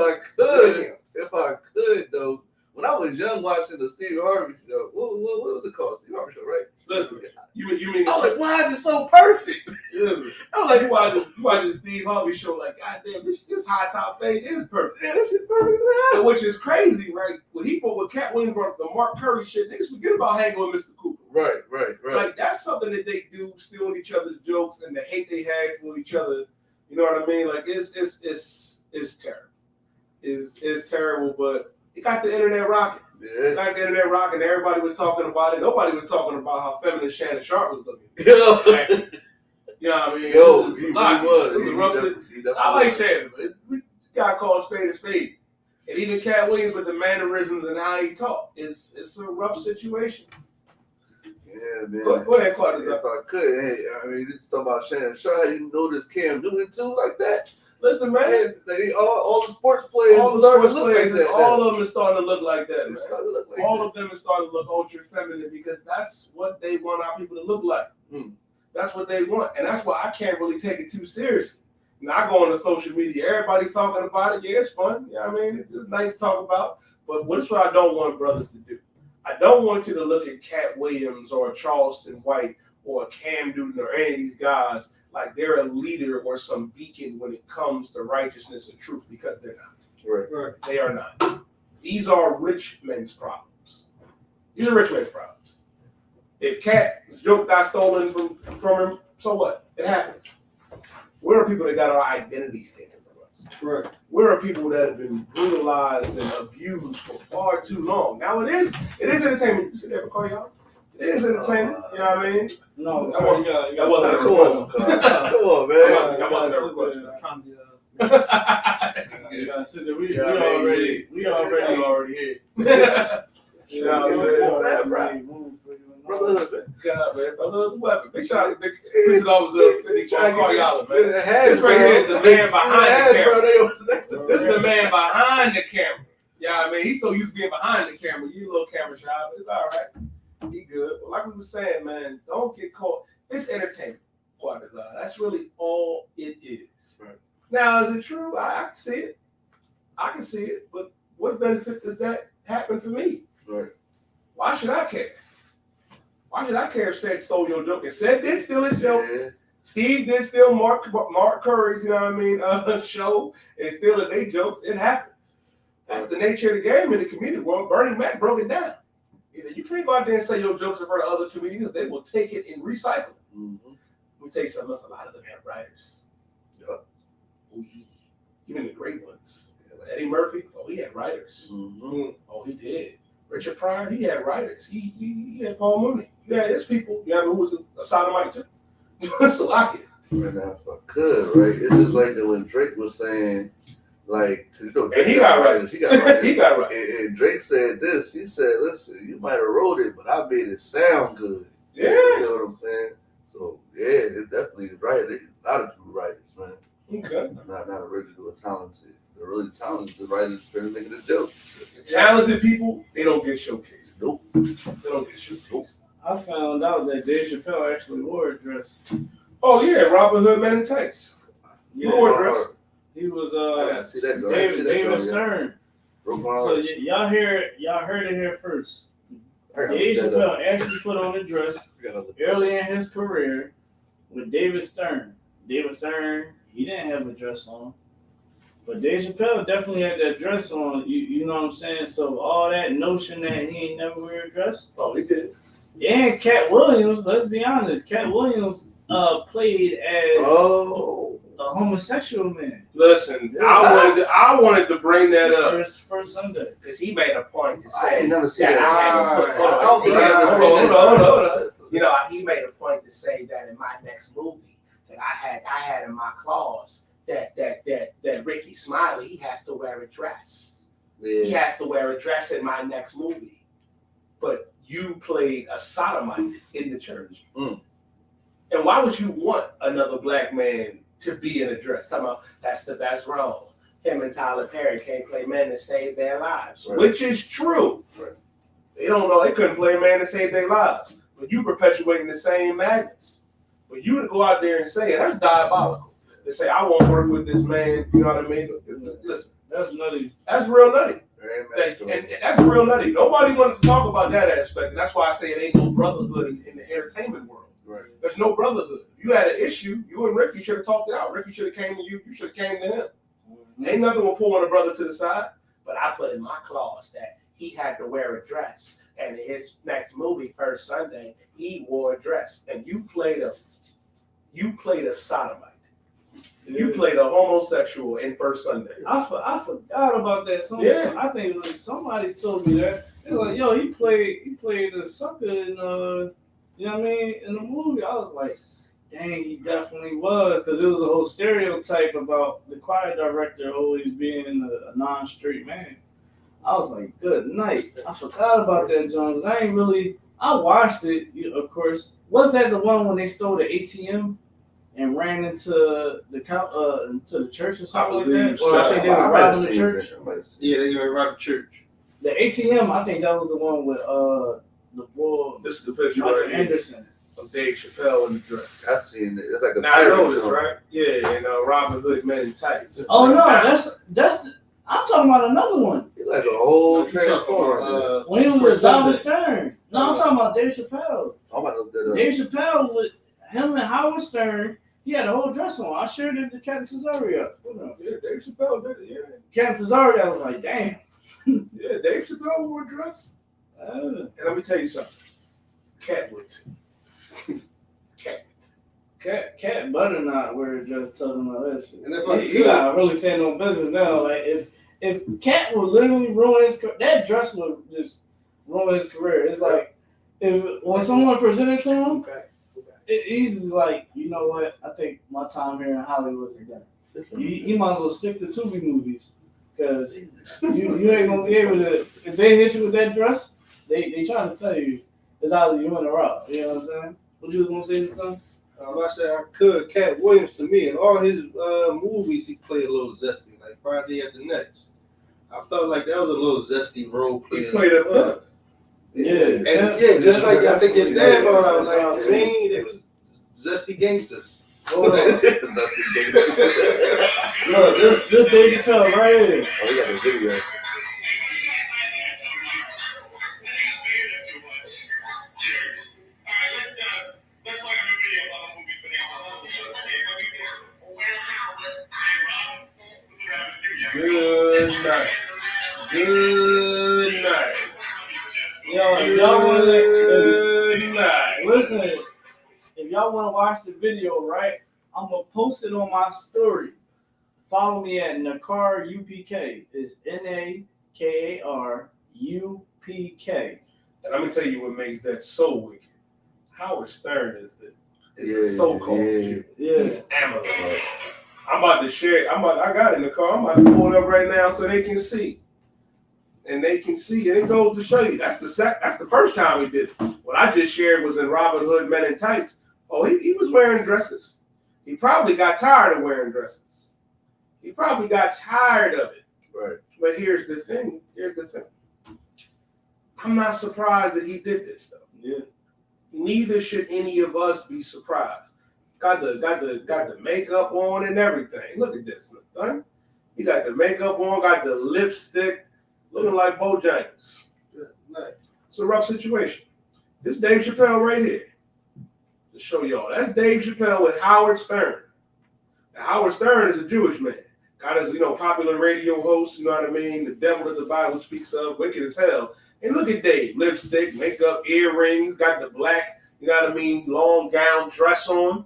I could though, when I was young watching the Steve Harvey show, what was it called? Steve Harvey show, right? Listen, you mean? I was like, why is it so perfect? Yeah. I was like, you watching Steve Harvey show, like, goddamn, this high top fade is perfect. Yeah, this is perfect. And which is crazy, right? When he put with Cat Williams, the Mark Curry shit, niggas forget about hanging with Mr. Cooper. Right. Like, that's something that they do, stealing each other's jokes and the hate they have for each other. You know what I mean? Like, it's terrible. It's terrible, but It got the internet rocking. Yeah. Got the internet rocking. Everybody was talking about it. Nobody was talking about how feminine Shannon Sharp was looking. Yo. Like, you know what I mean? Yo, It was he a lot. really was. It was a rough shit. I like Shannon, but we gotta call a spade a spade. And even Cat Williams with the mannerisms and how he talked, it's a rough situation. Yeah, man. Go ahead, Clark. If I could, hey, I mean, you talking about Shannon Sharp. How you notice Cam Newton too like that? Listen, man. All the sports players, All the starting sports to look players, like that. all of them is starting to look like that, They man. starting to look like All that. of them is starting to look ultra feminine because that's what they want our people to look like. That's what they want, and that's why I can't really take it too seriously. Now I go on the social media, everybody's talking about it. Yeah, it's fun. You know what I mean? It's nice to talk about. But what's what I don't want brothers to do? I don't want you to look at Cat Williams or Charleston White or Cam Newton or any of these guys like they're a leader or some beacon when it comes to righteousness and truth, because they're not. Right. They are not. These are rich men's problems. These are rich men's problems. If Cat's joke got stolen from him, so what? It happens. We're people that got our identities taken from us. Right. We're people that have been brutalized and abused for far too long. Now it is entertainment. You see that, call y'all? It is entertainment. You know what I mean? No, That wasn't Come on, man. That wasn't a question. You gotta sit there. We Yeah, already here. You know what I'm saying? Brotherhood, man. God, man. Brotherhood's a weapon. Big shout out to Police Officer 50 call y'all, man. This right here is the man behind the camera. This is the man behind the camera. Yeah, I mean, he's so used to being behind the camera. You a little camera shy, but it's all right. He good. But like we were saying, man, don't get caught. It's entertainment. Quad design. That's really all it is. Right. Now, is it true? I can see it. I can see it. But what benefit does that happen for me? Right. Why should I care? Why should I care if Seth stole your joke? And Seth did steal his joke. Yeah. Steve did steal Mark Curry's, you know what I mean, show and steal their jokes. It happens. That's the nature of the game in the community world. Bernie Mac broke it down. He said, you can't go out there and say your jokes in front of other comedians. They will take it and recycle it. Mm-hmm. Let me tell you something else. A lot of them have writers. Yep. Even the great ones. Eddie Murphy, he had writers. Mm-hmm. Oh, he did. Richard Pryor, he had writers. He had Paul Mooney. Yeah, there's people. You know who was a sodomite too. So I get. Right now, if I could, right? It's just like that when Drake was saying, like, you know, And he got writers. He got writers. He got writers. And Drake said this. He said, "Listen, you might have wrote it, but I made it sound good." Yeah. You see what I'm saying? So yeah, it definitely is right. A lot of people writers, man. Okay. Not original or talented. The really talented writers are making a joke. Talented people, they don't get showcased. Nope. They don't get showcased. I found out that Dave Chappelle actually wore a dress. Oh yeah, Robin Hood Men in Tights. Yeah, Wore a dress. He was see that, though. David, See that, David though, Stern. Yeah. So y'all heard it here first. Dave Chappelle actually put on a dress early in his career with David Stern. David Stern, he didn't have a dress on. But Dave Chappelle definitely had that dress on. You know what I'm saying? So all that notion that he ain't never wear a dress. Oh, he did. And Cat Williams, let's be honest, Cat Williams played as a homosexual man. Listen, I wanted to bring that up. First Sunday. Because he made a point to I say ain't never seen that. I don't think I ever seen that. Hold on. You know, he made a point to say that in my next movie that I had in my clause that Ricky Smiley, he has to wear a dress. Yeah. He has to wear a dress in my next movie. But you played a sodomite in the church. Mm. And why would you want another black man to be in a dress? Talking about that's the best role. Him and Tyler Perry can't play men to save their lives, Right. which is true. Right. They don't know they couldn't play a man to save their lives. But you perpetuating the same madness. But you to go out there and say it, that's diabolical. They say, I won't work with this man, you know what I mean? Listen, That's nutty. that's real nutty. Very And that's real nutty. Nobody wanted to talk about that aspect. And that's why I say it ain't no brotherhood in the entertainment world. Right. There's no brotherhood. If you had an issue, you and Ricky should have talked it out. Ricky should have came to you. You should have came to him. Ain't nothing with pulling a brother to the side. But I put in my clause that he had to wear a dress. And in his next movie, First Sunday, he wore a dress. And you played a sodomite. You played a homosexual in First Sunday. I forgot about that song. Yeah. I think like somebody told me that. They were like, yo, he played the sucker in you know what I mean, in the movie. I was like, dang, he definitely was, because it was a whole stereotype about the choir director always being a non-straight man. I was like, good night. I forgot about that, Jones. I watched it, of course. Was that the one when they stole the ATM and ran into the church or something like that? Or I think they were robbing the church. Yeah, they were robbing the church. The ATM, I think that was the one with the boy. This is the picture Michael right here Anderson. of Dave Chappelle in the dress. I seen it. It's like a Now I pirate know this, show. right? Yeah, and Robin Hood Men in Tights. Oh no, I'm talking about another one. It's like a whole transformer. When he was with Donald Stern. No, I'm talking about Dave Chappelle. I'm about to look that up. Dave Chappelle with him and Howard Stern. He had a whole dress on. I shared it to Captain Cesario. Yeah, Dave Chappelle did it, yeah. Captain Cesario was like, damn. Yeah, Dave Chappelle wore a dress. And let me tell you something. Catwood. Cat better not wear a dress telling about that shit. And if I You gotta really stand on business now. Like if Cat would literally ruin his career, that dress would just ruin his career. It's like when someone presented to him, he's like, you know what? I think my time here in Hollywood is done. He might as well stick to Tubi movies, because you ain't gonna be able to. If they hit you with that dress, they trying to tell you it's either you in or out. You know what I'm saying? What you was gonna say, something? I said I could. Cat Williams to me, in all his movies, he played a little zesty, like Friday at the Next. I felt like that was a little zesty role play. He played a And just like I think your dad brought out, like they was zesty gangsters. Look, this Dave Chappelle right here. Oh, we got the video. Good night. Good night. Yo, if y'all want Good night. listen, if y'all want to watch the video, right, I'm gonna post it on my story. Follow me at Nakar UPK. It's NAKAR UPK. And I'm gonna tell you what makes that so wicked. Howard Stern is the so-called Jew. Yeah. He's Amalek. I'm about to share it. I got it in the car. I'm about to pull it up right now so they can see. And they can see, and it goes to show you. That's the first time he did it. What I just shared was in Robin Hood Men in Tights. Oh, he was wearing dresses. He probably got tired of wearing dresses. He probably got tired of it. Right. But here's the thing. I'm not surprised that he did this, though. Yeah. Neither should any of us be surprised. Got the makeup on and everything. Look at this, right? He got the makeup on, got the lipstick, looking like Bojangles. It's a rough situation. This Dave Chappelle right here. To show y'all, that's Dave Chappelle with Howard Stern. Now, Howard Stern is a Jewish man. Got his, popular radio host, you know what I mean? The devil that the Bible speaks of, wicked as hell. And look at Dave, lipstick, makeup, earrings, got the black, you know what I mean, long gown dress on.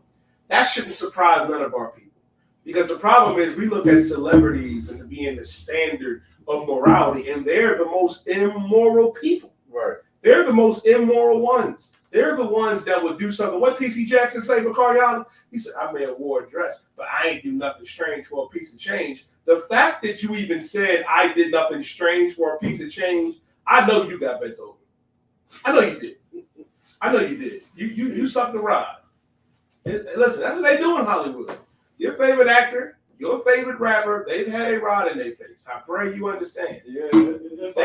That shouldn't surprise none of our people. Because the problem is we look at celebrities and being the standard of morality, and they're the most immoral people. Right. They're the most immoral ones. They're the ones that would do something. What T.C. Jackson say for Cardiology? He said, I may have wore a dress, but I ain't do nothing strange for a piece of change. The fact that you even said I did nothing strange for a piece of change, I know you got bent over. I know you did. You sucked the rod. Listen, that's what they do in Hollywood. Your favorite actor, your favorite rapper, they've had a rod in their face. I pray you understand. Yeah, if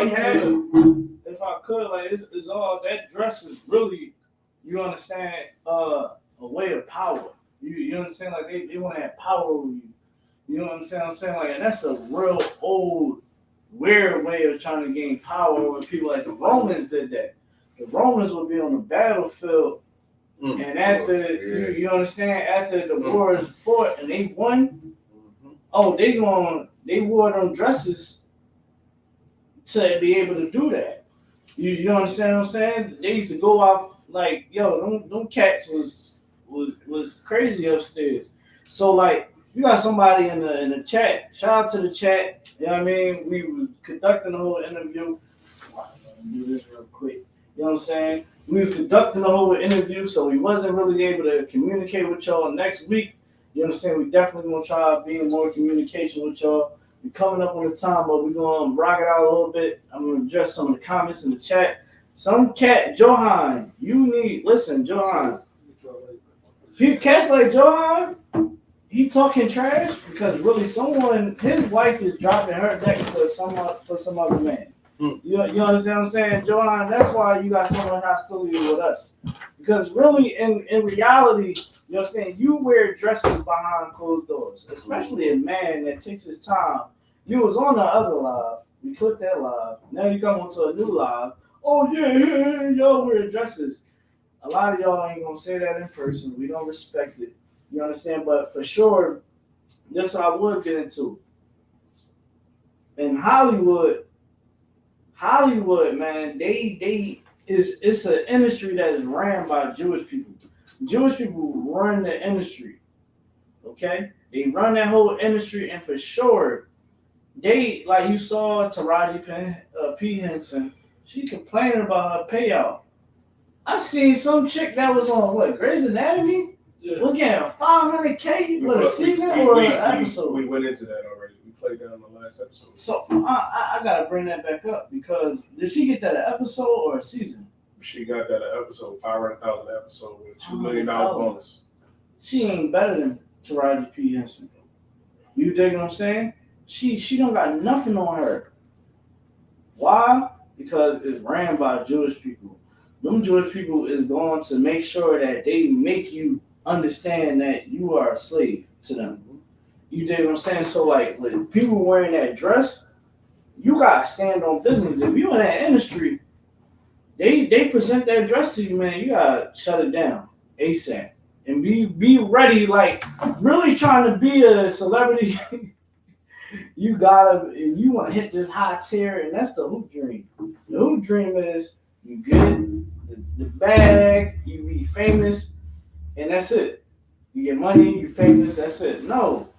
I could, like it's all that dress is really, you understand, a way of power. You understand, like they want to have power over you. You know what I'm saying? Like, and that's a real old, weird way of trying to gain power over people. Like the Romans did that. The Romans would be on the battlefield. And after you understand, after the wars fought and they won, they wore them dresses to be able to do that. You understand what I'm saying? They used to go out like, yo, them cats was crazy upstairs. So like You got somebody in the chat. Shout out to the chat. You know what I mean? We were conducting the whole interview. Do this real quick. You know what I'm saying? We was conducting the whole interview, so we wasn't really able to communicate with y'all next week. You understand? We definitely gonna try to be in more communication with y'all. We coming up on the time, but we're gonna rock it out a little bit. I'm gonna address some of the comments in the chat. Some cat, Johan, listen, Johan. Cats like Johan, he talking trash because really his wife is dropping her deck for some other man. You understand what I'm saying, Johan? That's why you got so much hostility with us. Because really, in reality, you know what I'm saying, you wear dresses behind closed doors, especially a man that takes his time. You was on the other live. We clicked that live. Now you come onto a new live. Oh, yeah, y'all wear dresses. A lot of y'all ain't going to say that in person. We don't respect it. You understand? But for sure, that's what I would get into. In Hollywood, man, it's an industry that is ran by Jewish people. Jewish people run the industry. Okay? They run that whole industry, and for sure, they, like you saw Taraji P. Henson, she complaining about her payout. I seen some chick that was on Grey's Anatomy? Yeah. Was getting $500K for a season or an episode? We went into that already. We played that on the last episode. So I gotta bring that back up because did she get that an episode or a season? She got that an episode, 500,000 episode with $2 million bonus. She ain't better than Taraji P. Henson. You dig what I'm saying? She don't got nothing on her. Why? Because it's ran by Jewish people. Them Jewish people is going to make sure that they make you understand that you are a slave to them. You dig what I'm saying? So like with people wearing that dress, you gotta stand on business. If you in that industry, they present that dress to you, man, you gotta shut it down ASAP. And be ready, like really trying to be a celebrity. You gotta, if you want to hit this high tier, and that's the hoop dream. The hoop dream is you get the bag, you be famous, and that's it. You get money, you famous, that's it. No,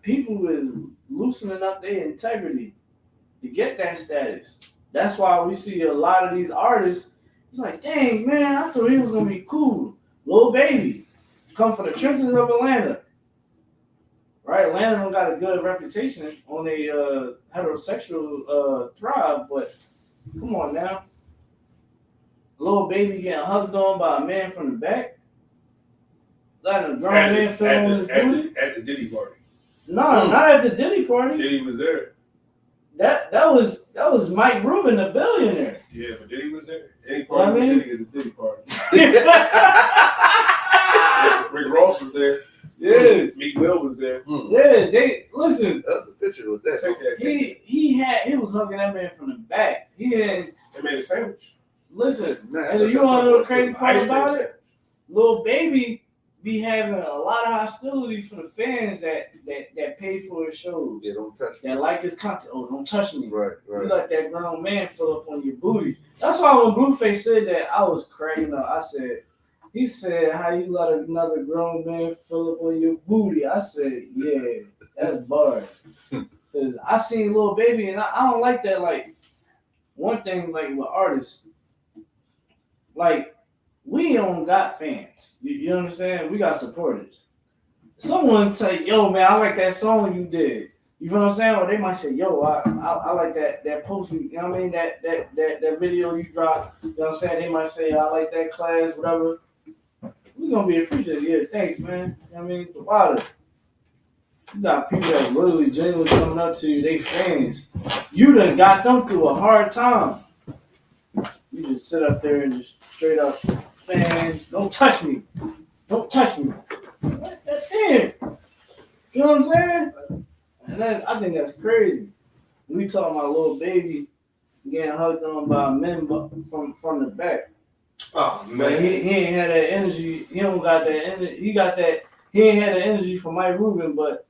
people is loosening up their integrity to get that status. That's why we see a lot of these artists. It's like, dang man, I thought he was gonna be cool. Lil Baby, come from the trenches of Atlanta. Right, Atlanta don't got a good reputation on a heterosexual thrive, but come on now. Lil Baby getting hugged on by a man from the back. Letting a grown man feel on his booty. At the Diddy party. No, not at the Diddy party. Diddy was there. That was Mike Rubin, the billionaire. Yeah, but Diddy was there. Any party with Diddy is a Diddy party. Rick Ross was there. Yeah. Meek Mill was there. Yeah, they listen. That's a picture with that. Take that. He was hugging that man from the back. He had. They made a sandwich. Listen, and you want to know the crazy part about it? Lil Baby be having a lot of hostility for the fans that pay for his shows. Yeah, don't touch me. That like his content. Oh, don't touch me. Right. You let that grown man fill up on your booty. That's why when Blueface said that, I was cracking up. He said, how you let another grown man fill up on your booty? I said, yeah, that's bars. Because I seen Lil Baby, and I don't like that. Like, one thing, like, with artists, like, we don't got fans. You understand? We got supporters. Someone say, yo, man, I like that song you did. You feel what I'm saying? Or they might say, yo, I like that post, you know what I mean? That video you dropped. You know what I'm saying? They might say, I like that class, whatever. We're going to be appreciative. Yeah, thanks, man. You know what I mean? The water. You got people that really genuinely coming up to you. They fans. You done got them through a hard time. You just sit up there and just straight up, man, don't touch me. Don't touch me. Damn. You know what I'm saying? And I think that's crazy. We talking about Lil Baby getting hugged on by men from the back. Oh man, but he ain't had that energy. He don't got that energy. He ain't had the energy for Mike Rubin, but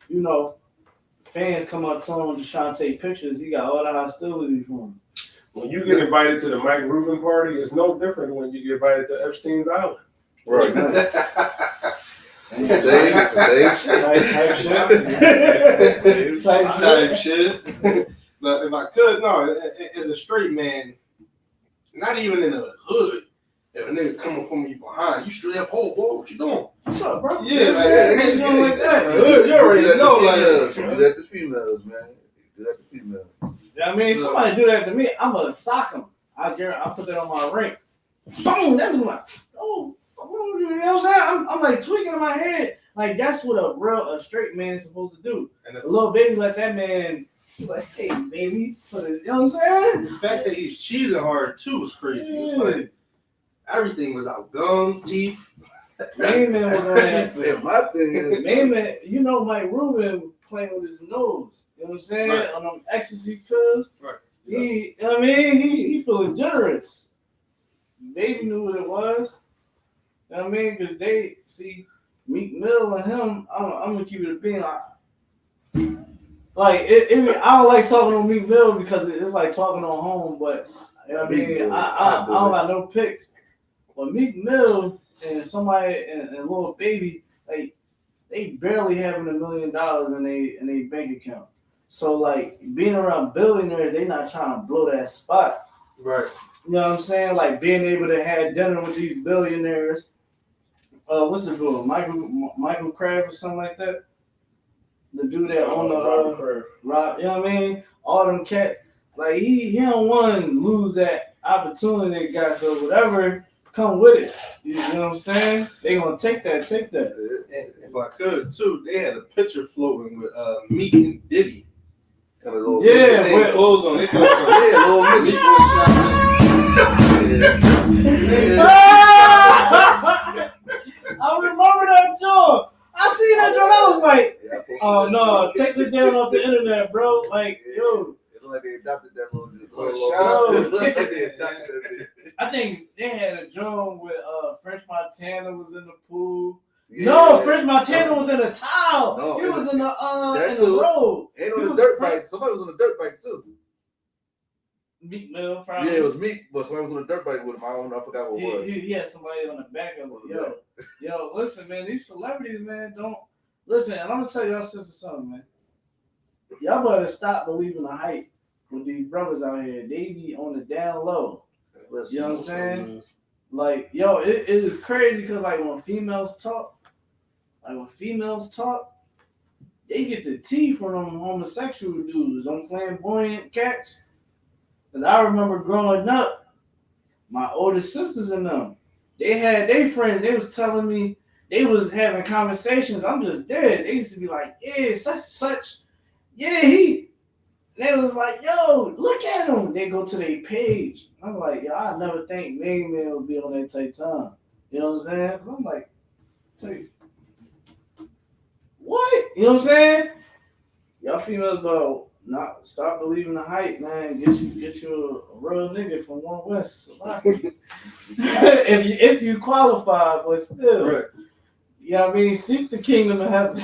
you know, fans come up to him just trying to take pictures. He got all the hostility for him. When you get invited to the Mike Rubin party, it's no different when you get invited to Epstein's Island. Right. It's the same shit. Type shit. But if I could, no, as a straight man, not even in the hood, if a nigga coming from you behind, you straight up, oh, boy, what you doing? What's up, bro? Yeah, like, you doing like that. You already know, like. Do that to females, man. Do that to females. I mean, somebody do that to me, I'm going to sock them. I put that on my ring. Boom! That was like, oh, you know what I'm saying? I'm like tweaking in my head. Like, that's what a straight man is supposed to do. And a little baby let that man, he's like, hey, baby. You know what I'm saying? The fact that he's cheesing hard, too, was crazy. It was like, everything was out. Gums, teeth. Main man was on that. My thing is, Main man, you know, Mike Rubin playing with his nose. You know what I'm saying? Right. On them ecstasy pills. Right. He feeling generous. Baby knew what it was. You know what I mean? Because they see Meek Mill and him. I'm gonna keep it a being like I don't like talking on Meek Mill because it's like talking on home. But you know what I mean, I don't got no picks. But Meek Mill and somebody and Lil Baby, like they barely having $1 million in their bank account. So like being around billionaires, they not trying to blow that spot. Right. You know what I'm saying? Like being able to have dinner with these billionaires. What's the dude? Michael Crab or something like that? The dude that on the Rob, you know what I mean? All them cat, like he don't want to lose that opportunity they got. So whatever come with it. You know what I'm saying? They gonna take that. And if I could too, they had a picture floating with Meek and Diddy. Yeah, with clothes on. Little Meek I remember that joke. I seen that joke. I was like, oh no, take this down off the internet, bro. Like, yo. It looked like they adopted that little I think they had a joke with French Montana was in the pool. Yeah. No, French Montana was in a towel. No, he was in the road. And on the dirt bike. Somebody was on the dirt bike too. Meek Mill, probably. Yeah, it was Meek, but somebody was on the dirt bike with him. I forgot what it was. He had somebody on the back of it. Yo, listen, man, these celebrities, man, don't listen. And I'm gonna tell y'all sister something, man. Y'all better stop believing the hype with these brothers out here. They be on the down low. You know what I'm saying? Like, yo, it is crazy because like when females talk, they get the tea from them homosexual dudes, them flamboyant cats. Cause I remember growing up, my older sisters and them, they had their friends. They was telling me they was having conversations. I'm just dead. They used to be like, yeah, such. Yeah, he. They was like, yo, look at him. They go to their page. I'm like, yo, I never think Main Man would be on that tight time. You know what I'm saying? I'm like, tell you, what? You know what I'm saying? Y'all females about not stop believing the hype, man. Get you a real nigga from One West. if you qualify, but still, right. You know what I mean? Seek the kingdom of heaven.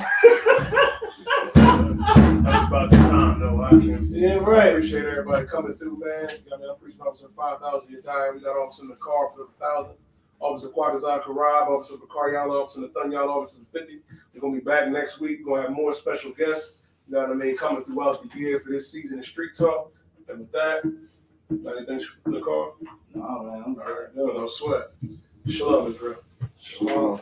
That's about the time, though. Yeah, right. I appreciate everybody coming through, man. I mean, I appreciate Officer 5,000. You're dying. We got Officer in the car for 1,000. Officer Quadazar Karab, Officer Bakariala, Officer Nathaniel, Officer 50. We're going to be back next week. We're going to have more special guests, you know what I mean, coming throughout the year for this season of Street Talk. And with that, anything in the car? No, man. I'm all right. No sweat. Shalom, Israel. Shalom.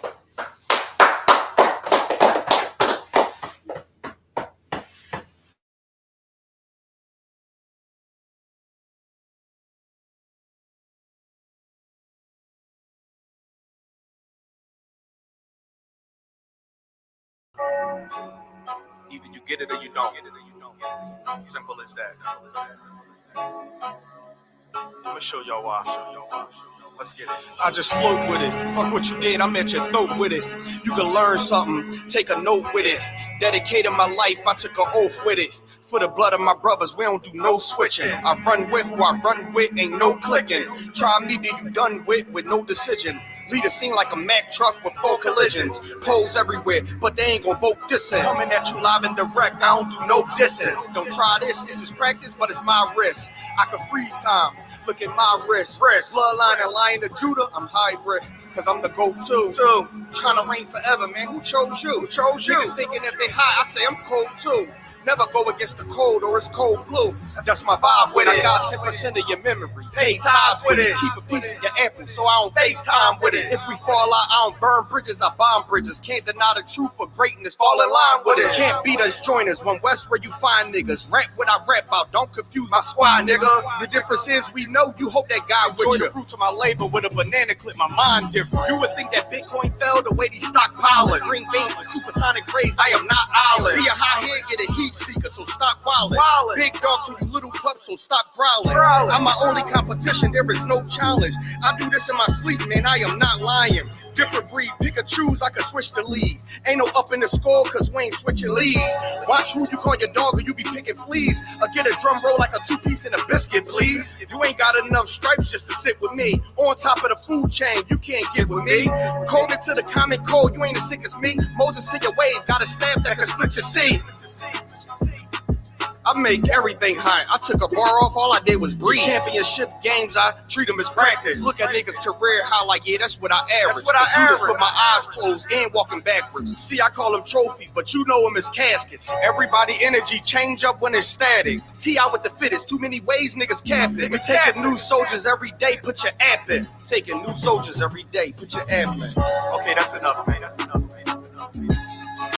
Either you get it or you don't. Simple as that. I'm gonna show y'all why. Let's get it. I just float with it. Fuck what you did, I'm at your throat with it. You can learn something, take a note with it. Dedicated my life, I took an oath with it. For the blood of my brothers, we don't do no switching. I run with who I run with, ain't no clicking. Try me, then you done with no decision. Lead a scene like a Mack truck with 4 collisions. Poles everywhere, but they ain't gon' vote dissing. Coming at you live and direct, I don't do no dissing. Don't try this is practice, but it's my risk. I can freeze time, look at my wrist. Bloodline and Lion of Judah, I'm hybrid. cause I'm the go-to. Trying to reign forever, man. Who chose you? Who chose you? Niggas thinking that they high, I say I'm cold too. Never go against the cold or it's cold blue. That's my vibe with it. I got 10% of your memory. Pay tithes with it. Keep a piece of your apple so I don't FaceTime with it. If we fall out, I don't burn bridges, I bomb bridges. Can't deny the truth for greatness, fall in line with it. Can't beat us, join us. One West where you find niggas. Rap what I rap about, don't confuse my squad, nigga. The difference is we know you hope that guy enjoy the fruits of my labor with a banana clip, my mind different. You would think that Bitcoin fell the way these stockpiling. Green beans with supersonic rays, I am not island. Be a high head, get a heat seeker, so stop wildin'. Big dog to you little pups, so stop growling. I'm my only competition, there is no challenge. I do this in my sleep, man, I am not lying. Different breed, pick a choose, I can switch the lead. Ain't no up in the score, cause we ain't switching leads. Watch who you call your dog or you be picking fleas. Or get a drum roll like a 2-piece and a biscuit, please. You ain't got enough stripes just to sit with me. On top of the food chain, you can't get with me. Code it to the common cold, you ain't as sick as me. Moses to your wave, got a stab that can split your seed. I make everything high. I took a bar off, all I did was breathe. Championship games, I treat them as practice. Look at niggas' career high like, yeah, that's what I average. I do this with my eyes closed and walking backwards. See, I call them trophies, but you know them as caskets. Everybody energy change up when it's static. T.I. with the fittest, too many ways niggas cap it. We taking new soldiers every day, put your app in. Taking new soldiers every day, put your app in. Okay, that's enough, man. That's enough.